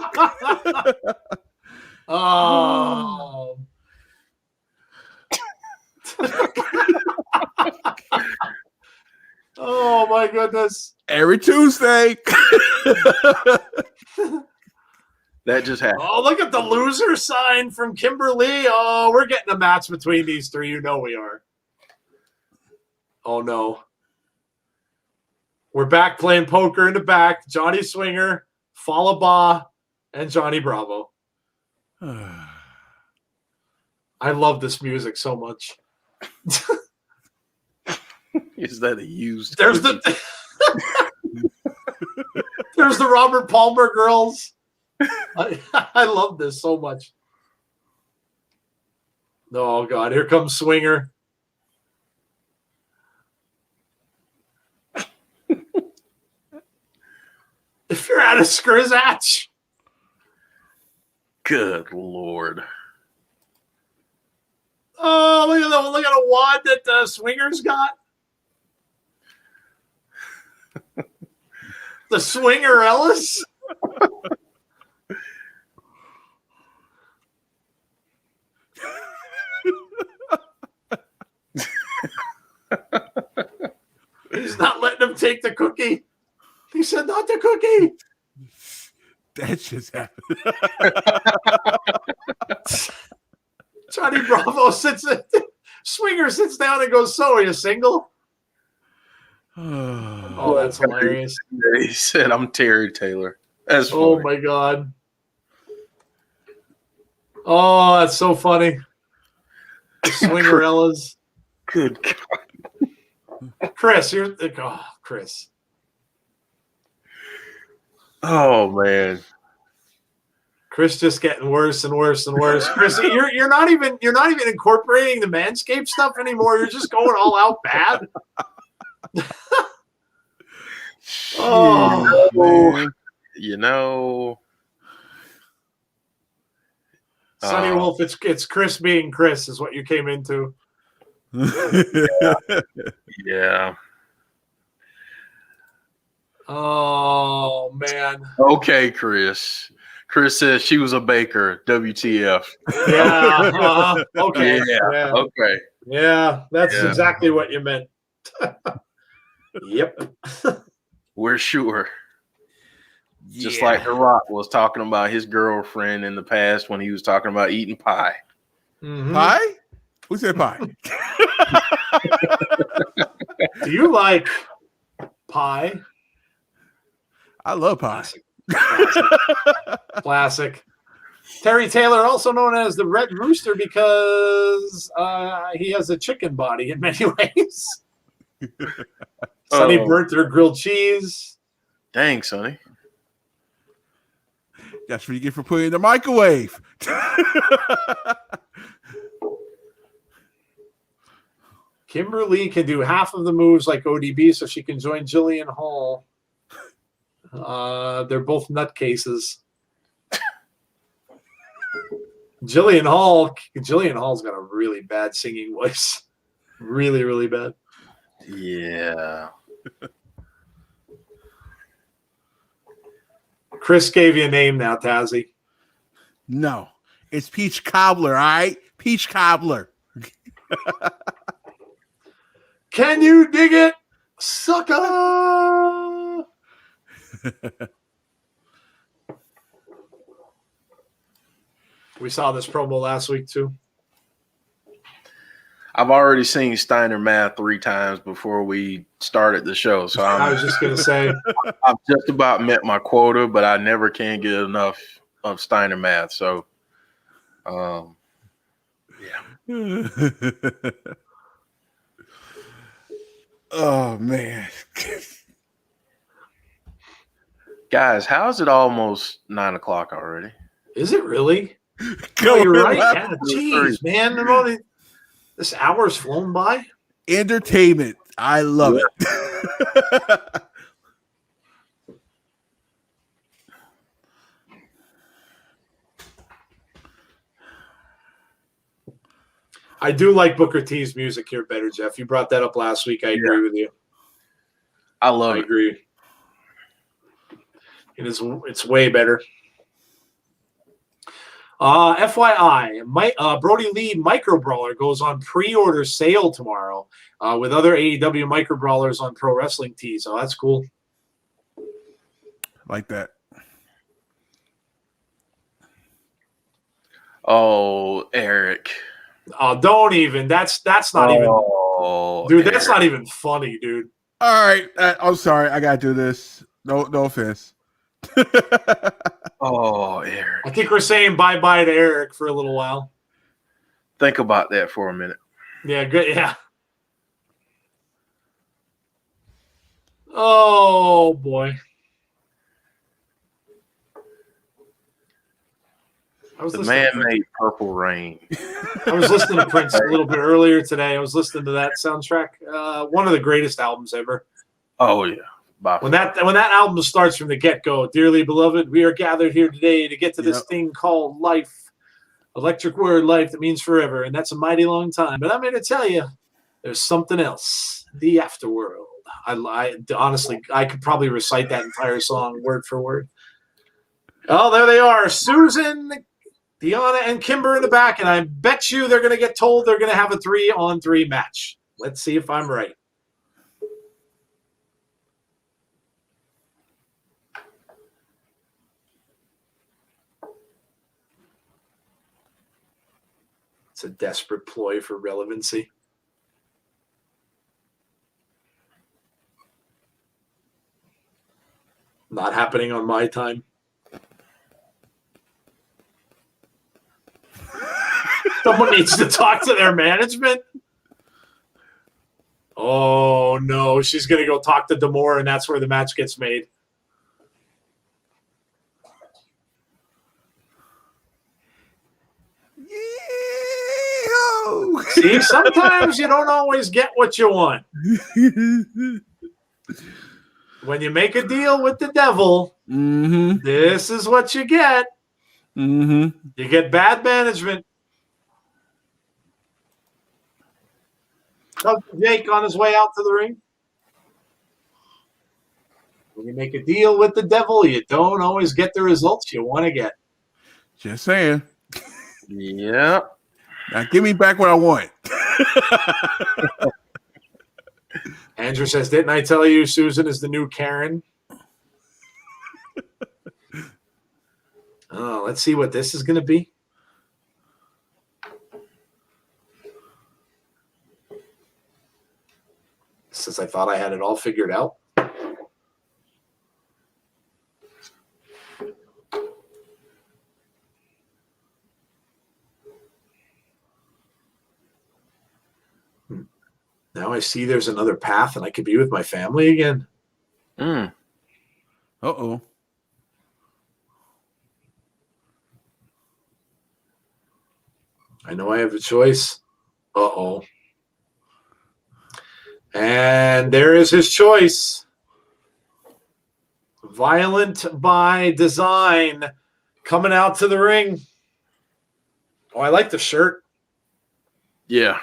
Oh. Oh, my goodness. Every Tuesday. That just happened. Oh, look at the loser sign from Kimberly. Oh, we're getting a match between these three. You know we are. Oh, no. We're back playing poker in the back. Johnny Swinger, Falaba, and Johnny Bravo. I love this music so much. Is that a used? There's the there's the Robert Palmer girls. I love this so much. Oh God, here comes Swinger. If you're at a Skrizatch. Good Lord. Oh, look at the wad that the Swinger's got. The Swinger Ellis. He's not letting him take the cookie. He said, not the cookie. That just happened. Johnny Bravo Swinger sits down and goes, so are you single? Oh, that's hilarious. He said, I'm Terry Taylor. That's funny. Oh, my God. Oh, that's so funny. The Swingerellas. Good God. Chris, Chris. Oh, man. Chris just getting worse and worse and worse. Chris, you're not even incorporating the Manscaped stuff anymore. You're just going all out bad. Oh, man. You know. Sonny Wolf, it's Chris being Chris is what you came into. Yeah. Oh man. Okay, Chris. Chris says she was a baker. WTF? Yeah. Okay. Yeah. Okay. Yeah. That's Yeah. exactly what you meant. Yep. We're sure. Just like The Rock was talking about his girlfriend in the past when he was talking about eating pie. Mhm. Pie? Who said pie? Do you like pie? I love pie. Classic. Terry Taylor, also known as the Red Rooster, because he has a chicken body in many ways. Sonny burnt their grilled cheese. Dang, Sonny. That's what you get for putting it in the microwave. Kimberly can do half of the moves like ODB, so she can join Jillian Hall. They're both nutcases. Jillian Hall's got a really bad singing voice. Really, really bad. Yeah. Chris gave you a name now, Tazzy. No, it's peach cobbler. All right, peach cobbler. Can you dig it, sucker? We saw this promo last week too. I've already seen Steiner Math 3 times before we started the show, so I was just gonna say I've just about met my quota, but I never can get enough of Steiner Math. So, yeah. Oh man, Guys, how is it almost 9 o'clock already? is it really? Go Oh, you're right. ahead. Yeah, jeez, man. This hour's flown by. Entertainment. I love it. I do like Booker T's music here better, Jeff. You brought that up last week. I agree with you. I love I it. agree. It's way better. FYI, Brody Lee Micro Brawler goes on pre-order sale tomorrow with other AEW Micro Brawlers on Pro Wrestling Tees. Oh, that's cool. Like that. Oh, Eric. Oh, don't even. That's not even. Dude, that's Eric. not even funny, dude. All right. I'm sorry. I gotta do this. No offense. Oh, Eric. I think we're saying bye-bye to Eric for a little while. Think about that for a minute. Yeah, good. Yeah. Oh boy. The man-made Purple Rain. I was listening to Prince a little bit earlier today. I was listening to that soundtrack. One of the greatest albums ever. Oh yeah. When that album starts from the get-go, dearly beloved, we are gathered here today to get to this thing called life. Electric word, life, that means forever, and that's a mighty long time. But I'm going to tell you, there's something else. The afterworld. I honestly, I could probably recite that entire song word for word. Oh, there they are. Susan, Deanna, and Kimber in the back, and I bet you they're going to get told they're going to have a 3-on-3 match. Let's see if I'm right. It's a desperate ploy for relevancy. Not happening on my time. Someone needs to talk to their management. Oh, no. She's going to go talk to D'Amore, and that's where the match gets made. Yee-hoo! See, sometimes you don't always get what you want. When you make a deal with the devil, this is what you get. You get bad management. Jake on his way out to the ring. When you make a deal with the devil, you don't always get the results you want to get. Just saying. Yeah. Now give me back what I want. Andrew says, didn't I tell you Susan is the new Karen? Oh, let's see what this is going to be. Since I thought I had it all figured out. Now I see there's another path and I could be with my family again. Uh-oh. I know I have a choice. Uh-oh. And there is his choice. Violent by Design coming out to the ring. Oh, I like the shirt. Yeah.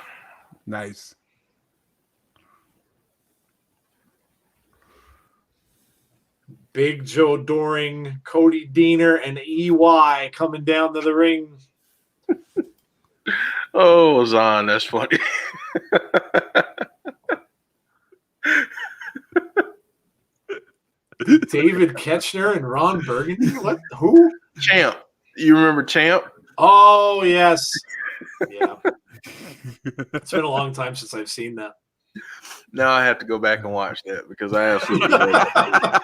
Nice. Big Joe Doring, Cody Deaner, and EY coming down to the ring. Oh, Zahn, that's funny. David Ketchner and Ron Burgundy? What? Who? Champ. You remember Champ? Oh, yes. Yeah. It's been a long time since I've seen that. Now I have to go back and watch that because I absolutely love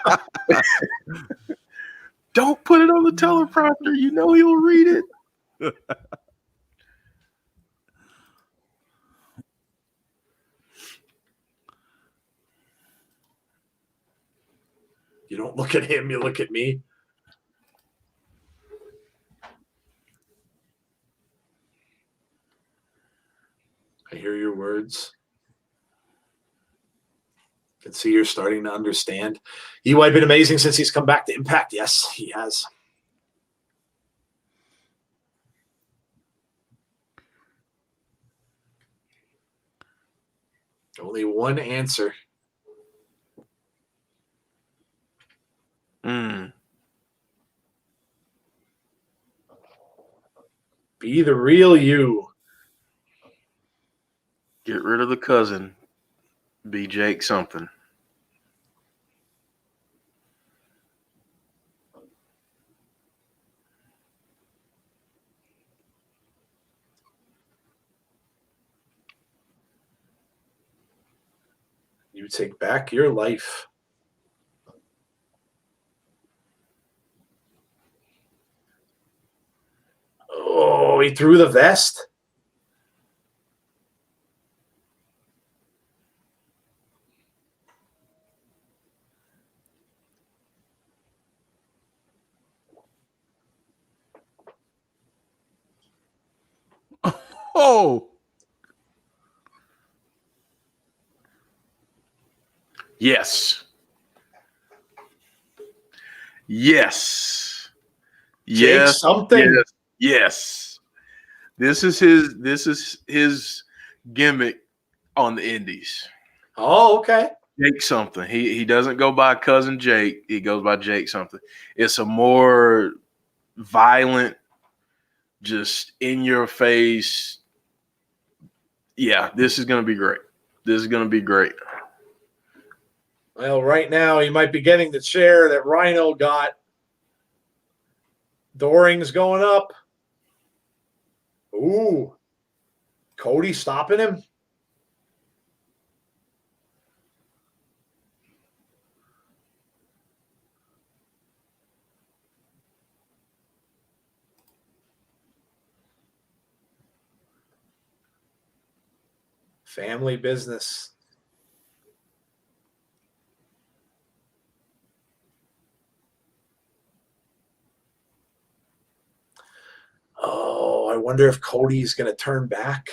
it. Don't put it on the teleprompter. You know he'll read it. You don't look at him, you look at me. I hear your words. I can see you're starting to understand. EY been amazing since he's come back to Impact. Yes, he has. Only one answer. Be the real you. Get rid of the cousin. Be Jake something. You take back your life. Oh, he threw the vest. Oh. Yes. Yes. Jake Yes. something. Yes. Yes. This is his gimmick on the Indies. Oh, okay. Jake something. He doesn't go by Cousin Jake. He goes by Jake something. It's a more violent, just in your face. Yeah, this is going to be great. This is going to be great. Well, right now he might be getting the chair that Rhino got. Doring's going up. Ooh. Cody stopping him. Family business. Oh, I wonder if Cody's going to turn back.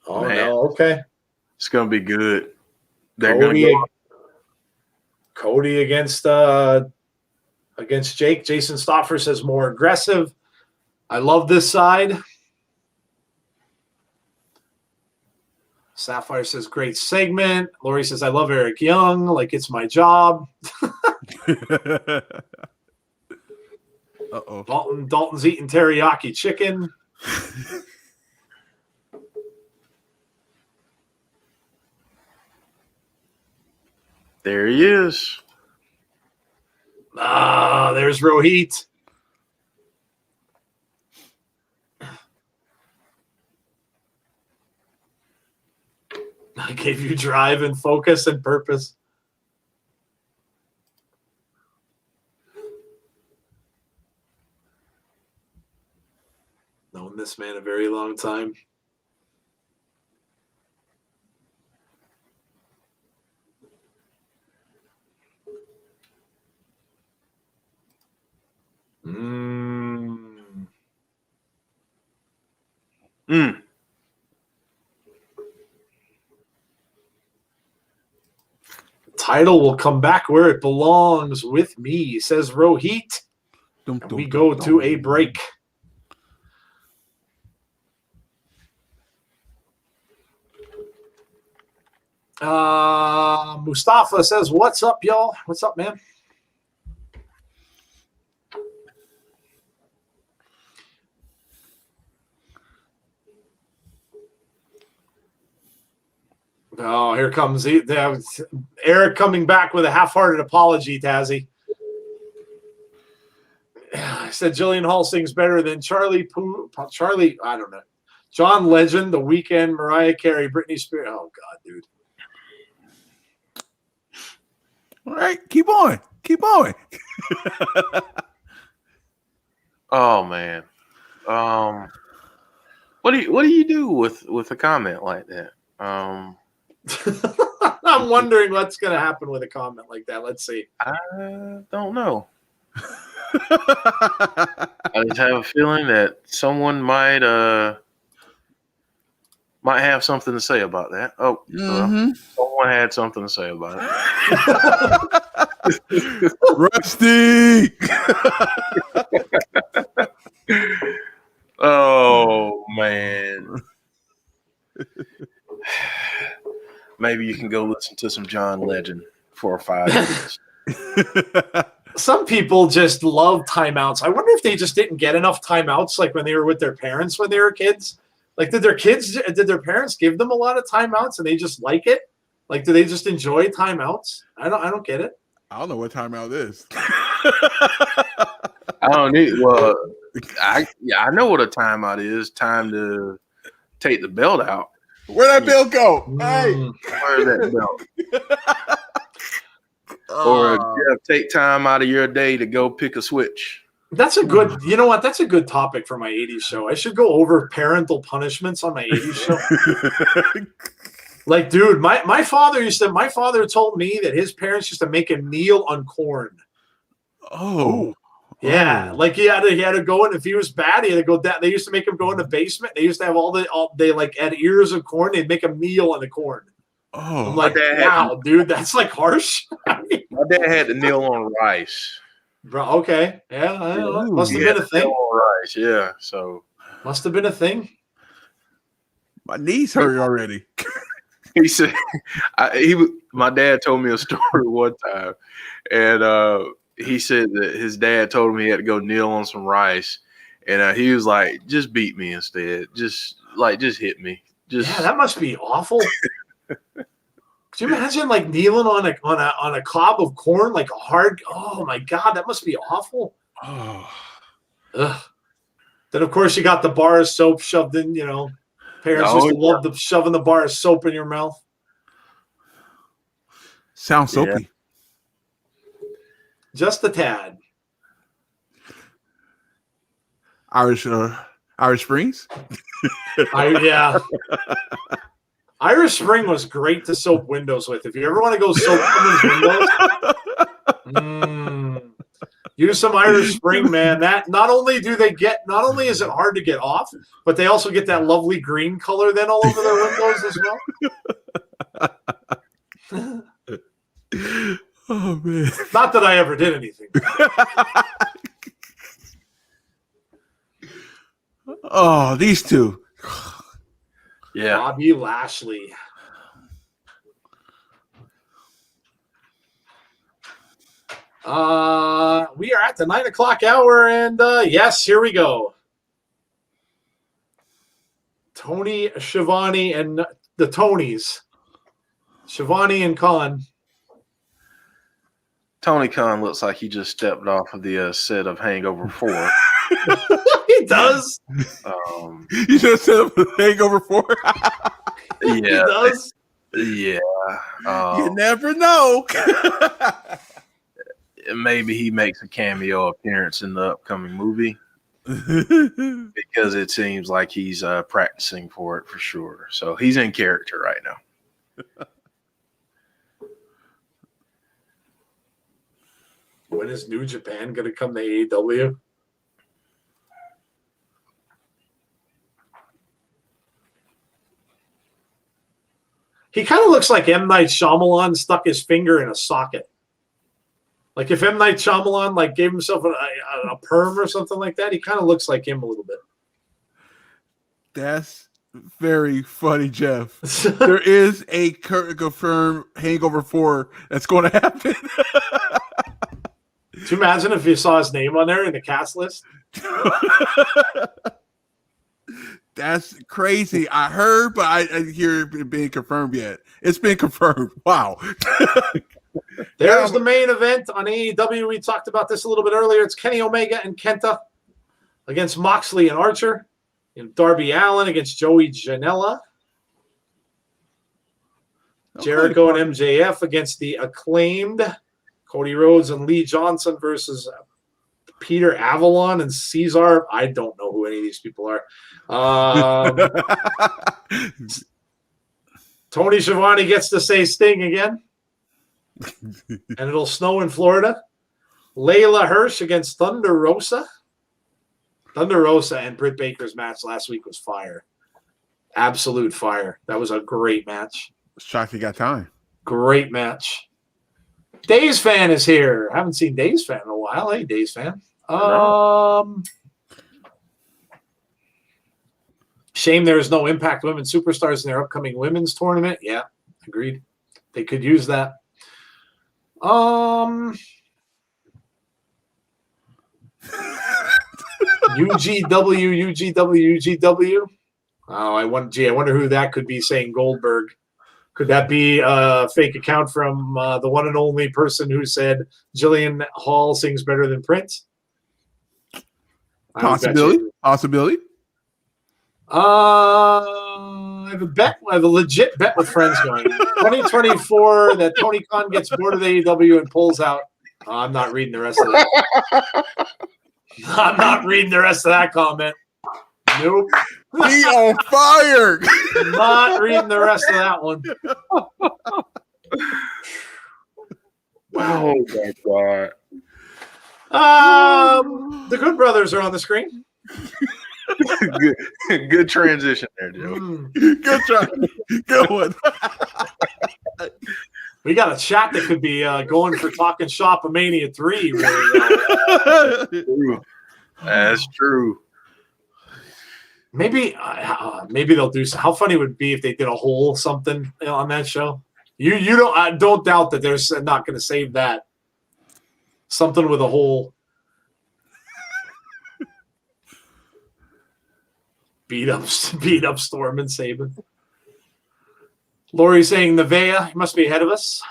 Oh, Man. no. Okay. It's going to be good. They're going to Cody against Jake. Jason Stoffer says more aggressive. I love this side. Sapphire says great segment. Lori says I love Eric Young like it's my job. Uh-oh. Dalton's eating teriyaki chicken. There he is. Ah, there's Rohit. I gave you drive and focus and purpose. Known this man a very long time. Title will come back where it belongs with me, says Rohit. We go to a break. Mustafa says, what's up, y'all? What's up, man? Oh, here comes Eric coming back with a half-hearted apology, Tazzy. I said Jillian Hall sings better than Charlie, I don't know. John Legend, The Weeknd, Mariah Carey, Britney Spears. Oh, God, dude. All right, keep on. Keep on. Oh man. What do you do with a comment like that? I'm wondering what's going to happen with a comment like that. Let's see. I don't know. I just have a feeling that someone might have something to say about that. Oh, someone had something to say about it. Rusty. Oh man. Maybe you can go listen to some John Legend for 5 minutes. Some people just love timeouts. I wonder if they just didn't get enough timeouts like when they were with their parents when they were kids. Like, did their parents give them a lot of timeouts and they just like it? Like, do they just enjoy timeouts? I don't get it. I don't know what timeout is. I don't need. Well, I know what a timeout is. Time to take the belt out. Where'd that belt go? Hey, where's that belt? Or take time out of your day to go pick a switch. That's a good. You know what? That's a good topic for my '80s show. I should go over parental punishments on my '80s show. Like, dude, my father told me that his parents used to make him kneel on corn. Oh. Yeah, Oh. like he had to go in. If he was bad, he had to go down. They used to make him go in the basement. They used to have they like had ears of corn. They'd make him kneel on the corn. Oh. I'm like, wow, dude, that's like harsh. My dad had to kneel on rice. Bro, okay, yeah, I don't know. Must have been a thing. Kneel on rice, yeah. So Must have been a thing. My knees hurt already. he said, my dad told me a story one time, and he said that his dad told him he had to go kneel on some rice, and he was like, "Just beat me instead. Just hit me." Yeah, that must be awful. Could you imagine like kneeling on a cob of corn, like a hard? Oh my God, that must be awful. Oh. Ugh. Then of course you got the bar of soap shoved in. You know, parents used to love shoving the bar of soap in your mouth. Sounds soapy. Yeah. Just a tad. Irish Springs. Yeah. Irish Spring was great to soap windows with. If you ever want to go soap someone's windows, use some Irish Spring, man. That not only is it hard to get off, but they also get that lovely green color then all over their windows as well. Oh man! Not that I ever did anything. Oh, these two. Yeah. Bobby Lashley. We are at the 9 o'clock hour, and yes, here we go. Tony Schiavone and the Tonys. Schiavone and Khan. Tony Khan looks like he just stepped off of the set of Hangover 4. He does. You should have set up the Hangover 4. Yeah. He does. Yeah. You never know. Maybe he makes a cameo appearance in the upcoming movie because it seems like he's practicing for it for sure. So he's in character right now. When is New Japan going to come to AEW? He kind of looks like M. Night Shyamalan stuck his finger in a socket. Like if M. Night Shyamalan like gave himself a perm or something like that, he kind of looks like him a little bit. That's very funny, Jeff. There is a confirmed Hangover 4 that's going to happen. Could you imagine if you saw his name on there in the cast list? That's crazy. I heard, but I hear it being confirmed yet. It's been confirmed. Wow. There's the main event on AEW. We talked about this a little bit earlier. It's Kenny Omega and Kenta against Moxley and Archer. And Darby Allin against Joey Janela. Jericho and MJF against the Acclaimed. Cody Rhodes and Lee Johnson versus Peter Avalon and Cesar. I don't know who any of these people are. Tony Schiavone gets to say Sting again. And it'll snow in Florida. Layla Hirsch against Thunder Rosa. Thunder Rosa and Britt Baker's match last week was fire. Absolute fire. That was a great match. Shocked he got time. Great match. Days Fan is here. Haven't seen Days Fan in a while. Hey, Days Fan. Shame there's no Impact Women Superstars in their upcoming women's tournament. Yeah, agreed. They could use that. UGW. Oh, I wonder who that could be saying Goldberg. Could that be a fake account from the one and only person who said Jillian Hall sings better than Prince? Possibility. I have a bet. I have a legit bet with friends going. 2024 that Tony Khan gets bored of AEW and pulls out. I'm not reading the rest of that. I'm not reading the rest of that comment. Nope. He on fire. Not reading the rest of that one. Wow. Oh my God. The Good Brothers are on the screen. Good transition there, Joe. Good try. Good one. We got a chat that could be going for talking shop of Mania 3. Really, True. That's true. maybe they'll do. How funny would it be if they did a whole something on that show? You don't I don't doubt that they're not going to save that. Something with a whole beat up Storm and Saban. Lori saying Nevaeh, he must be ahead of us.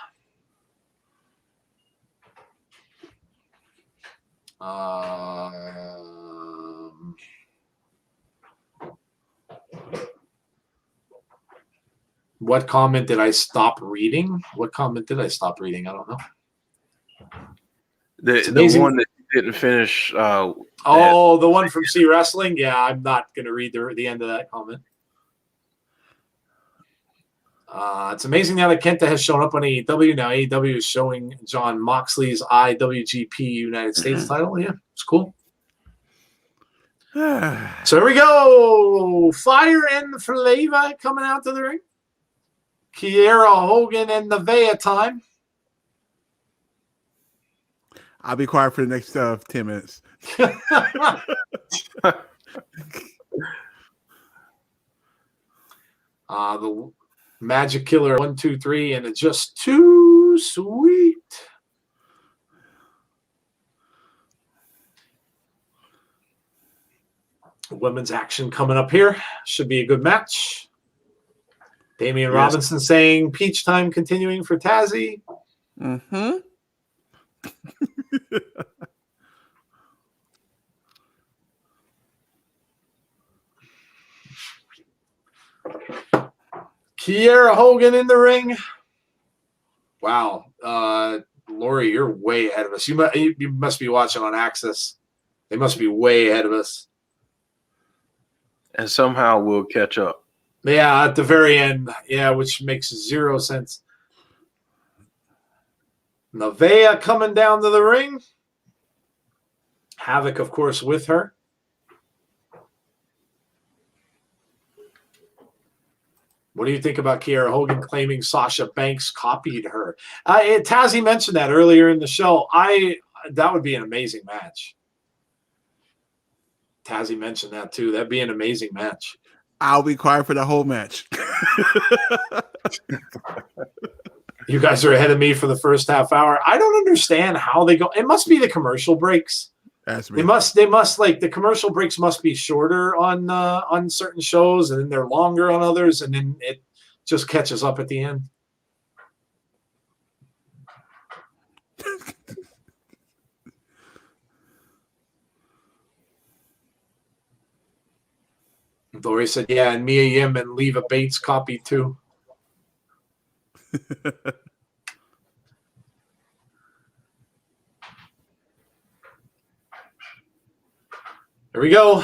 What comment did I stop reading? What comment did I stop reading? I don't know. The one that you didn't finish. The one from C Wrestling. Yeah, I'm not going to read the end of that comment. It's amazing now that Kenta has shown up on AEW. Now AEW is showing John Moxley's IWGP United States title. Yeah, it's cool. So here we go. Fire and Flavor coming out to the ring. Kiera Hogan and Nevaeh time. I'll be quiet for the next 10 minutes. The Magic Killer 1, 2, 3, and it's just too sweet. Women's action coming up here. Should be a good match. Damian Robinson saying peach time continuing for Tazzy. Mm-hmm. Kiera Hogan in the ring. Wow. Lori, you're way ahead of us. You must be watching on Access. They must be way ahead of us. And somehow we'll catch up. Yeah, at the very end. Yeah, which makes zero sense. Nevaeh coming down to the ring. Havoc, of course, with her. What do you think about Kiera Hogan claiming Sasha Banks copied her? Tazzy mentioned that earlier in the show. That would be an amazing match. Tazzy mentioned that too. That'd be an amazing match. I'll be quiet for the whole match. You guys are ahead of me for the first half hour. I don't understand how they go. It must be the commercial breaks. They must like the commercial breaks must be shorter on certain shows, and then they're longer on others, and then it just catches up at the end. Dory said, yeah, and Mia Yim and Leva Bates copied too. Here we go.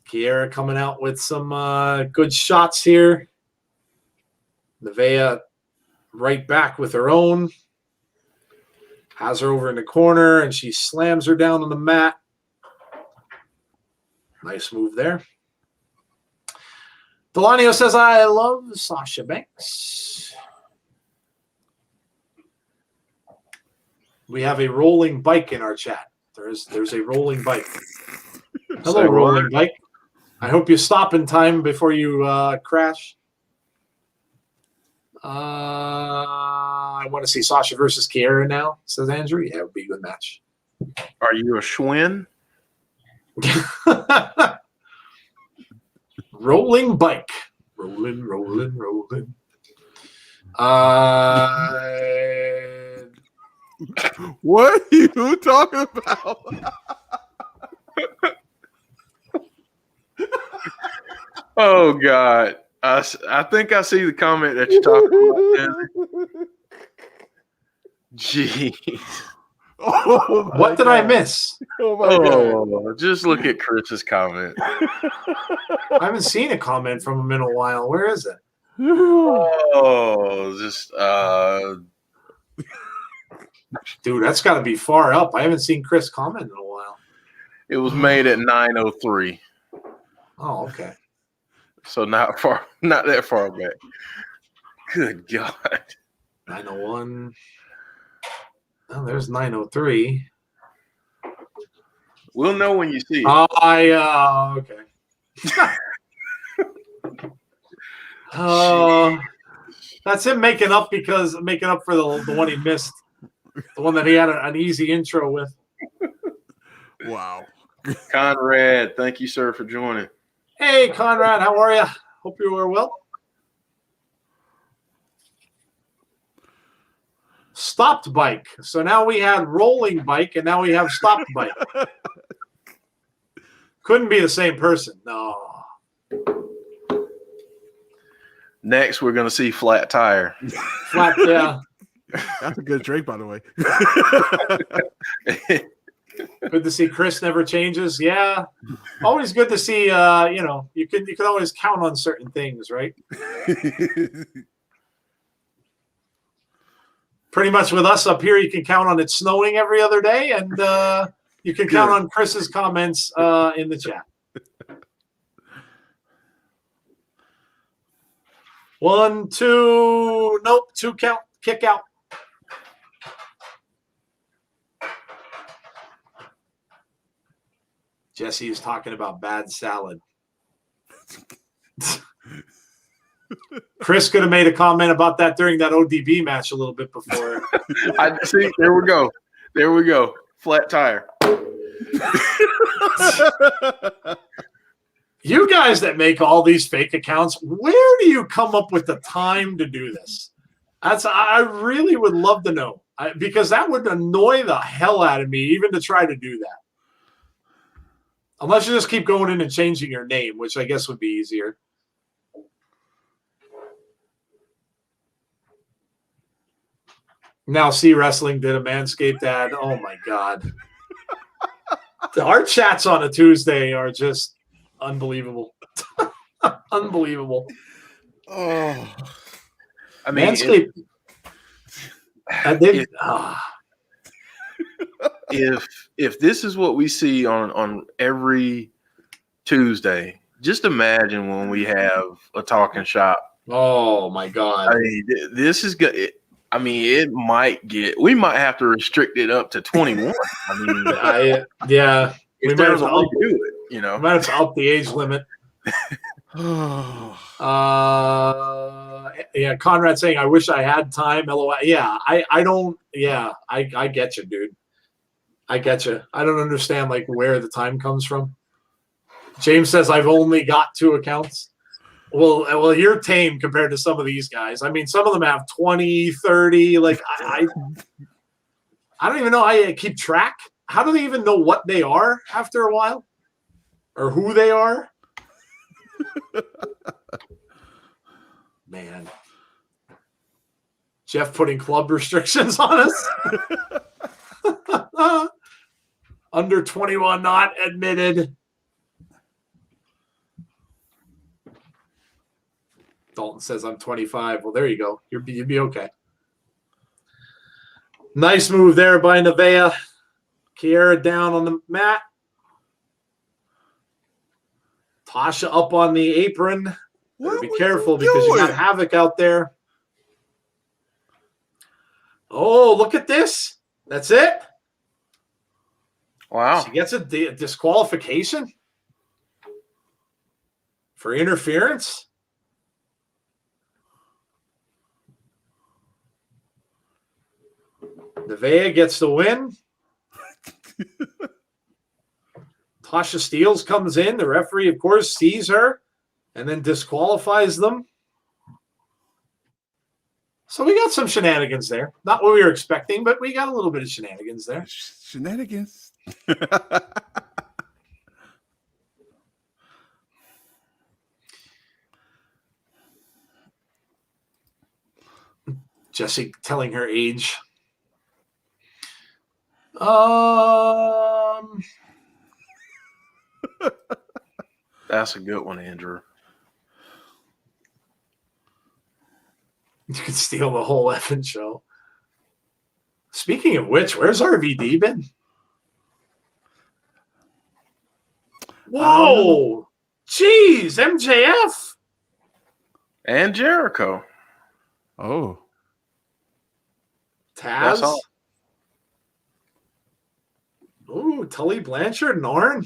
Kiera coming out with some good shots here. Nevaeh right back with her own. Has her over in the corner, and she slams her down on the mat. Nice move there. Delanio says, I love Sasha Banks. We have a rolling bike in our chat. There's a rolling bike. Hello, rolling bike. I hope you stop in time before you crash. I want to see Sasha versus Kiera now, says Andrew. Yeah, it would be a good match. Are you a Schwinn? Rolling bike. Rolling. What are you talking about? Oh, God. I think I see the comment that you're talking about. Jeez. Oh, what did I miss? Oh, my God. Just look at Chris's comment. I haven't seen a comment from him in a while. Where is it? Oh, just Dude, that's got to be far up. I haven't seen Chris comment in a while. It was made at 9:03, Oh, okay. so not that far back. Good God. 901. Oh, there's 903. We'll know when you see it. Okay. That's him making up for the one he missed, the one that he had an easy intro with. Wow. Conrad, thank you, sir, for joining. Hey, Conrad, how are you? Hope you are well. Stopped bike. So now we had rolling bike, and now we have stopped bike. Couldn't be the same person. No. Next, we're going to see flat tire. Flat, yeah. That's a good drink, by the way. Good to see Chris never changes. Yeah. Always good to see, you can always count on certain things, right? Pretty much with us up here, you can count on it snowing every other day, and you can count on Chris's comments in the chat. 1, 2, nope, 2 count, kick out. Jesse is talking about bad salad. Chris could have made a comment about that during that ODB match a little bit before. I see. There we go. There we go. Flat tire. You guys that make all these fake accounts, where do you come up with the time to do this? I really would love to know, because that would annoy the hell out of me even to try to do that. Unless you just keep going in and changing your name, which I guess would be easier. Now, See Wrestling did a Manscaped ad. Oh, my God. Our chats on a Tuesday are just unbelievable. Unbelievable. Oh. I mean, Manscaped. if this is what we see on every Tuesday, just imagine when we have a talking shop. Oh, my God. I mean, this is good. I mean, we might have to restrict it up to 21. I mean, yeah, if there's a way to do it, you know. We might have to up the age limit. Yeah, Conrad saying, I wish I had time. LOL. Yeah, I don't. Yeah, I get you, dude. I get you. I don't understand like where the time comes from. James says I've only got 2 accounts. Well, you're tame compared to some of these guys. I mean, some of them have 20, 30. Like I don't even know how you keep track. How do they even know what they are after a while, or who they are? Man, Jeff putting club restrictions on us. Under 21, not admitted. Dalton says I'm 25. Well, there you go. You'd be okay. Nice move there by Nevaeh. Kiera down on the mat. Tasha up on the apron. Be careful because you got Havoc out there. Oh, look at this. That's it. Wow. She gets a disqualification for interference. Nevaeh gets the win. Tasha Steelz comes in. The referee, of course, sees her and then disqualifies them. So we got some shenanigans there. Not what we were expecting, but we got a little bit of shenanigans there. Shenanigans. Jessie telling her age. That's a good one, Andrew. You could steal the whole effing show. Speaking of which, where's RVD been? Whoa! Jeez, MJF. And Jericho. Oh. Taz. That's all. Ooh, Tully Blanchard and Arn.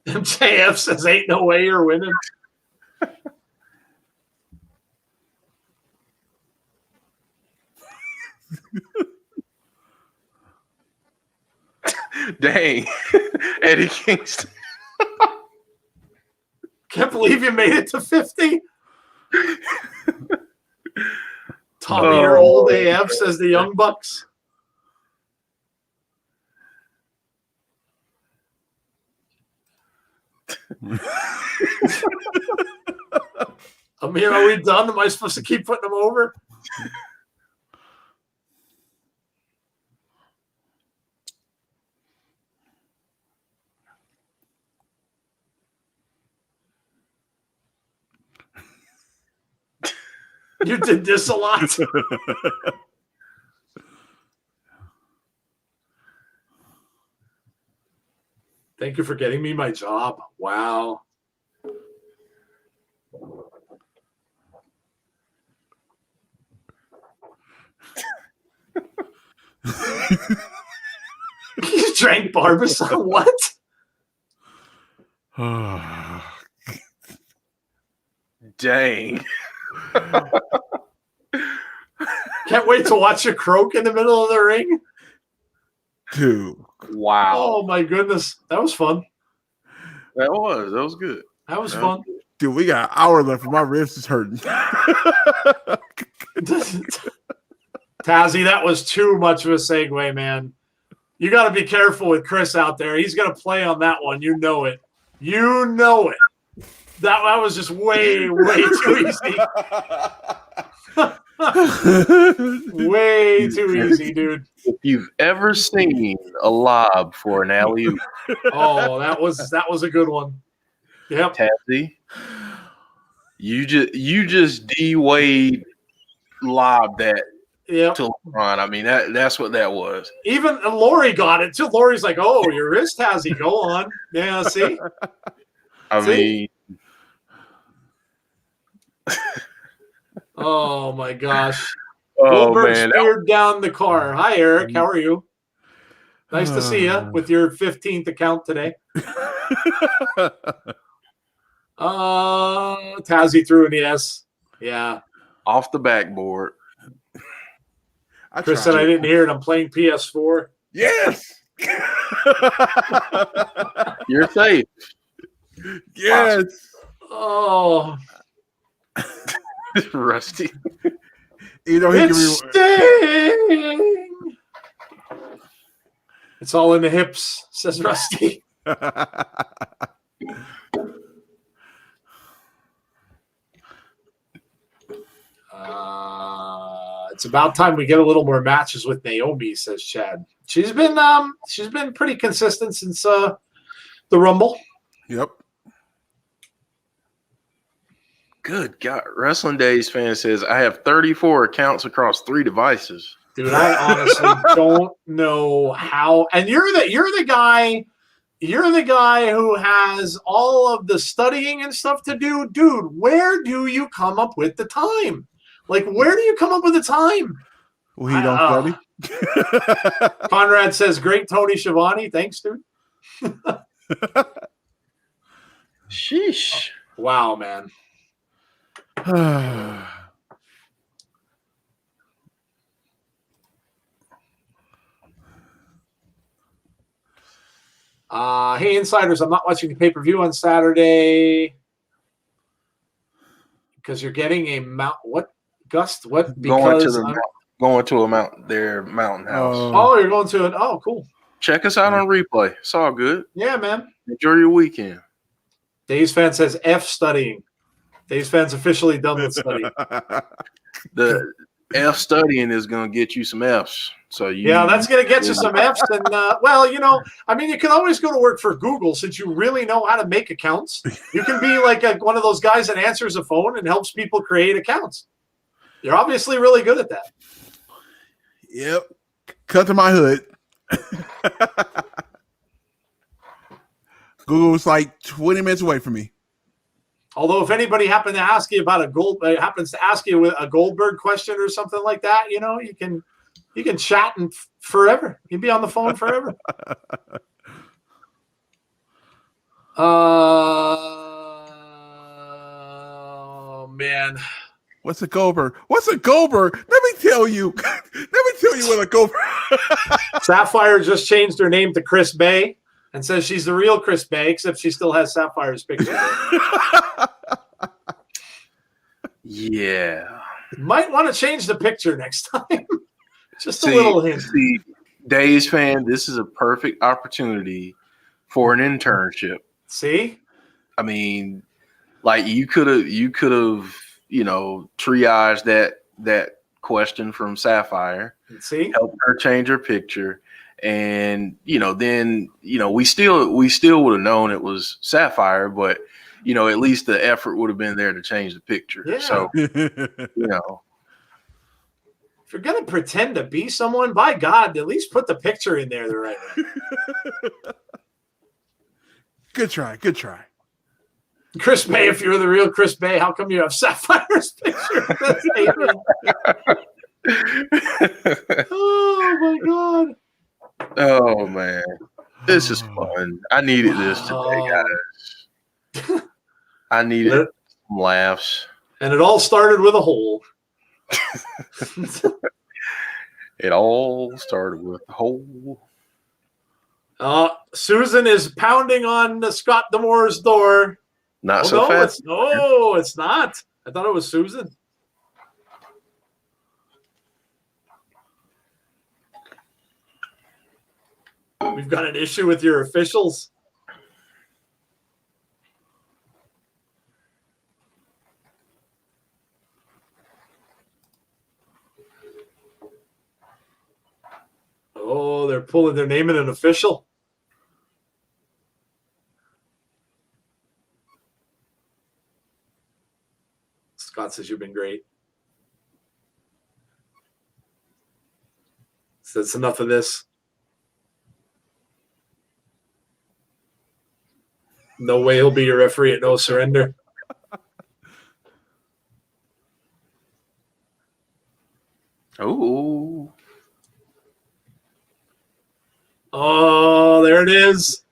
MJF says, ain't no way you're winning. Dang. Eddie Kingston. Can't believe you made it to 50. Tommy, your old AF, says the Young Bucks. Amir, are we done? Am I supposed to keep putting them over? You did this a lot. Thank you for getting me my job. Wow. You drank Barbasol? What? Dang. Can't wait to watch you croak in the middle of the ring. Dude. Wow. Oh my goodness. That was fun. That was good. That was fun. Dude, we got an hour left and my wrist is hurting. Tazzy, that was too much of a segue, man. You got to be careful with Chris out there. He's going to play on that one. You know it. You know it. That was just way too easy. Way too easy, dude. If you've ever seen a lob for an alley-oop, Oh, that was a good one. Yep. Tazzy, you just D-Wade lobbed that Yep. to LeBron. I mean, that's what that was. Even Lori got it too. Lori's like, "Oh, your wrist, Tazzy, go on." Yeah, see. I See? mean, Oh my gosh. oh Goldberg man, speared down the car. Hi, Eric. How are you? Nice to see you with your 15th account today. Tazzy threw an yes. Yeah. off the backboard. Chris said I didn't hear it. I'm playing PS4. Yes. You're safe. Yes. Oh, Rusty. You know, he it's Sting. It's all in the hips, says Rusty. It's about time we get a little more matches with Naomi, says Chad. She's been pretty consistent since the Rumble. Yep. Good God. Wrestling Days fan says, I have 34 accounts across 3 devices. Dude, I honestly don't know how. And you're the guy who has all of the studying and stuff to do. Dude, where do you come up with the time? Like, where do you come up with the time? Well, he don't study. Conrad says, great Tony Schiavone. Thanks, dude. Sheesh. Wow, man. Hey, insiders, I'm not watching the pay-per-view on Saturday because you're getting a mount. What, Gust? What? Because going to their mountain house. Oh, you're going to it. Oh, cool. Check us out on replay. It's all good. Yeah, man. Enjoy your weekend. Dave's fan says F studying. Dave's fan's officially done with studying. The F studying is going to get you some Fs. So you, Yeah, that's going to get you some Fs. And, well, you know, I mean, you can always go to work for Google since you really know how to make accounts. You can be like one of those guys that answers a phone and helps people create accounts. You're obviously really good at that. Yep. Cut to my hood. Google's like 20 minutes away from me. Although, if anybody happens to ask you about a Goldberg question or something like that, you know, you can chat and forever. You'd be on the phone forever. Man. What's a Goldberg? What's a Goldberg? Let me tell you. Let me tell you what a Goldberg. Sapphire just changed her name to Chris Bay and says she's the real Chris Bay, except she still has Sapphire's picture. yeah. Might want to change the picture next time. Just a little hint. See, Days fan, this is a perfect opportunity for an internship. See? I mean, like you could have, you know, triaged that question from Sapphire. See? Help her change her picture. And, you know, then, you know, we still would have known it was Sapphire, but, you know, at least the effort would have been there to change the picture. Yeah. So, you know. If you're going to pretend to be someone, by God, at least put the picture in there the right way. Good try. Good try. Chris Bay, if you're the real Chris Bay, how come you have Sapphire's picture? Oh, my God. Oh, man. This is fun. I needed this today, guys. I needed some laughs. And it all started with a hole. It all started with a hole. Susan is pounding on Scott D'Amore's door. Not so fast. No, it's not. I thought it was Susan. We've got an issue with your officials. Oh, they're pulling their name in an official. Scott says you've been great. So that's enough of this. No way he'll be your referee at No Surrender. Oh. Oh, there it is.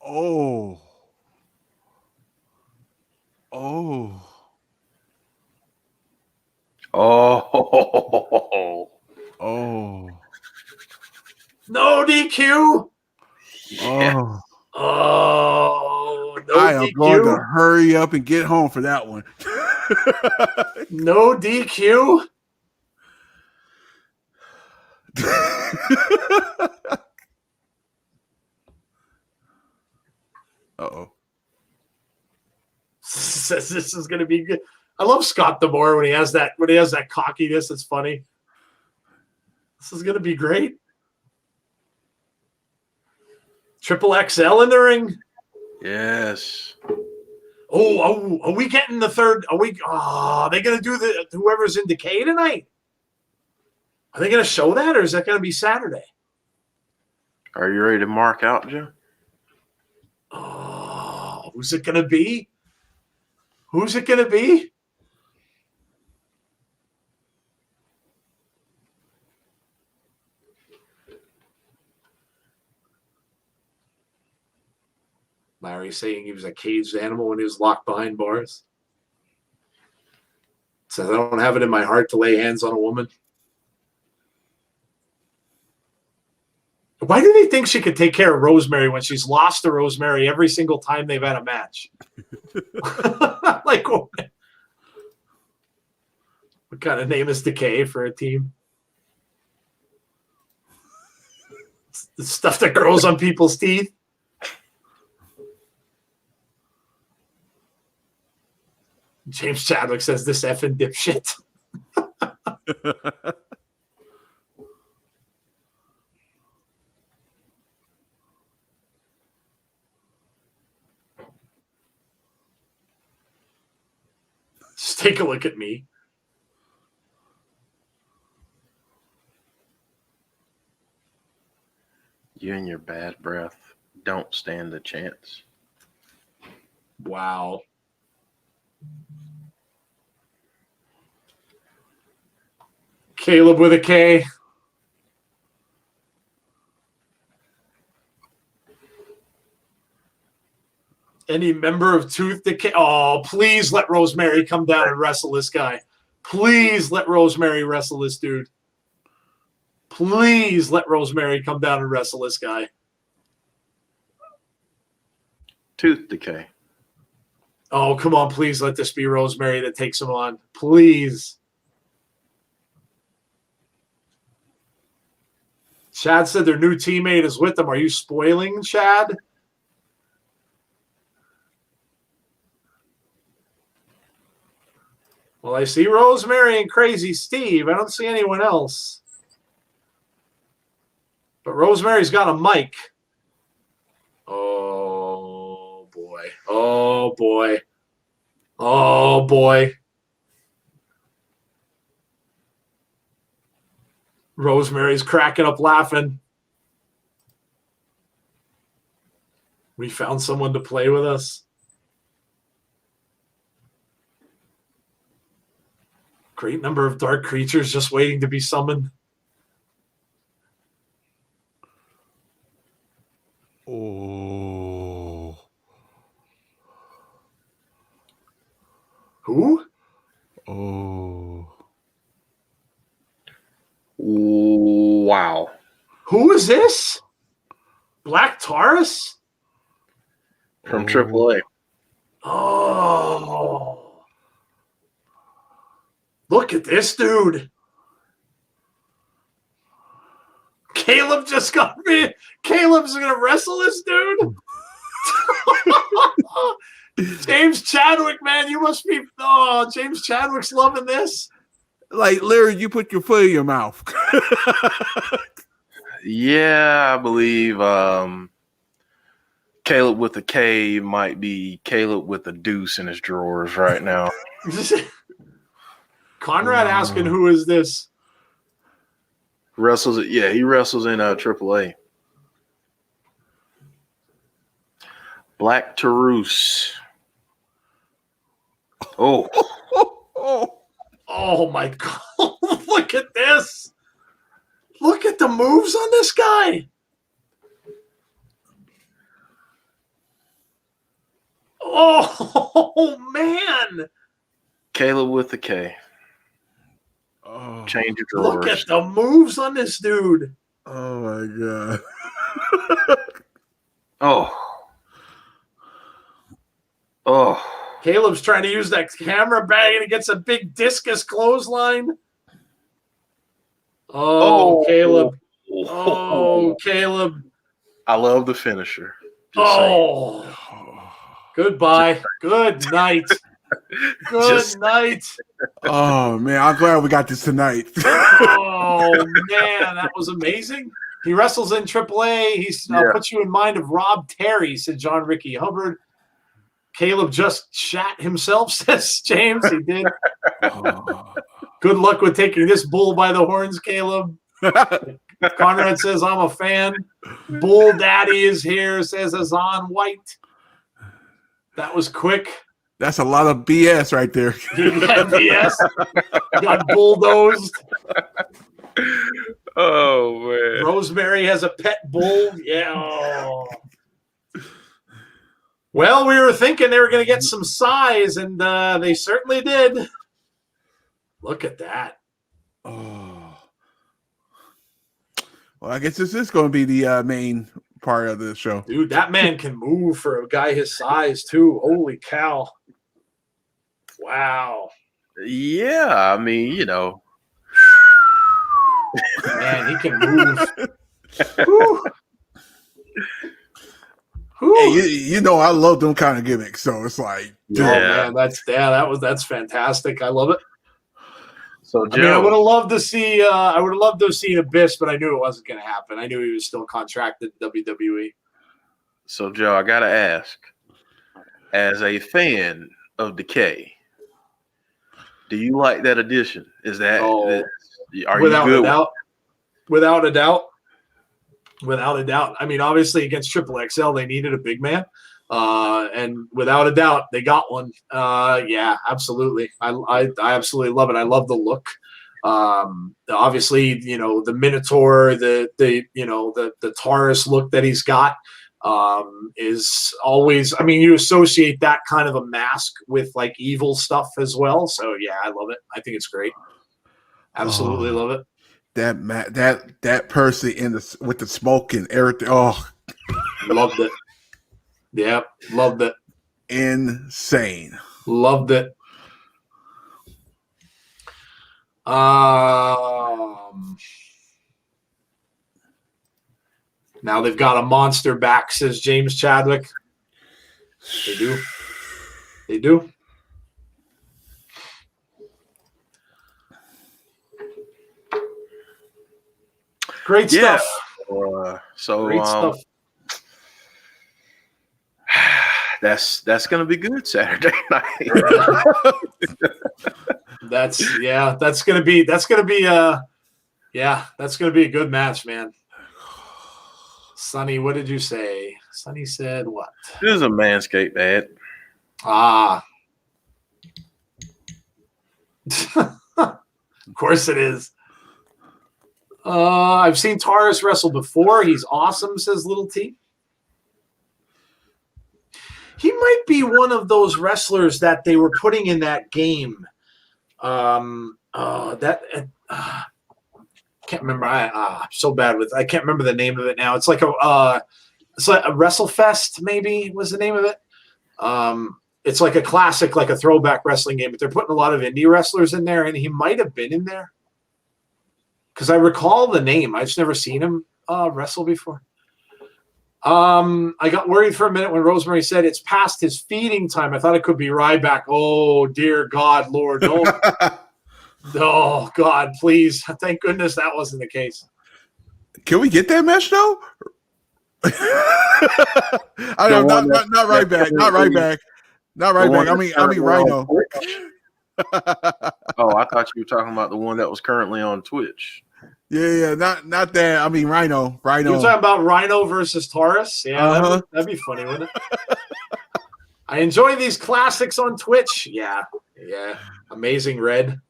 Oh. Oh. Oh. Oh. No DQ. Yeah. Oh. Oh, no I am DQ. going to hurry up and get home for that one. No DQ. Uh-oh. Says this is going to be good. I love Scott D'Amore when he has that cockiness. It's funny. This is going to be great. Triple XL in the ring. Yes. Oh, are we getting the third? Are they going to do whoever's in Decay tonight? Are they going to show that, or is that going to be Saturday? Are you ready to mark out, Jim? Oh, who's it going to be? Who's it going to be? Larry saying he was a caged animal when he was locked behind bars. Says, I don't have it in my heart to lay hands on a woman. Why do they think she could take care of Rosemary when she's lost to Rosemary every single time they've had a match? Like, what kind of name is Decay for a team? It's the stuff that grows on people's teeth. James Chadwick says this effing dipshit. Just take a look at me. You and your bad breath don't stand a chance. Wow. Caleb with a K. Any member of Tooth Decay? Oh, please let Rosemary come down and wrestle this guy. Please let Rosemary wrestle this dude. Please let Rosemary come down and wrestle this guy. Tooth decay. Oh, come on. Please let this be Rosemary that takes him on. Please. Chad said their new teammate is with them. Are you spoiling, Chad? Well, I see Rosemary and Crazy Steve. I don't see anyone else. But Rosemary's got a mic. Oh, boy. Oh, boy. Oh, boy. Rosemary's cracking up laughing. We found someone to play with us. Great number of dark creatures just waiting to be summoned. Oh. Who? Oh. Wow. Who is this? Black Taurus? From AAA. Oh. Look at this dude. Caleb just got me. Caleb's going to wrestle this dude? James Chadwick, man, you must be. Oh, James Chadwick's loving this. Like, Larry, you put your foot in your mouth. Yeah, I believe Caleb with a K might be Caleb with a deuce in his drawers right now. Conrad asking, who is this? Wrestles, yeah, he wrestles in AAA. Black Taurus. Oh. Oh my God. Look at this. Look at the moves on this guy. Oh, man. Caleb with a K. Oh. Change your drawers. Look at the moves on this dude. Oh my God. Oh. Oh. Caleb's trying to use that camera bag and he gets a big discus clothesline. Oh, Caleb. Oh, Caleb. I love the finisher. Oh. Goodbye. Good night. Good night. Oh man, I'm glad we got this tonight. Oh man, that was amazing. He wrestles in AAA. He's put you in mind of Rob Terry, said John Ricky Hubbard. Caleb just shat himself, says James. He did. Oh. Good luck with taking this bull by the horns, Caleb. Conrad says, I'm a fan. Bull Daddy is here, says Azan White. That was quick. That's a lot of BS right there. He got BS. Got bulldozed. Oh, man. Rosemary has a pet bull. Yeah. Oh. Well, we were thinking they were going to get some size, and they certainly did. Look at that. Oh. Well, I guess this is going to be the main part of the show. Dude, that man can move for a guy his size, too. Holy cow. Wow. Yeah, I mean, you know. Man, he can move. Whew. Hey, you know I love them kind of gimmicks, so it's like, Oh man, that's fantastic. I love it. So I mean, I would Joe, have loved to see Abyss, but I knew it wasn't going to happen. I knew he was still contracted to WWE. so Joe, I gotta ask, as a fan of Decay, do you like that addition? Is that are Without you a good? doubt. Without a doubt. Without a doubt. I mean, obviously against Triple XL, they needed a big man. And without a doubt, they got one. Yeah, absolutely. I absolutely love it. I love the look. Obviously, the Minotaur, the Taurus look that he's got is always, I mean, you associate that kind of a mask with like evil stuff as well. So yeah, I love it. I think it's great. Absolutely love it. that person with the smoke and everything. Oh, Loved it. Yeah, loved it. insane. Loved it. Now they've got a monster back, says James Chadwick. They do. They do. Great Yeah. stuff. So Great stuff. that's gonna be good Saturday night. That's gonna be a good match, man. Sonny, what did you say? Sonny said what? This is a Manscaped ad. Of course it is. I've seen Taurus wrestle before. He's awesome, says Little T. He might be one of those wrestlers that they were putting in that game. Can't remember. I'm so bad with. I can't remember the name of it now. It's like a WrestleFest, maybe was the name of it. It's like a classic, like a throwback wrestling game, but they're putting a lot of indie wrestlers in there, and he might have been in there because I recall the name. I've just never seen him wrestle before. I got worried for a minute when Rosemary said it's past his feeding time. I thought it could be Ryback. Oh, dear God, Lord. No. Oh, God, please. Thank goodness that wasn't the case. Can we get that match though? I know, not right back. Not right back. Not right back. I mean Rhino. Oh, I thought you were talking about the one that was currently on Twitch. Yeah, not that. I mean Rhino. You're talking about Rhino versus Taurus? Yeah, that'd be funny, wouldn't it? I enjoy these classics on Twitch. Yeah. Amazing Red.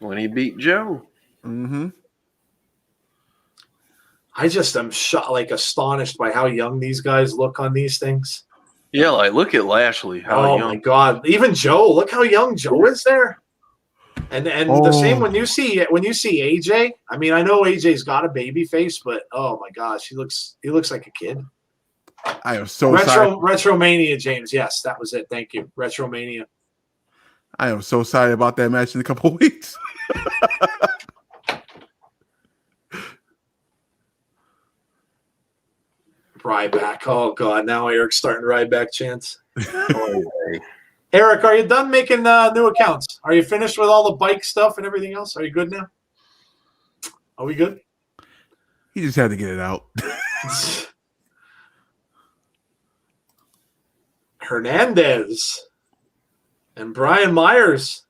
When he beat Joe. Mm-hmm. I just am astonished by how young these guys look on these things. Yeah, like look at Lashley. How young. My God! Even Joe, look how young Joe is there. And the same when you see AJ. I mean, I know AJ's got a baby face, but oh my gosh, he looks like a kid. I am so excited. Retromania, James. Yes, that was it. Thank you, Retromania. I am so excited about that match in a couple of weeks. Ryback. Oh God, now Eric's starting Ryback chants. Eric, are you done making new accounts? Are you finished with all the bike stuff and everything else? Are you good now? Are we good? He just had to get it out. Hernandez and Brian Myers.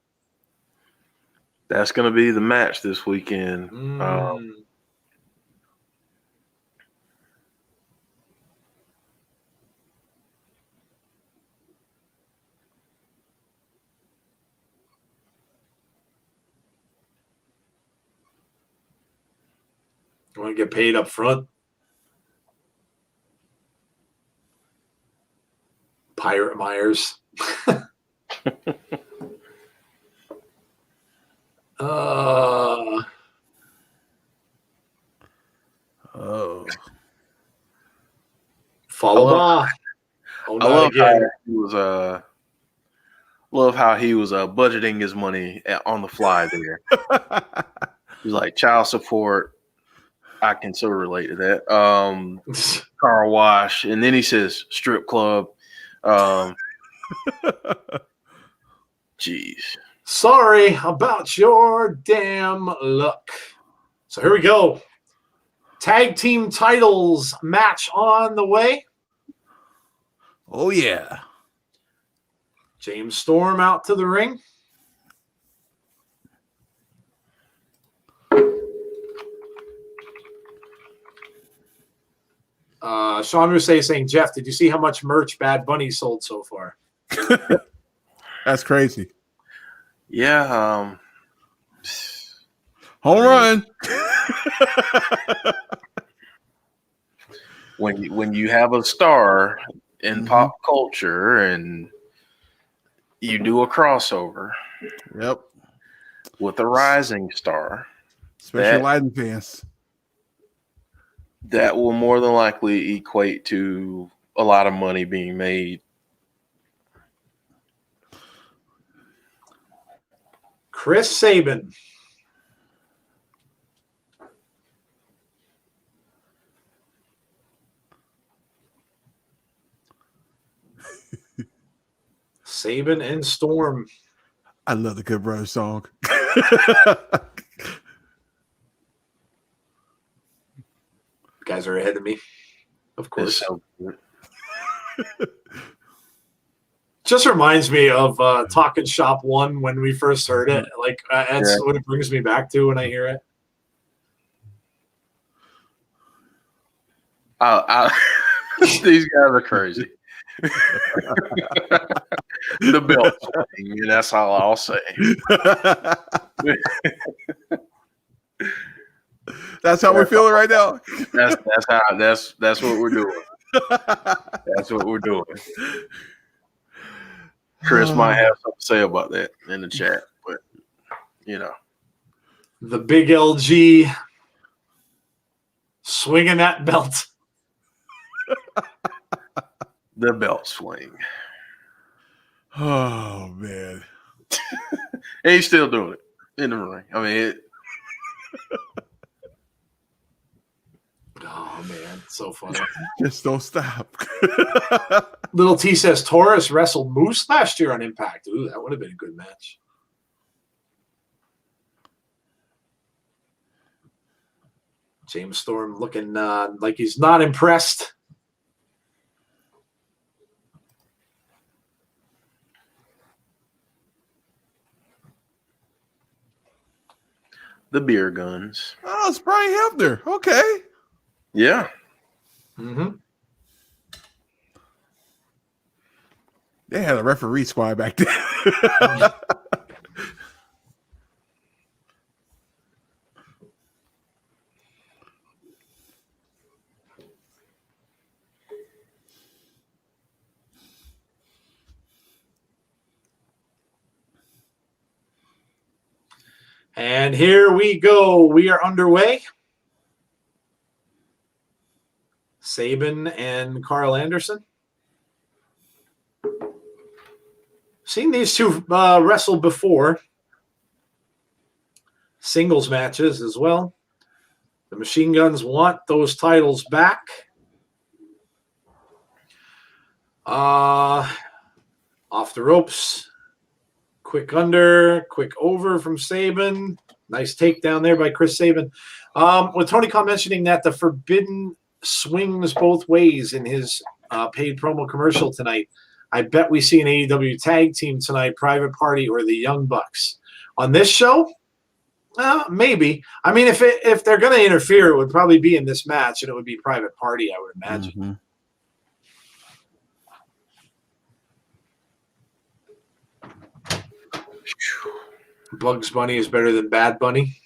That's going to be the match this weekend. You want to get paid up front? Pirate Myers. Follow up. I love how he was budgeting his money on the fly there. He's like child support, I can so relate to that. Car wash, and then he says strip club. Jeez. Sorry about your damn luck. So here we go. Tag team titles match on the way. Oh, yeah. James Storm out to the ring. Sean Rousset saying, Jeff, did you see how much merch Bad Bunny sold so far? That's crazy. Yeah. Home run. When you have a star in pop culture and you do a crossover Yep. with a rising star, Especially Lightning fans. that will more than likely equate to a lot of money being made. Chris Sabin. Sabin and Storm. I love the Good Brothers song. Guys are ahead of me, of course. So good. Just reminds me of Talking Shop 1 when we first heard it. Like, that's what it brings me back to when I hear it. These guys are crazy. The belt thing, and that's all I'll say. That's how we're feeling right now. That's what we're doing. That's what we're doing. Chris might have something to say about that in the chat, but you know, the big LG swinging that belt. the belt swing. Oh man, and he's still doing it in the ring. I mean, oh man, so funny. Just don't stop. Little T says Taurus wrestled Moose last year on Impact. Ooh, that would have been a good match. James Storm looking like he's not impressed. the beer guns. Oh, it's Brian Hebner. Okay. Yeah. Mm-hmm. They had a referee squad back then. And here we go. We are underway. Sabin and Carl Anderson. Seen these two wrestle before. Singles matches as well. The Machine Guns want those titles back. Off the ropes. Quick under, quick over from Sabin. Nice takedown there by Chris Sabin. With Tony Khan mentioning that the Forbidden swings both ways in his paid promo commercial tonight, I bet we see an AEW tag team tonight, Private Party or the Young Bucks. On this show, maybe. I mean, if they're going to interfere, it would probably be in this match, and it would be Private Party, I would imagine. Mm-hmm. Bugs Bunny is better than Bad Bunny.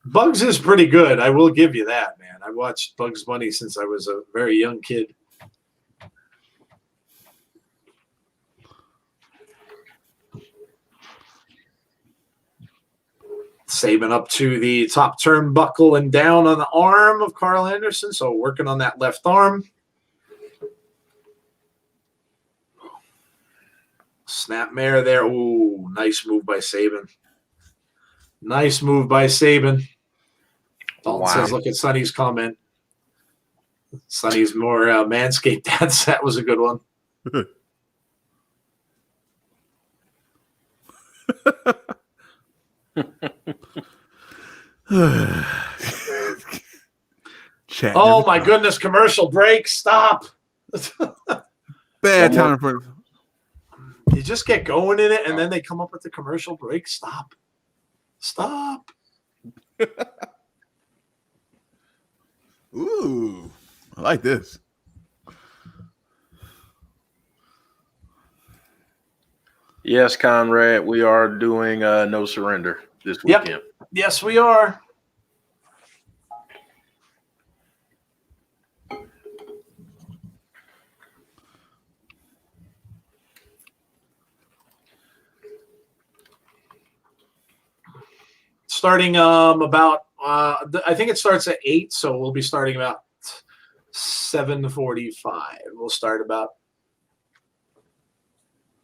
Bugs is pretty good. I will give you that, man. I watched Bugs Bunny since I was a very young kid. Sabin up to the top turnbuckle and down on the arm of Carl Anderson. So working on that left arm. Snapmare there. Ooh, nice move by Sabin. Nice move by Sabin. Dalton Wow. says, look at Sonny's comment. Sonny's more Manscaped. That was a good one. Chat. Oh my goodness, commercial break. Stop. Bad time for You just get going in it and then they come up with the commercial break. Stop. Stop. Ooh, I like this. Yes, Conrad, we are doing No Surrender this Yep. weekend. Yes, we are. Starting about I think it starts at 8, so we'll be starting about 7:45. We'll start about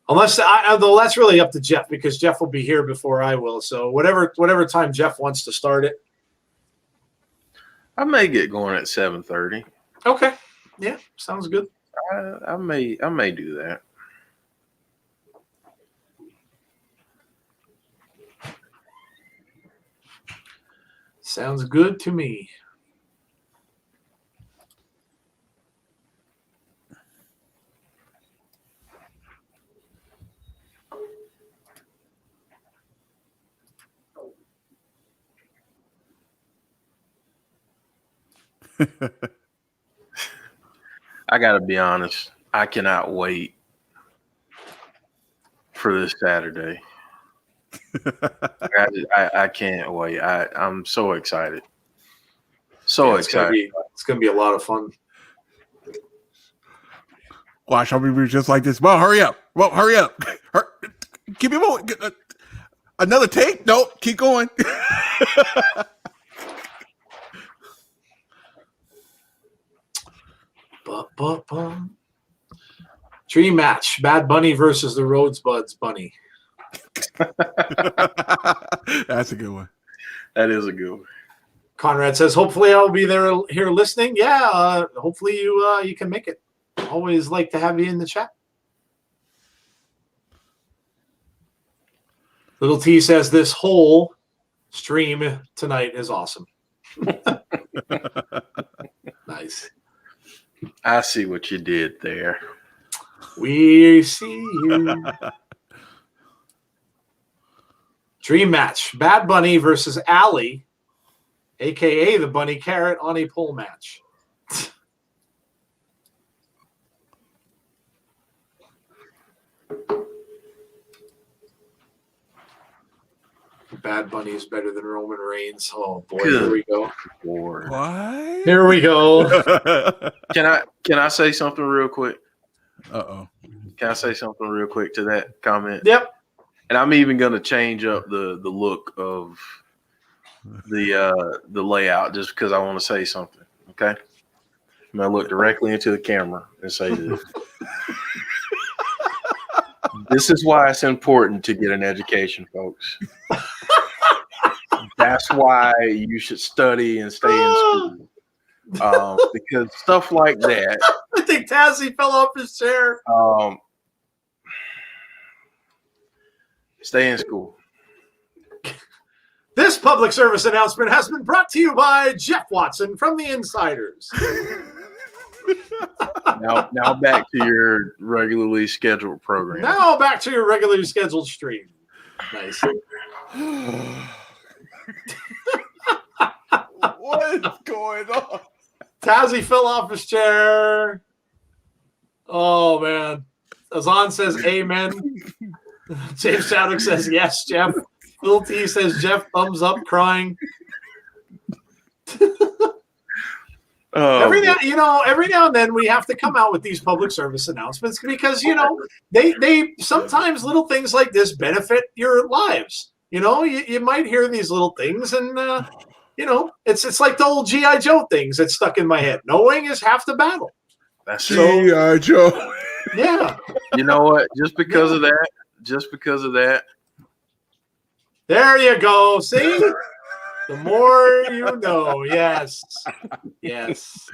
unless though that's really up to Jeff because Jeff will be here before I will. So whatever time Jeff wants to start it. I may get going at 7:30. Okay. Yeah, sounds good. I may do that. Sounds good to me. I got to be honest. I cannot wait for this Saturday. I can't wait. I'm so excited. So excited. It's gonna be a lot of fun. Watch, I'll be just like this. Well, hurry up. Well, hurry up. Keep it moving. Another take? No, keep going. Dream match: Bad Bunny versus the Rosebuds Bunny. That's a good one. That is a good one. Conrad says, "Hopefully, I'll be there here listening." Yeah, hopefully you can make it. Always like to have you in the chat. Little T says this whole stream tonight is awesome. Nice. I see what you did there. We see you. Dream match: Bad Bunny versus Allie, aka the Bunny Carrot, on a pole match. Bad Bunny is better than Roman Reigns. Oh boy, Good here we go. Lord. What? Here we go. Can I say something real quick? Uh-oh. Can I say something real quick to that comment? Yep. And I'm even going to change up the look of the layout just because I want to say something. Okay, I'm going to look directly into the camera and say this. This is why it's important to get an education, folks. That's why you should study and stay in school. Because stuff like that. I think Tazzy fell off his chair. Stay in school. This public service announcement has been brought to you by Jeff Watson from The Insiders. Now back to your regularly scheduled program. Now back to your regularly scheduled stream. Nice. What is going on? Tazzy fell off his chair. Oh, man. Azan says amen. James Chadwick says yes, Jeff. Little T says Jeff, thumbs up, crying. Every now and then we have to come out with these public service announcements because they sometimes little things like this benefit your lives. You might hear these little things and it's like the old G.I. Joe things that stuck in my head. Knowing is half the battle. That's G.I. Joe. Yeah. You know what? Just because of that. There you go. See? The more you know. Yes. Yes.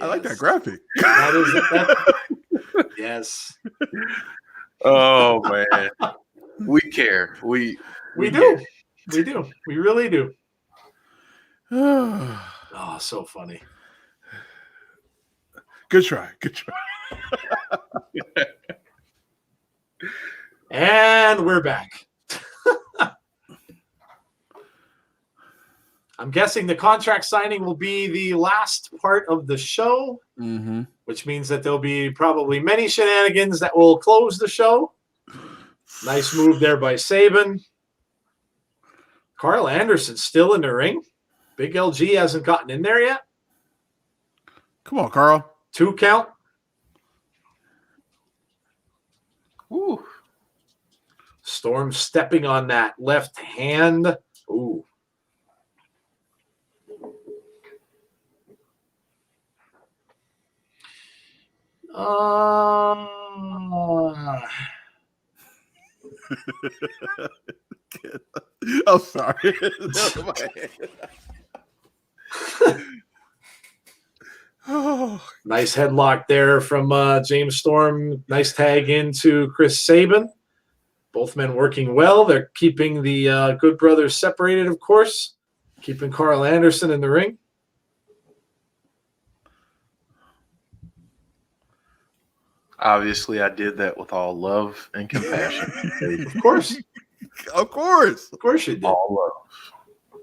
I like that Yes. graphic. That is that. Yes. Oh man, we care. We care. do. We do. We really do. Good Oh, so funny. try. Good try. And we're back. I'm guessing the contract signing will be the last part of the show, Mm-hmm. which means that there'll be probably many shenanigans that will close the show. Nice move there by Sabin. Carl Anderson still in the ring. Big LG hasn't gotten in there yet. Come on, Carl. 2 count. Ooh. Storm stepping on that left hand. Ooh. I'm sorry. Oh, Nice headlock there from James Storm. Nice tag into Chris Sabin. Both men working well. They're keeping the Good Brothers separated, of course. Keeping Carl Anderson in the ring. Obviously, I did that with all love and compassion. Of course. of course. Of course you did. All love.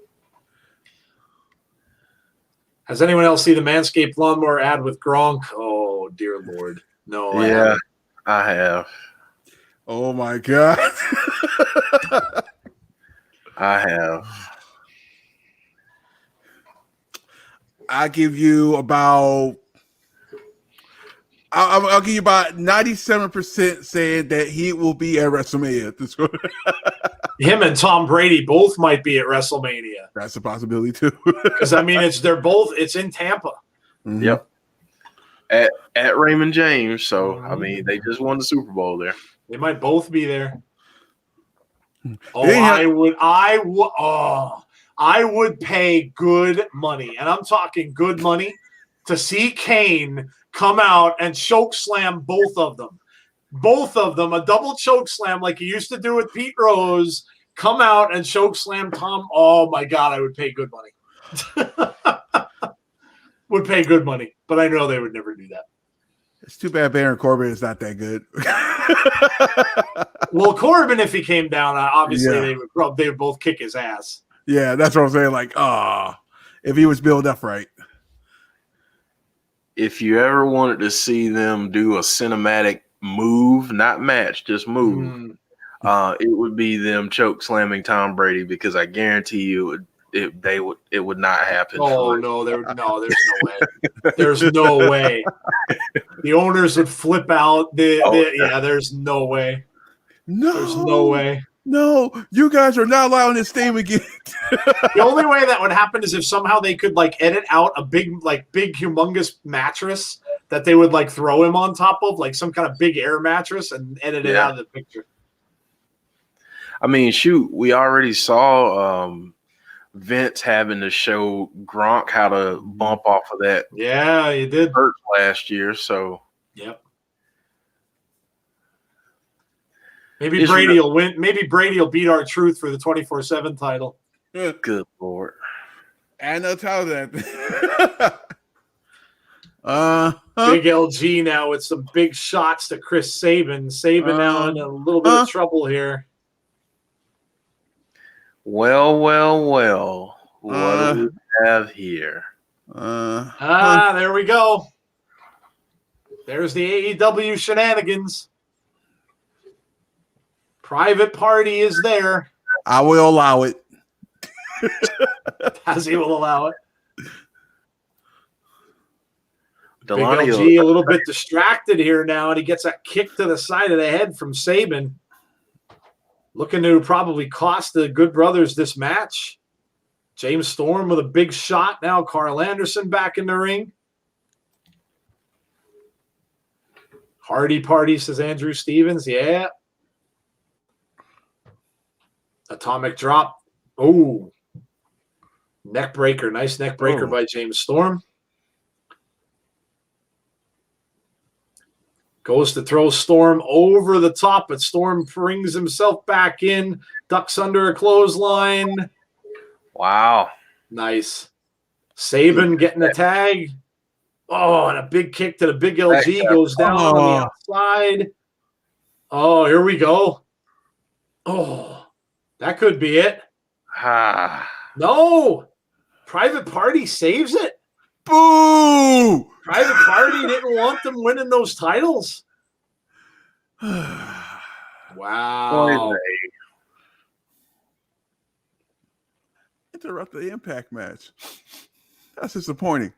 Has anyone else seen the Manscaped lawnmower ad with Gronk? Oh, dear Lord. No. I Yeah, haven't. I have. Oh my God. I have. I give you about. I'll give you about 97% saying that he will be at WrestleMania. Him and Tom Brady both might be at WrestleMania. That's a possibility too. Because I mean it's in Tampa. Mhm. Yep. At Raymond James. So I mean, they just won the Super Bowl there. They might both be there. Oh, Yeah. I would pay good money, and I'm talking good money, to see Kane come out and choke slam both of them. Both of them, a double choke slam like he used to do with Pete Rose, come out and choke slam Tom. Oh my God, I would pay good money. Would pay good money, but I know they would never do that. It's too bad Baron Corbin is not that good. Well, Corbin, if he came down, obviously Yeah. they would both kick his ass. Yeah, that's what I'm saying. Like, if he was built up right. If you ever wanted to see them do a cinematic move, not match, just move, it would be them choke slamming Tom Brady, because I guarantee you it would not happen. Oh no, there's no way. There's no way. The owners would flip out. There's no way. No, There's no way. No, you guys are not allowing this thing again. The only way that would happen is if somehow they could like edit out a big humongous mattress that they would like throw him on top of, like some kind of big air mattress, and edit it out of the picture. I mean, shoot, we already saw Vince having to show Gronk how to bump off of that Yeah, you did. hurt last year. So Yep. Maybe It's Brady will win. Maybe Brady will beat R-Truth for the 24/7 title. good Lord. And no tell that. Big LG now with some big shots to Chris Sabin. Sabin now in a little bit of trouble here. Well. What do we have here? There we go. There's the AEW shenanigans. Private Party is there, I will allow it. as he will allow it. Big Delania, LG a little bit distracted here now, and he gets a kick to the side of the head from Sabin. Looking to probably cost the Good Brothers this match. James Storm with a big shot now. Carl Anderson back in the ring. Hardy Party, says Andrew Stevens. Yeah. Atomic drop. Oh. Neck breaker. Nice neck breaker Oh. by James Storm. Goes to throw Storm over the top, but Storm brings himself back in, ducks under a clothesline. Wow. Nice. Saban getting the tag. Oh, and a big kick to the big LG goes down on the outside. Oh, here we go. Oh, that could be it. Ah. No. Private Party saves it. Boo! Private Party didn't want them winning those titles. Wow. Interrupt the Impact match. That's disappointing.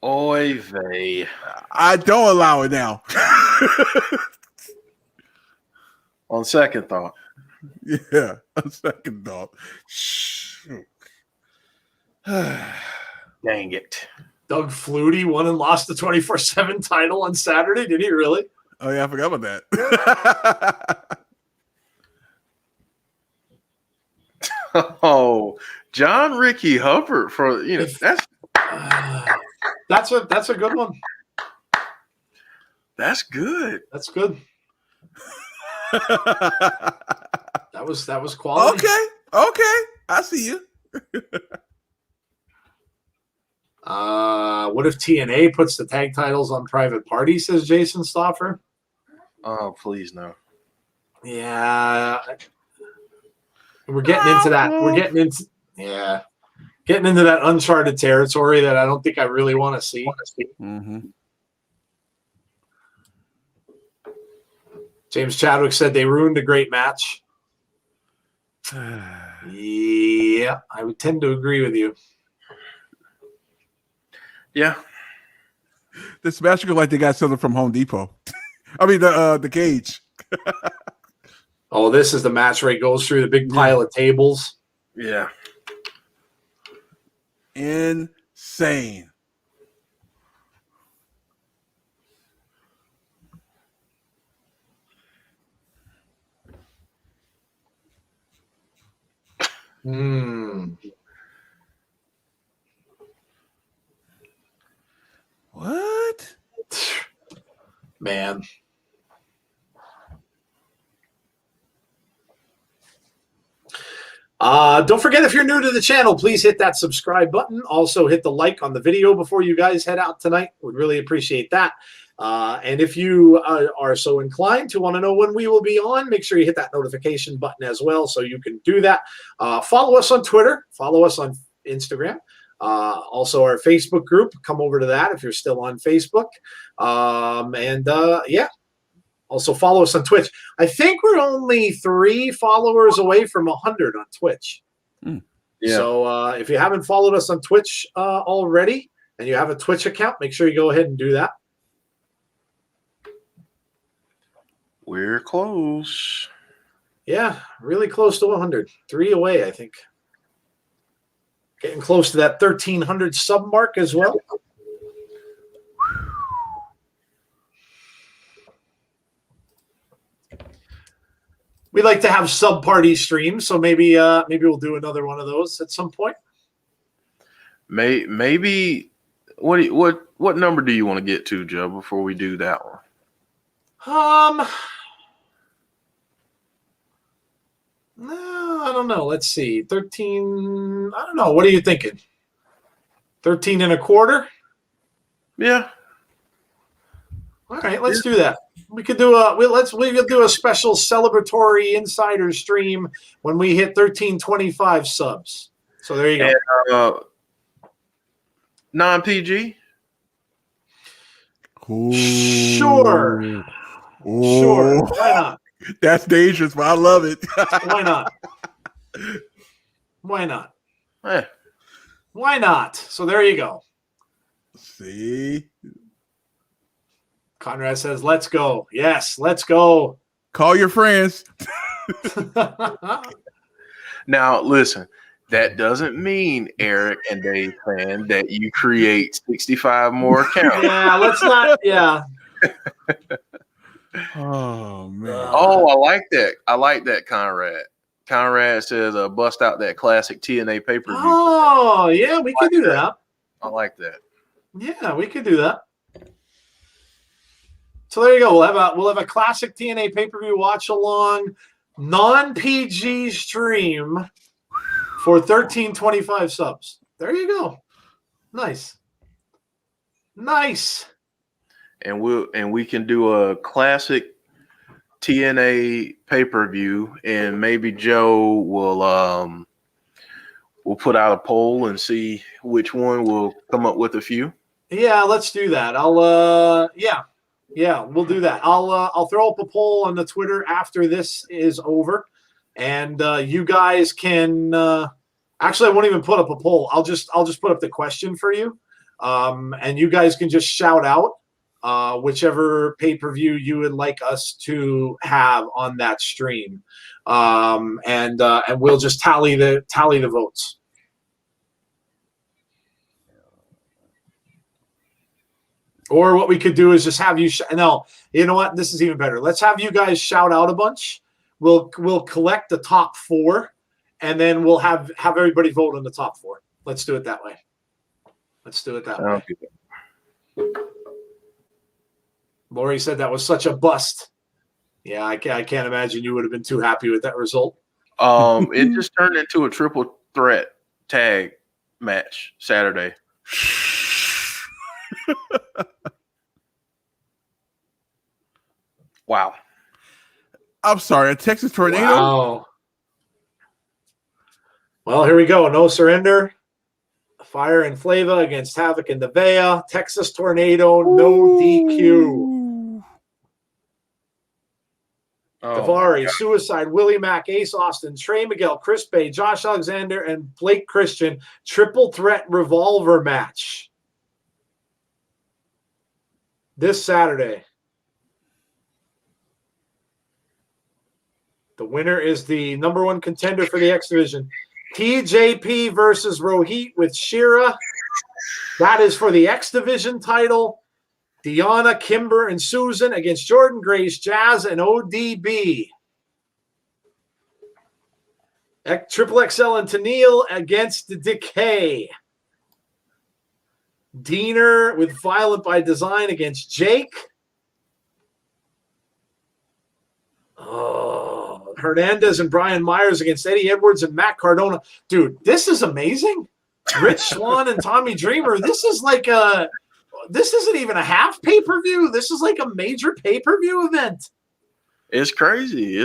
Oy vey. I don't allow it now. On second thought. Yeah, on second thought. Dang it. Doug Flutie won and lost the 24/7 title on Saturday. Did he really? Oh, yeah, I forgot about that. Oh, John Ricky Hubbard for That's a good one. that's good. That's good. That was quality. Okay. I see you. What if TNA puts the tag titles on Private Party, says Jason Stoffer? Oh, please no. Yeah. We're getting into that. Getting into that uncharted territory that I don't think I really want to see. Mm-hmm. James Chadwick said they ruined a great match. Yeah, I would tend to agree with you. Yeah. This match look like they got something from Home Depot. I mean the cage. Oh, this is the match where he goes through the big pile of tables. Yeah. Insane. What? Man. Don't forget, if you're new to the channel, please hit that subscribe button. Also, hit the like on the video before you guys head out tonight. We'd really appreciate that. And if you are so inclined to want to know when we will be on, make sure you hit that notification button as well so you can do that. Follow us on Twitter. Follow us on Instagram. Also, our Facebook group. Come over to that if you're still on Facebook. Yeah. Also, follow us on Twitch. I think we're only 3 followers away from 100 on Twitch. Yeah. So if you haven't followed us on Twitch already and you have a Twitch account, make sure you go ahead and do that. We're close. Yeah, really close to 100. 3 away, I think. Getting close to that 1,300 sub mark as well. We like to have sub party streams, so maybe we'll do another one of those at some point. Maybe what number do you want to get to, Joe, before we do that one? No, I don't know. Let's see. 13. I don't know. What are you thinking? 13 and a quarter? Yeah. All right, let's do that. We could do we could do a special celebratory insider stream when we hit 1325 subs. So there you go. And, non-PG? Sure. Ooh. Sure. Why not? That's dangerous, but I love it. Why not? Why not? Eh. Why not? So there you go. See? Conrad says, let's go. Yes, let's go. Call your friends. Now, listen, that doesn't mean, Eric and Dave fan, that you create 65 more accounts. Yeah, let's not. Yeah. Oh man. Oh, I like that. I like that, Conrad. Conrad says, "Bust out that classic TNA pay-per-view." Oh, yeah, we could do that. I like that. Yeah, we could do that. So there you go. We'll have a classic TNA pay-per-view watch along, non-PG stream for 1325 subs. There you go. Nice. And we can do a classic TNA pay-per-view, and maybe Joe will put out a poll and see which one will come up with a few. Yeah, let's do that. We'll do that. I'll throw up a poll on the Twitter after this is over, and you guys can. Actually, I won't even put up a poll. I'll just put up the question for you, and you guys can just shout out whichever pay-per-view you would like us to have on that stream, and we'll just tally the votes. Or what we could do is just have you no, you know what? This is even better. Let's have you guys shout out a bunch. We'll collect the top 4, and then we'll have everybody vote on the top 4. Let's do it that way. Lori said that was such a bust. Yeah, I can't imagine you would have been too happy with that result. It just turned into a triple threat tag match Saturday. Wow. I'm sorry, a Texas tornado. Wow. Well, here we go. No surrender. Fire and Flava against Havoc and Nevaeh. Texas Tornado, no DQ. Davari, Suicide, Willie Mack, Ace Austin, Trey Miguel, Chris Bay, Josh Alexander, and Blake Christian. Triple threat revolver match. This Saturday. The winner is the number 1 contender for the X Division. TJP versus Rohit with Shira. That is for the X Division title. Deanna, Kimber, and Susan against Jordan Grace, Jazz, and ODB. Triple XL and Tennille against the Decay. Diener with Violent by Design against Jake. Hernandez and Brian Myers against Eddie Edwards and Matt Cardona. Dude, this is amazing. Rich Swann and Tommy Dreamer. This isn't even a half pay-per-view. This is like a major pay-per-view event. It's crazy.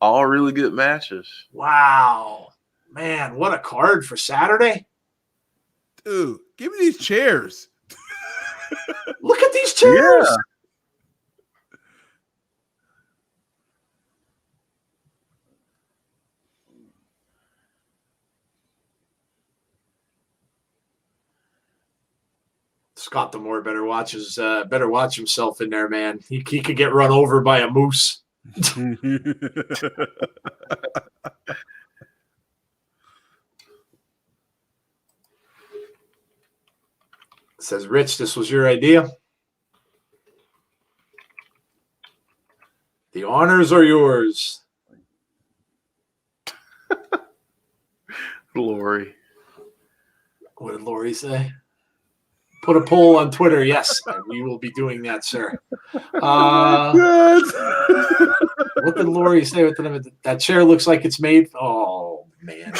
All really good matches. Wow. Man, what a card for Saturday. Dude, give me these chairs. Look at these chairs. Yeah. Scott D'Amore better watch himself in there, man. He could get run over by a moose. Says Rich, this was your idea. The honors are yours. Lori. What did Lori say? Put a poll on Twitter. Yes, we will be doing that, sir. What did Lori say? That chair looks like it's made. Oh, man.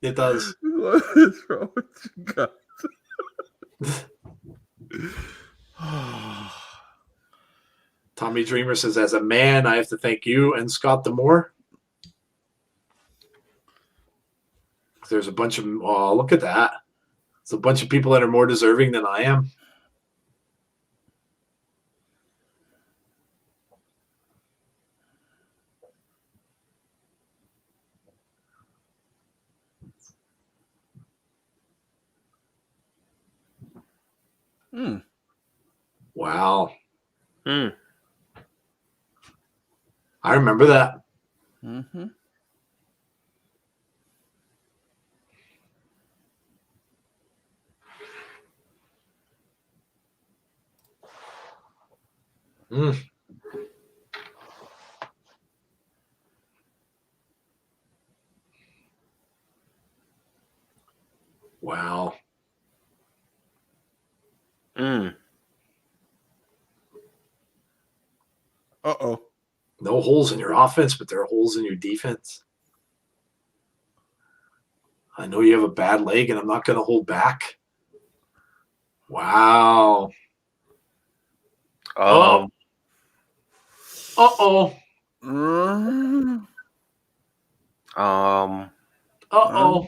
It does. What is wrong with you guys? Tommy Dreamer says, as a man, I have to thank you and Scott D'Amore. There's a bunch of, oh, look at that. There's a bunch of people that are more deserving than I am. Wow. I remember that. Mm-hmm. Mm. Wow. Mm. Uh-oh. No holes in your offense, but there are holes in your defense. I know you have a bad leg, and I'm not going to hold back. Wow. Oh. Uh-oh. Mm. Uh-oh.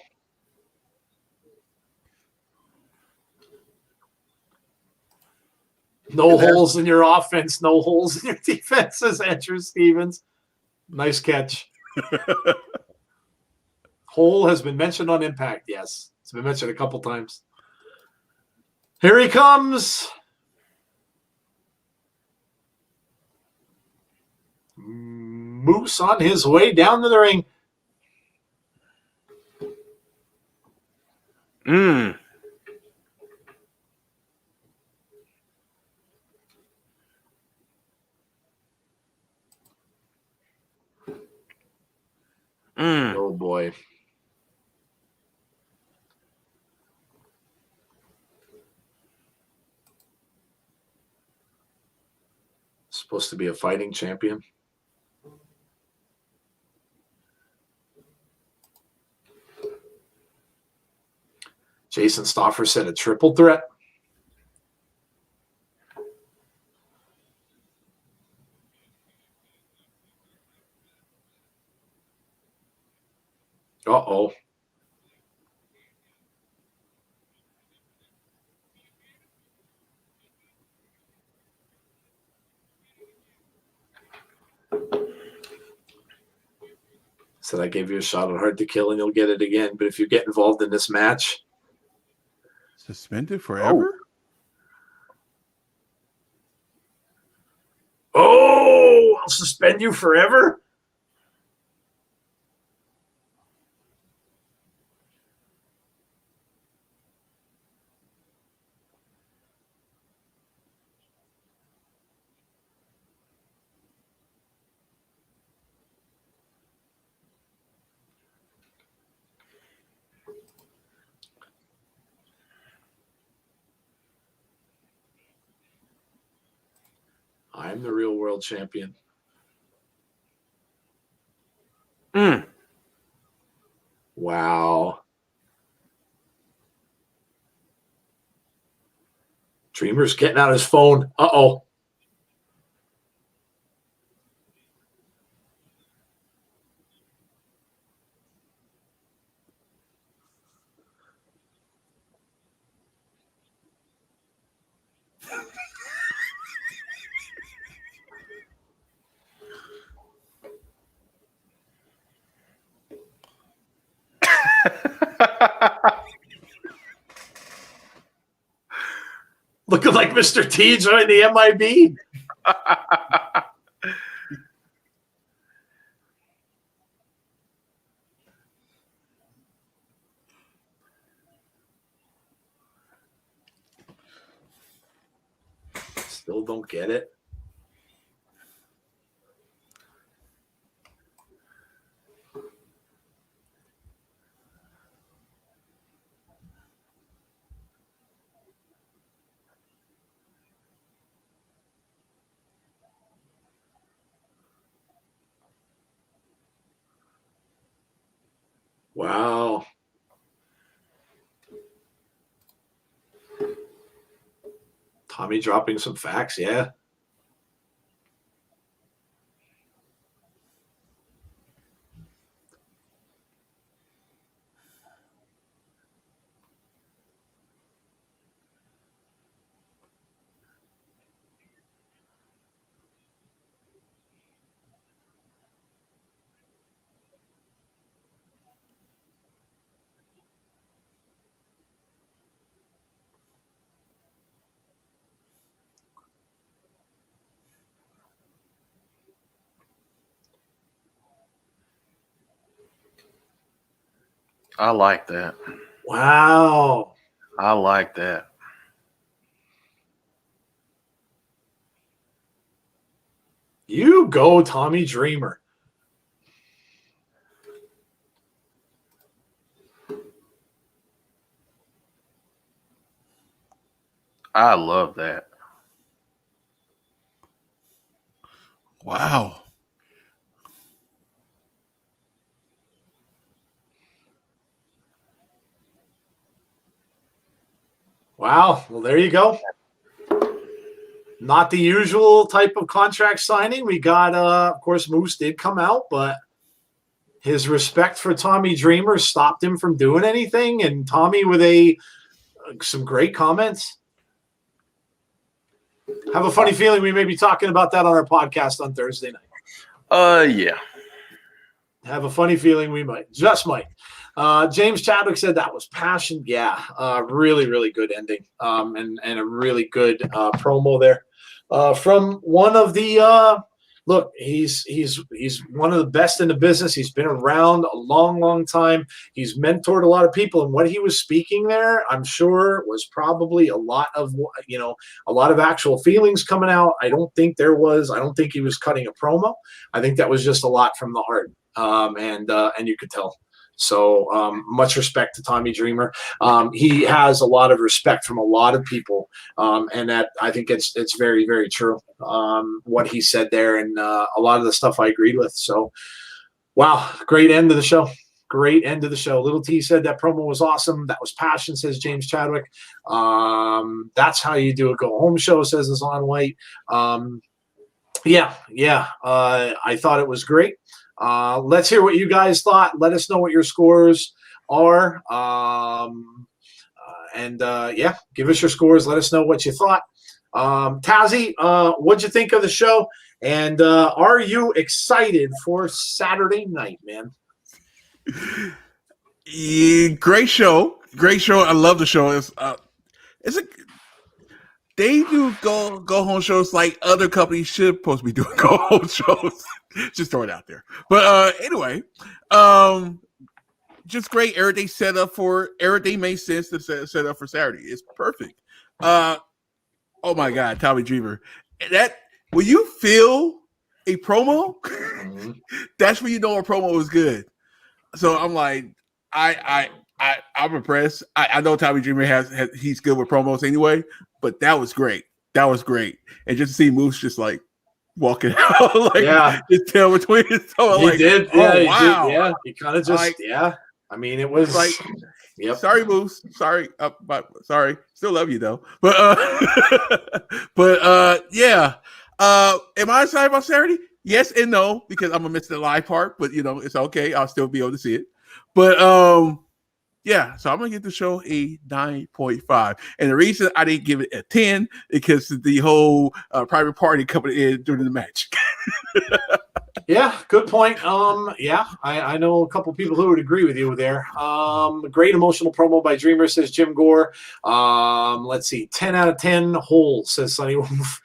No holes in your offense, no holes in your defense, says Andrew Stevens. Nice catch. Hole has been mentioned on Impact, yes. It's been mentioned a couple times. Here he comes. Moose on his way down to the ring. Mm. Mm. Oh, boy. Supposed to be a fighting champion. Jason Stoffer said a triple threat. Uh-oh. Said I gave you a shot at Hard to Kill and you'll get it again. But if you get involved in this match, Suspended forever? oh, I'll suspend you forever. I'm the real world champion. Mm. Wow. Dreamer's getting out his phone. Uh-oh. Looking like Mr. T joined the MIB. Still don't get it. Wow. Tommy dropping some facts, yeah. I like that. Wow. I like that. You go, Tommy Dreamer. I love that. Wow. Wow. Well, there you go. Not the usual type of contract signing. We got, of course, Moose did come out, but his respect for Tommy Dreamer stopped him from doing anything. And Tommy with some great comments. Have a funny feeling we may be talking about that on our podcast on Thursday night. Yeah. Have a funny feeling we might. Just might. James Chadwick said that was passion. Yeah. Really, really good ending. And a really good promo there. From one of the look, he's one of the best in the business. He's been around a long, long time. He's mentored a lot of people, and what he was speaking there, I'm sure, was probably a lot of actual feelings coming out. I don't think he was cutting a promo. I think that was just a lot from the heart, and you could tell. So much respect to Tommy Dreamer. He has a lot of respect from a lot of people, and that I think it's very, very true. What he said there, and a lot of the stuff I agreed with. So, wow, great end of the show. Great end of the show. Little T said that promo was awesome. That was passion, says James Chadwick. That's how you do a go home show, says Azan White. Yeah. I thought it was great. Let's hear what you guys thought. Let us know what your scores are. Give us your scores. Let us know what you thought. Tazzy, what'd you think of the show? And are you excited for Saturday night, man? Yeah, great show. Great show. I love the show. They do go home shows like other companies should supposed to be doing go home shows. Just throw it out there. But anyway, just great. Everything makes sense to set up for Saturday. It's perfect. Oh my God, Tommy Dreamer. That when you feel a promo, that's when you know a promo is good. So I'm like, I'm impressed. I know Tommy Dreamer he's good with promos anyway, but that was great. That was great. And just to see Moose just like walking out, his tail between his toes. He did. Yeah, oh, wow. He did. Yeah, he kind of just, I mean, it was like, yep. Sorry, Moose. Sorry. Sorry. Still love you though. But yeah. Am I excited about Saturday? Yes and no, because I'm gonna miss the live part, but it's okay. I'll still be able to see it. But yeah, so I'm gonna give the show a 9.5. And the reason I didn't give it a 10 because the whole private party coming in during the match. Yeah, good point. I know a couple people who would agree with you there. Great emotional promo by Dreamer, says Jim Gore. Let's see, 10 out of 10 whole, says Sonny Wolf.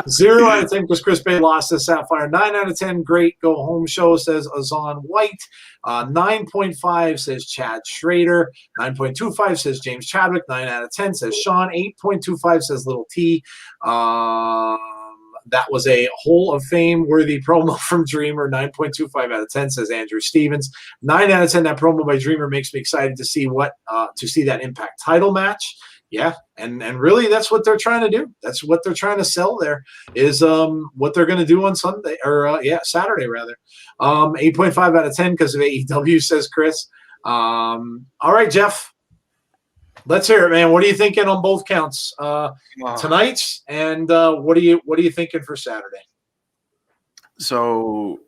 0 out of 10 because Chris Bay lost, says Sapphire. 9 out of 10, great go home show, says Azan White. 9.5 says Chad Schrader. 9.25 says James Chadwick. 9 out of 10 says Sean. 8.25 says Little T. That was a Hall of Fame worthy promo from Dreamer. 9.25 out of 10 says Andrew Stevens. 9 out of 10. That promo by Dreamer makes me excited to see that Impact title match. Yeah, and really that's what they're trying to do. That's what they're trying to sell there is what they're going to do on Sunday or Saturday rather. 8.5 out of 10 because of AEW, says Chris. All right, Jeff. Let's hear it, man. What are you thinking on both counts tonight? And what are you thinking for Saturday? So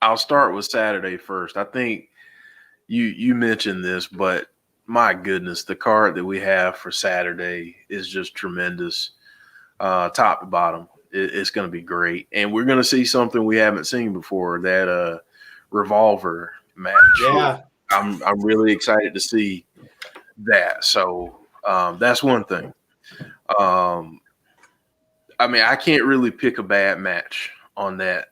I'll start with Saturday first. I think you mentioned this, but my goodness, the card that we have for Saturday is just tremendous, top to bottom. It's going to be great, and we're going to see something we haven't seen before. That Revolver match. Yeah, I'm really excited to see that. So that's one thing. I mean, I can't really pick a bad match on that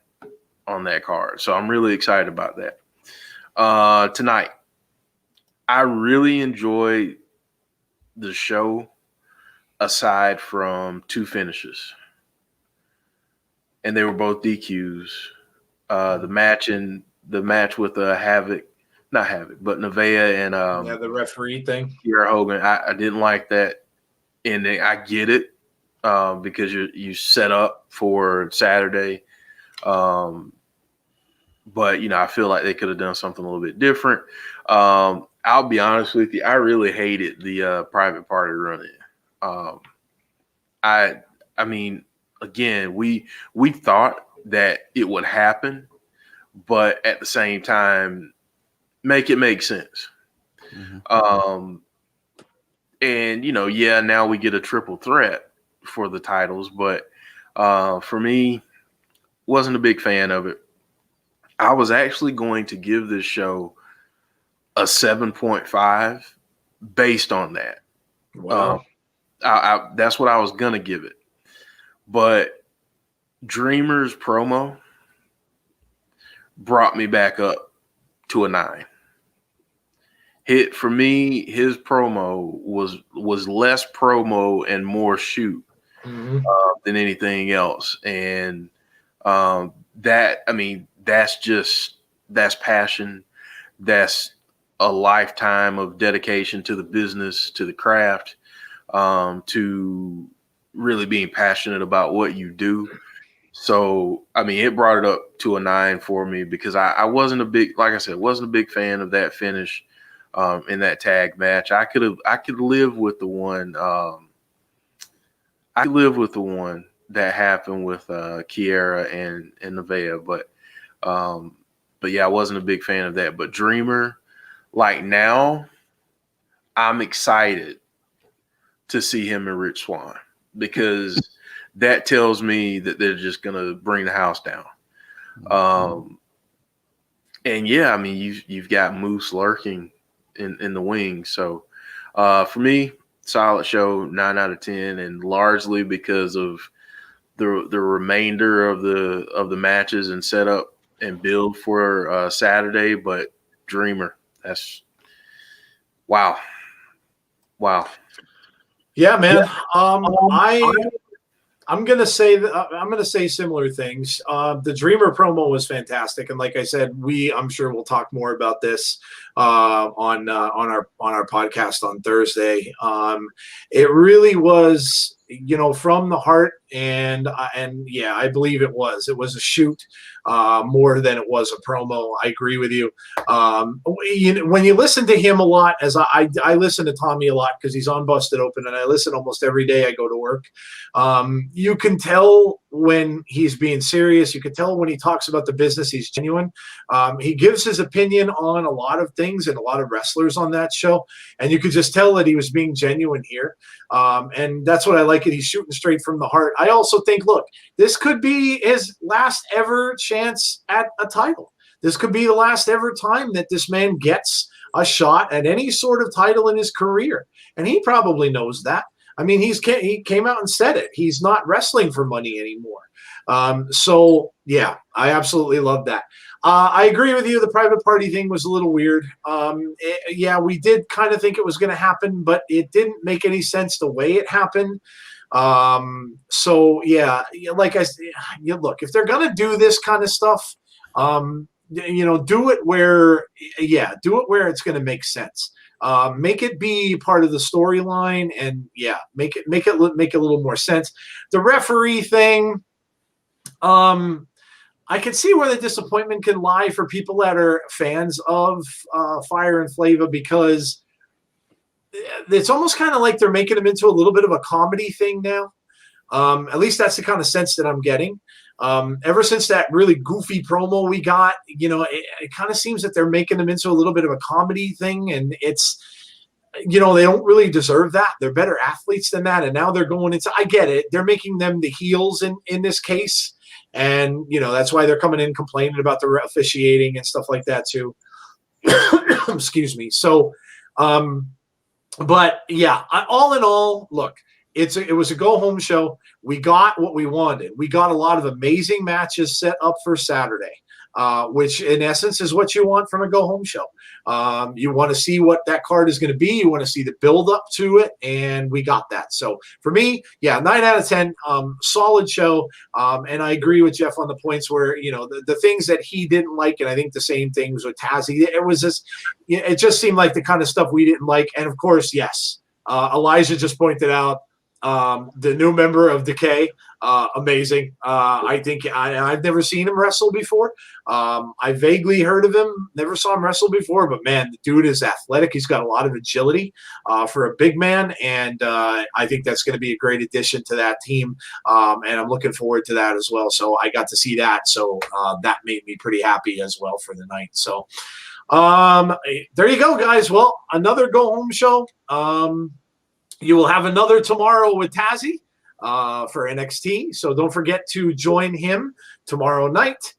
card. So I'm really excited about that. Tonight, I really enjoyed the show aside from two finishes. and they were both DQs. The match with Havoc, not Havoc, but Nevaeh and the referee thing. Kiera Hogan. I didn't like that ending. I get it because you set up for Saturday, but I feel like they could have done something a little bit different. I'll be honest with you. I really hated the private party run-in. I mean, again, we thought that it would happen, but at the same time, make it make sense. Mm-hmm. And now we get a triple threat for the titles, but for me, wasn't a big fan of it. I was actually going to give this show a 7.5 based on that. Wow. That's what I was going to give it. But Dreamer's promo brought me back up to a 9. For me, his promo was less promo and more shoot than anything else. And that's passion. That's a lifetime of dedication to the business, to the craft, to really being passionate about what you do. So, it brought it up to a 9 for me because I wasn't a big fan of that finish in that tag match. I could live with the one. I could live with the one that happened with Kiera and Nevaeh, but yeah, I wasn't a big fan of that. But Dreamer, like now, I'm excited to see him and Rich Swann because that tells me that they're just gonna bring the house down. And yeah, you've got Moose lurking in the wings. So for me, solid show, 9 out of 10, and largely because of the remainder of the matches and setup and build for Saturday. But Dreamer, that's wow. Yeah, man. I'm gonna say similar things. The Dreamer promo was fantastic, and like I said, I'm sure we'll talk more about this on our podcast on Thursday. It really was, from the heart, and yeah, I believe it was a shoot more than it was a promo. I agree with you. When you listen to him a lot, as I listen to Tommy a lot because he's on Busted Open, and I listen almost every day I go to work. You can tell when he's being serious. You can tell when he talks about the business, he's genuine. He gives his opinion on a lot of things and a lot of wrestlers on that show, and you could just tell that he was being genuine here. And that's what I like it. He's shooting straight from the heart. I also think, look, this could be his last ever chance at a title. This could be the last ever time that this man gets a shot at any sort of title in his career. And he probably knows that. He came out and said it. He's not wrestling for money anymore. So yeah, I absolutely love that. I agree with you. The private party thing was a little weird. Yeah, we did kind of think it was going to happen, but it didn't make any sense the way it happened. So yeah, like I said, look, if they're going to do this kind of stuff, do it where it's going to make sense. Make it be part of the storyline, and yeah, make it make a little more sense. The referee thing, I can see where the disappointment can lie for people that are fans of Fire and Flava, because it's almost kind of like they're making them into a little bit of a comedy thing now. At least that's the kind of sense that I'm getting. Ever since that really goofy promo we got, it kind of seems that they're making them into a little bit of a comedy thing, and it's, they don't really deserve that. They're better athletes than that, and now they're going into, I get it, they're making them the heels in this case, and that's why they're coming in complaining about the officiating and stuff like that too. Excuse me. So, but yeah, all in all, look, it was a go-home show. We got what we wanted. We got a lot of amazing matches set up for Saturday. which in essence is what you want from a go home show. You want to see what that card is going to be. You want to see the build up to it, and we got that. So for me, 9 out of 10, solid show. And I agree with Jeff on the points where, the things that he didn't like, and I think the same things with Tazzy. It just seemed like the kind of stuff we didn't like. And of course, yes, Elijah just pointed out the new member of Decay. Amazing. I think I've never seen him wrestle before. I vaguely heard of him, never saw him wrestle before, but man, the dude is athletic. He's got a lot of agility for a big man, and I think that's going to be a great addition to that team, and I'm looking forward to that as well. So I got to see that, so that made me pretty happy as well for the night. So there you go, guys. Well, another go home show. You will have another tomorrow with Tazzy for NXT. So don't forget to join him tomorrow night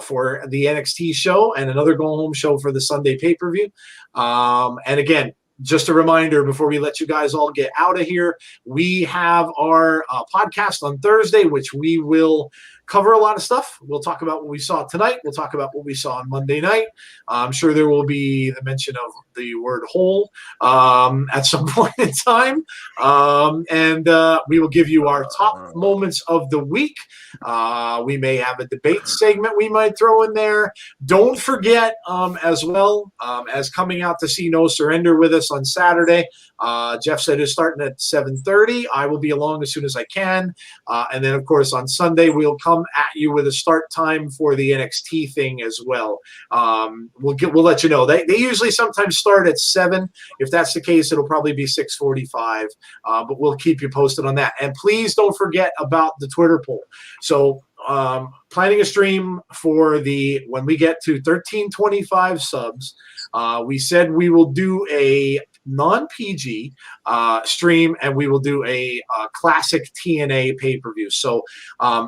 for the NXT show and another go home show for the Sunday pay-per-view. And again, just a reminder before we let you guys all get out of here, we have our podcast on Thursday, which we will cover a lot of stuff. We'll talk about what we saw tonight. We'll talk about what we saw on Monday night. I'm sure there will be the mention of the word hole at some point in time. And we will give you our top moments of the week. We may have a debate segment we might throw in there. Don't forget as well as coming out to see No Surrender with us on Saturday. Jeff said it's starting at 7:30. I will be along as soon as I can. And then, of course, on Sunday, we'll come at you with a start time for the NXT thing as well. We'll let you know. They usually sometimes start at 7. If that's the case, it'll probably be 6:45. But we'll keep you posted on that. And please don't forget about the Twitter poll. So planning a stream for when we get to 1325 subs, we said we will do a non-PG stream, and we will do a classic TNA pay-per-view. So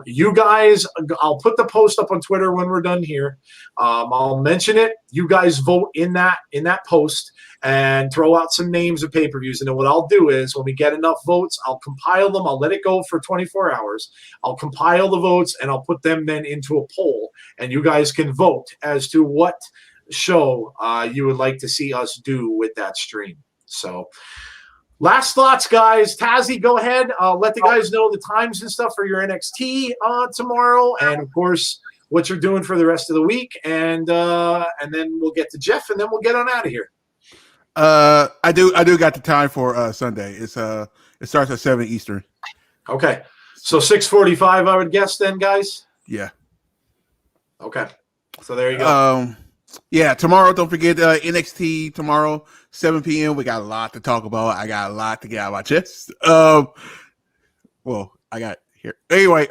you guys, I'll put the post up on Twitter when we're done here. I'll mention it. You guys vote in that post and throw out some names of pay-per-views. And then what I'll do is when we get enough votes, I'll compile them. I'll let it go for 24 hours. I'll compile the votes, and I'll put them then into a poll. And you guys can vote as to what show you would like to see us do with that stream. So last thoughts, guys. Tazzy, go ahead. Let the guys know the times and stuff for your NXT tomorrow, and of course what you're doing for the rest of the week, and then we'll get to Jeff, and then we'll get on out of here. I do got the time for Sunday. It starts at 7 Eastern. Okay, so 6:45, I would guess then, guys. Yeah. Okay, so there you go. Yeah, tomorrow, don't forget NXT tomorrow, 7 p.m. We got a lot to talk about. I got a lot to get out of my chest. Well, I got here. Anyway,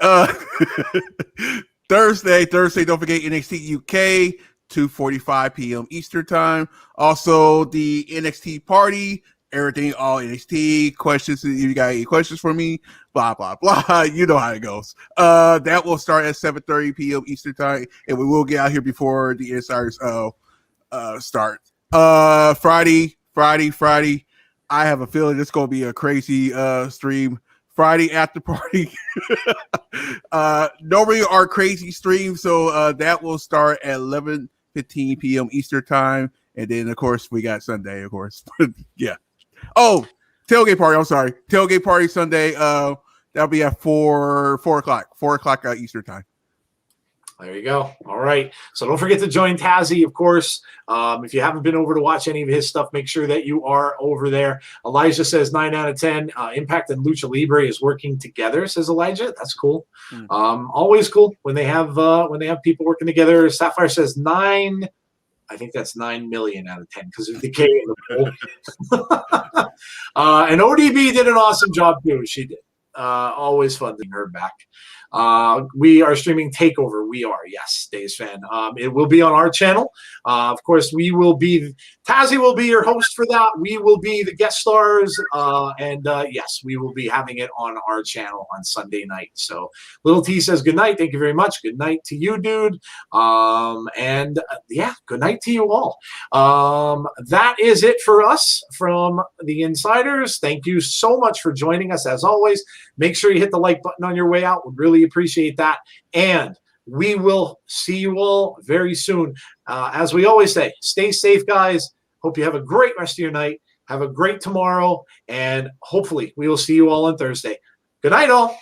Thursday, don't forget NXT UK, 2:45 p.m. Eastern time. Also, the NXT party, everything, all NXT questions. If you got any questions for me, blah, blah, blah. You know how it goes. That will start at 7:30 p.m. Eastern time, and we will get out here before the Insiders start. Friday. I have a feeling it's going to be a crazy stream. Friday after party. Normally our crazy stream, so that will start at 11:15 p.m. Eastern time, and then of course we got Sunday, of course. Yeah. Oh, tailgate party. I'm sorry. Tailgate party Sunday. That'll be at 4 o'clock Eastern time. There you go. All right. So don't forget to join Tazzy, of course. If you haven't been over to watch any of his stuff, make sure that you are over there. Elijah says 9 out of 10. Impact and Lucha Libre is working together, says Elijah. That's cool. Always cool when they have people working together. Sapphire says 9. I think that's 9 million out of 10 because of Decay in the poll. And ODB did an awesome job too. She did. Always fun to her back. We are streaming Takeover. We are, yes, Days Fan. It will be on our channel. Of course, Tazzy will be your host for that. We will be the guest stars. And yes, we will be having it on our channel on Sunday night. So Little T says good night. Thank you very much. Good night to you, dude. And yeah, good night to you all. That is it for us from the Insiders. Thank you so much for joining us as always. Make sure you hit the like button on your way out. We'd really appreciate that. And We will see you all very soon. As we always say, stay safe, guys. Hope you have a great rest of your night. Have a great tomorrow, and hopefully we will see you all on Thursday. Good night, all.